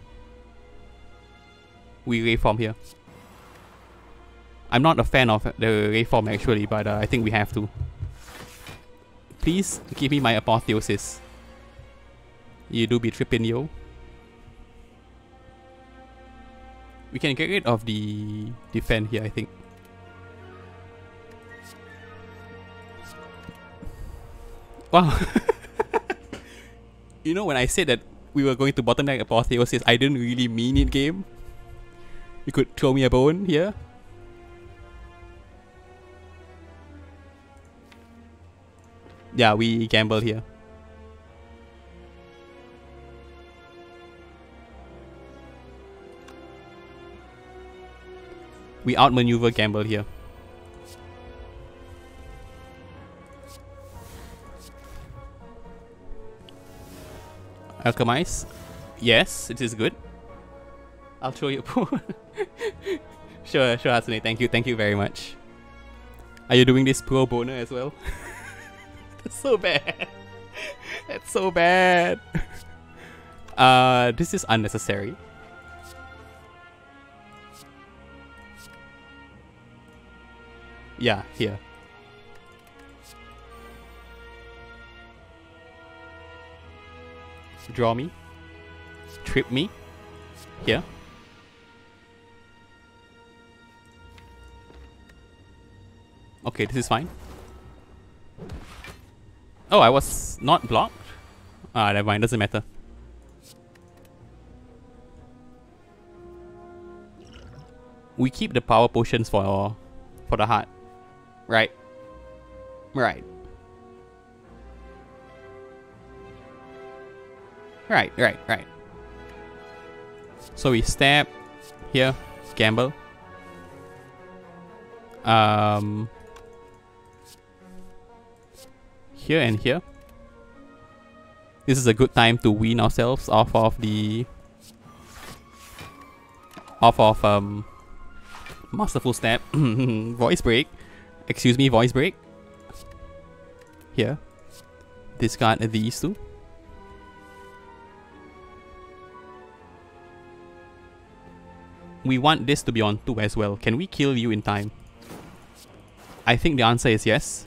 We reform here. I'm not a fan of the reform actually, but I think we have to. Please give me my apotheosis. You do be tripping, yo. We can get rid of the defend here, I think. Wow. You know, when I said that we were going to bottom deck apotheosis, I didn't really mean it, game. You could throw me a bone here. Yeah, we gamble here. We outmaneuver gamble here. Alchemize. Yes, it is good. I'll throw you. Sure, Hatsune. Thank you very much. Are you doing this pro bono as well? That's so bad. That's so bad. This is unnecessary. Yeah, here. Draw me. Trip me. Here. Okay, this is fine. Oh, I was not blocked? Ah, never mind, doesn't matter. We keep the power potions for the heart. Right. Right. Right. So we stab here, gamble. Here and here. This is a good time to wean ourselves off of Masterful Stab. Voice break. Excuse me, voice break. Here. Discard these two. We want this to be on 2 as well. Can we kill you in time? I think the answer is yes.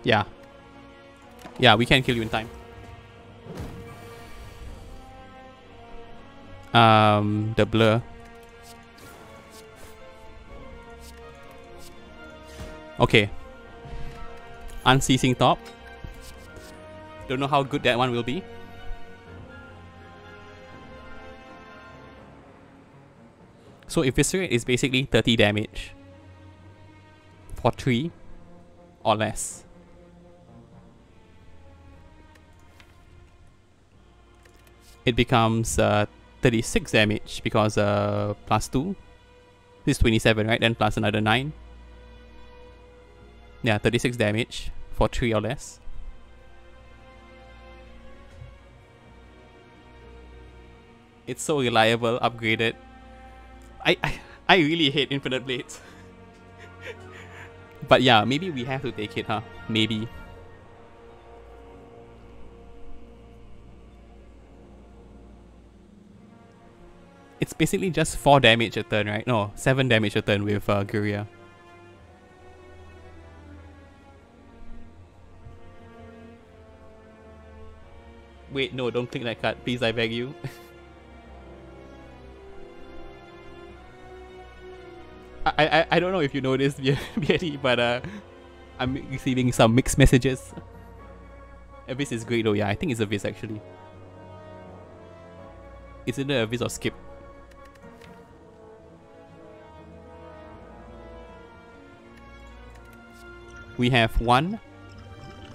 Yeah. Yeah, we can kill you in time. The blur. Okay. Unceasing top. Don't know how good that one will be. So Eviscerate is basically 30 damage. For 3 or less. it becomes 36 damage because plus 2. This is 27, right? Then plus another 9. Yeah, 36 damage for 3 or less. It's so reliable, upgraded. I really hate Infinite Blades. But yeah, maybe we have to take it, huh? Maybe. It's basically just 4 damage a turn, right? No, 7 damage a turn with Guria. Wait, no, don't click that card. Please, I beg you. I don't know if you know this, Beardy, but I'm receiving some mixed messages. Abyss is great though, yeah, I think it's Abyss actually. It's either Abyss or Skip. We have 1,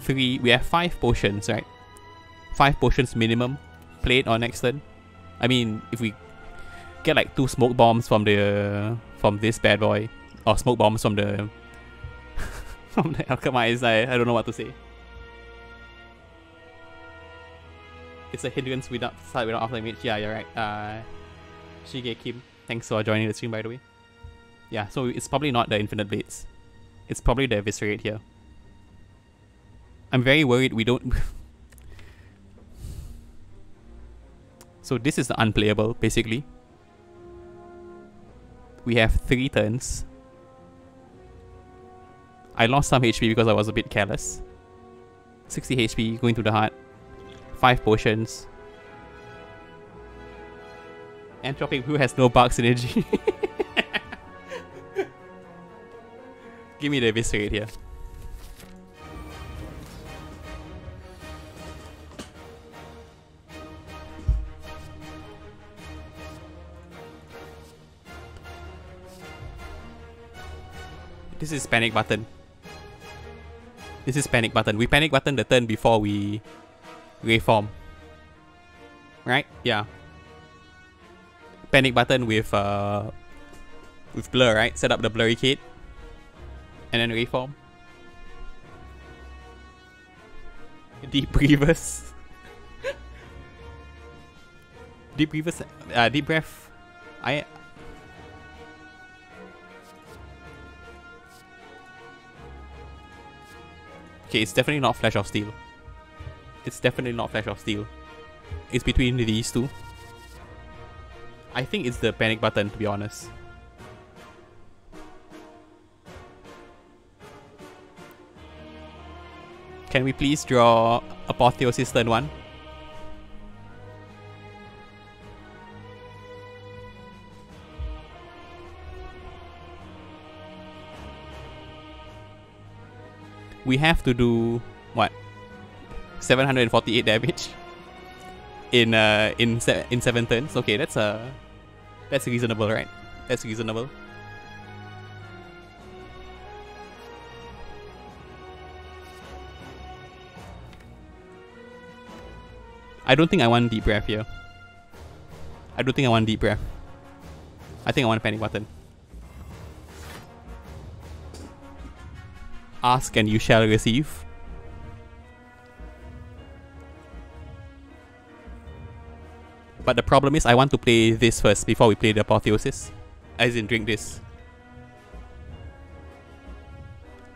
3, we have 5 potions, right? 5 potions minimum. Play it on next turn. I mean, if we get like 2 smoke bombs from this bad boy, or smoke bombs from the from the alchemist, I don't know what to say. It's a hindrance without off damage. Yeah, you're right. Shige Kim, thanks for joining the stream, by the way. Yeah, so it's probably not the Infinite Blades. It's probably the Eviscerate here. I'm very worried we don't... So this is the unplayable, basically. We have 3 turns. I lost some HP because I was a bit careless. 60 HP going to the heart. 5 potions. Entropic Brew has no bark synergy. Give me the Eviscerate here. This is panic button. This is panic button. We panic button the turn before we reform. Right? Yeah. Panic button with blur, right? Set up the blurry kit. And then reform. Deep breathers. Deep breathers. Deep breath. Okay, it's definitely not Flash of Steel. It's definitely not Flash of Steel. It's between these two. I think it's the panic button, to be honest. Can we please draw Apotheosis turn 1? We have to do what? 748 damage in 7 turns. Okay, that's reasonable, right? That's reasonable. I don't think I want deep breath here. I don't think I want deep breath. I think I want a panic button. Ask and you shall receive. But the problem is I want to play this first before we play the Apotheosis. As in drink this.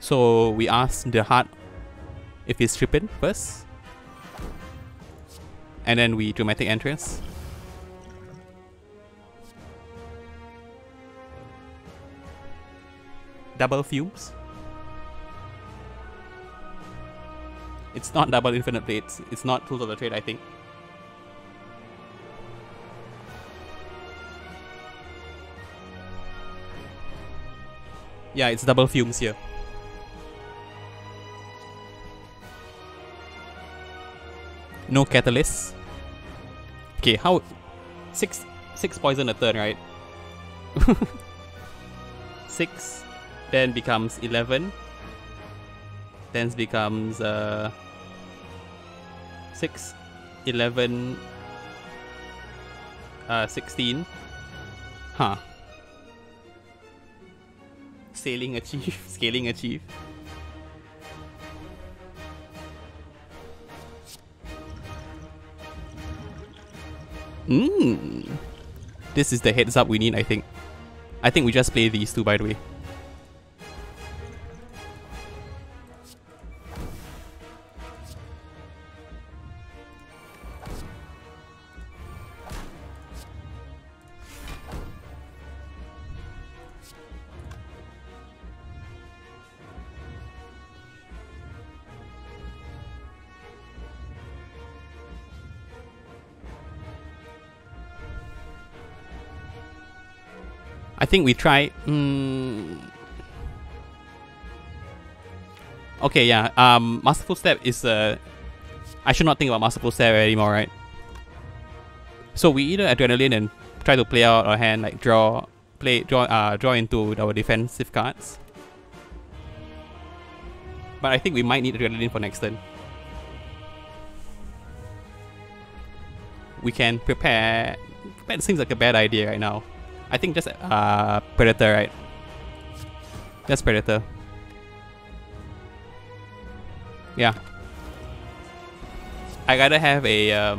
So we ask the heart if it's tripping first. And then we dramatic entrance. Double fumes. It's not double infinite blades. It's not tools of the trade, I think. Yeah, it's double fumes here. No catalyst. Okay, how... Six poison a turn, right? 6, then becomes 11. Then becomes 6, 11, 16. Huh. Sailing achieve. Scaling achieve. This is the heads up we need, I think. I think we just play these two, by the way. I think we try. Okay, yeah. Masterful Step is I should not think about Masterful Step anymore, right? So we either Adrenaline and try to play out our hand, like draw into our defensive cards. But I think we might need Adrenaline for next turn. We can prepare. That seems like a bad idea right now. I think just Predator, right? Just Predator. Yeah. I gotta have a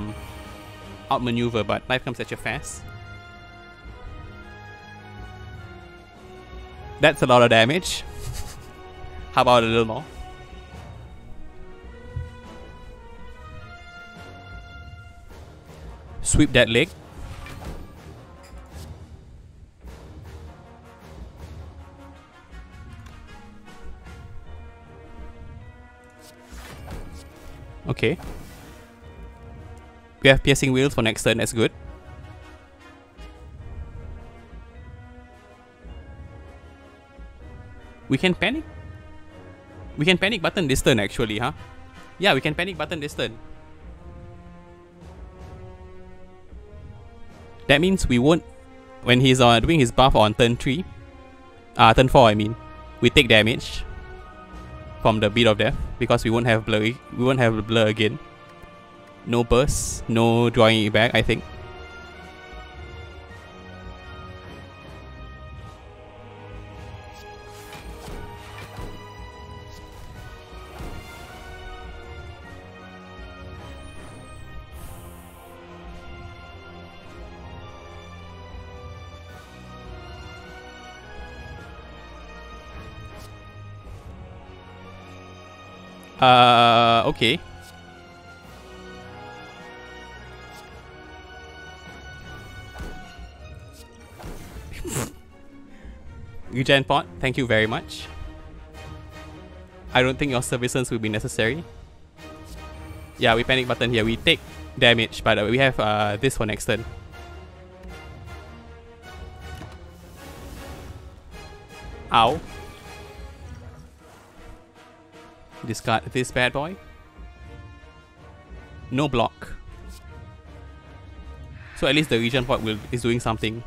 outmaneuver, but life comes at you fast. That's a lot of damage. How about a little more? Sweep that leg. Okay. We have Piercing Wheels for next turn, that's good. We can panic? We can panic button this turn actually, huh? Yeah, we can panic button this turn. That means we won't, when he's doing his buff on turn 3, turn 4 I mean, we take damage from the Beat of Death because we won't have blur. We won't have blur again. No burst, no drawing it back, I think. Okay. Regen pot, thank you very much. I don't think your services will be necessary. Yeah, we panic button here. We take damage, but we have this for next turn. Ow. Discard this bad boy. No block. So at least the regen pot is doing something.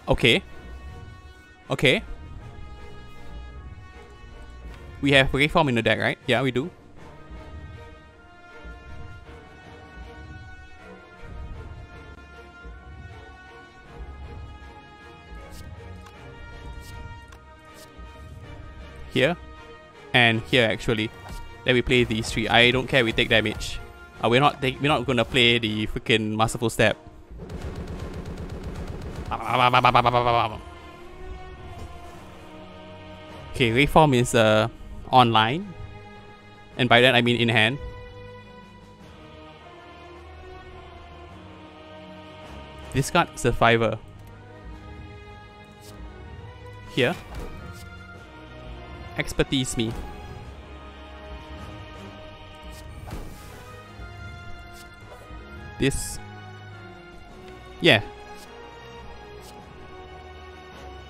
Okay. Okay. We have Reform in the deck, right? Yeah, we do. Here. And here actually. Then we play these three. I don't care, we take damage. We're not gonna play the freaking Masterful Step. Okay, Reform is online. And by that I mean in hand. Discard Survivor. Here. Expertise me. This. Yeah.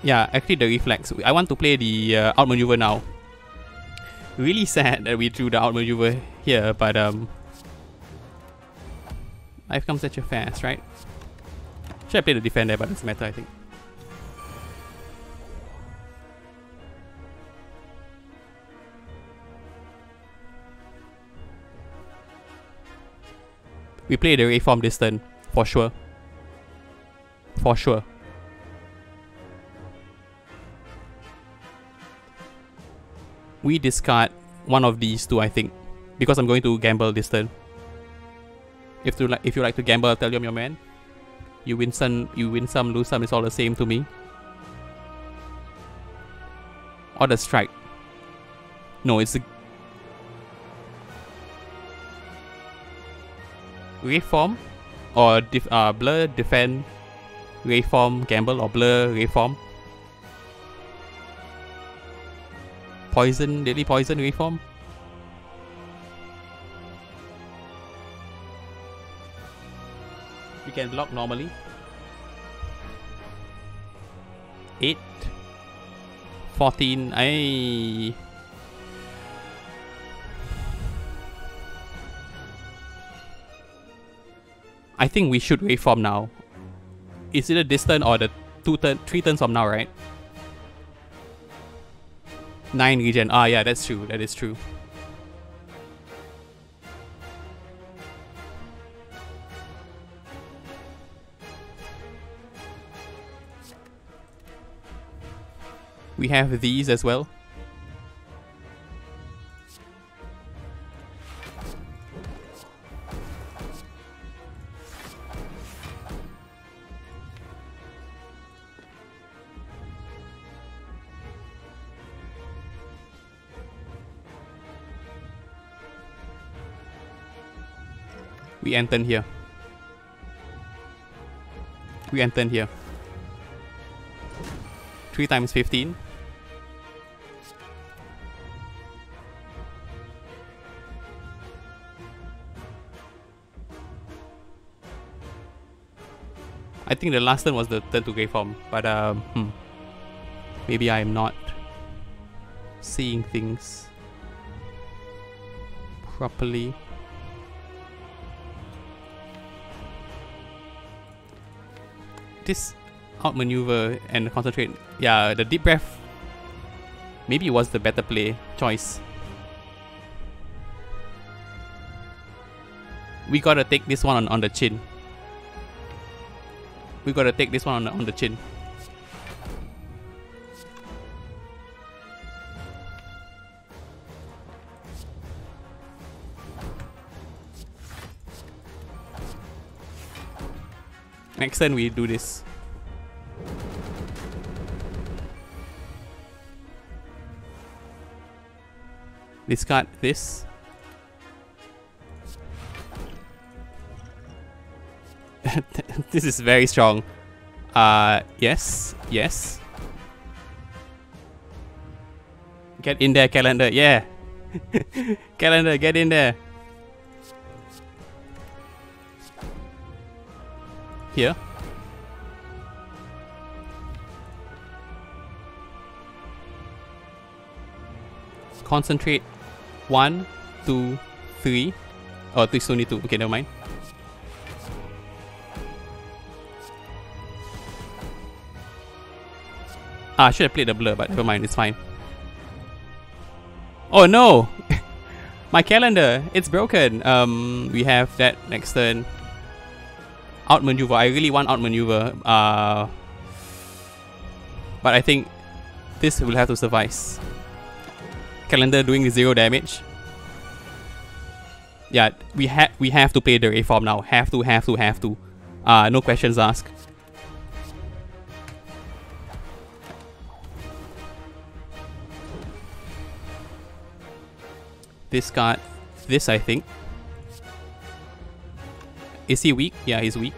Yeah, actually the reflex. I want to play the outmaneuver now. Really sad that we drew the outmaneuver here, but life comes at you fast, right? Should I play the defender, but it doesn't matter, I think. We play the Waveform this turn, for sure. For sure. We discard one of these two, I think, because I'm going to gamble this turn. If you like to gamble, tell you I'm your man. You win some, lose some. It's all the same to me. Or the strike. No, it's the Waveform or blur, defend, Waveform, gamble, or blur, Waveform. Poison, deadly poison, Waveform. We can block normally. 8, 14. I think we should Waveform now. It's either this turn or the 3 turns from now, right? 9 regen. Ah, yeah, that's true. That is true. We have these as well. We enter here. We enter here. 3 times 15. I think the last turn was the turn to Waveform, but maybe I am not seeing things properly. This outmaneuver and concentrate. Yeah, the deep breath maybe was the better play choice. We gotta take this one on the chin. We gotta take this one on the chin. Next turn we do this. Discard this. This is very strong. Yes, yes. Get in there, calendar. Yeah. Calendar, get in there. Here. Concentrate. 1, 2, 3. Oh, there's only 2. Okay, never mind. I should have played the blur, but never mind, it's fine. Oh no! My calendar, it's broken. We have that next turn. Outmaneuver. I really want outmaneuver. But I think this will have to suffice. Calendar doing 0 damage. Yeah, we have to play the Waveform now. Have to. No questions asked. Discard this, I think. Is he weak? Yeah, he's weak.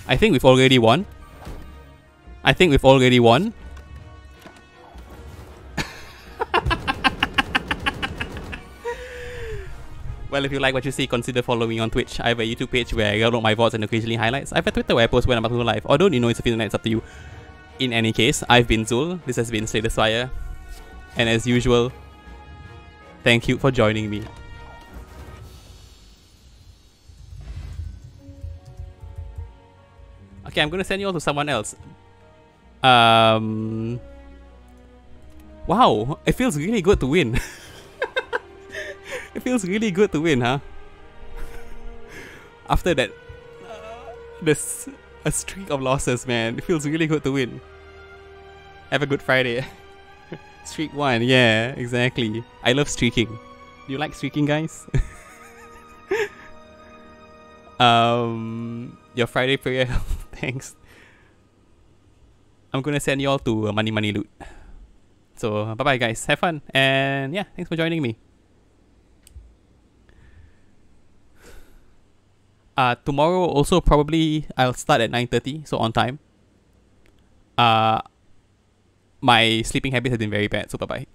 I think we've already won. Well, if you like what you see, consider following me on Twitch. I have a YouTube page where I upload my VODs and occasionally highlights. I have a Twitter where I post when I'm about to go live. Although you know it's a few nights, up to you. In any case, I've been Zul. This has been Spire. And as usual, thank you for joining me. Okay, I'm gonna send you all to someone else. Wow, it feels really good to win. It feels really good to win, huh? After that, this a streak of losses, man. It feels really good to win. Have a good Friday. Streak 1, yeah, exactly. I love streaking. Do you like streaking, guys? Your Friday prayer, thanks. I'm gonna send you all to money loot. So bye bye guys, have fun, and yeah, thanks for joining me. Tomorrow also probably I'll start at 9:30, so on time. My sleeping habits have been very bad, so bye bye.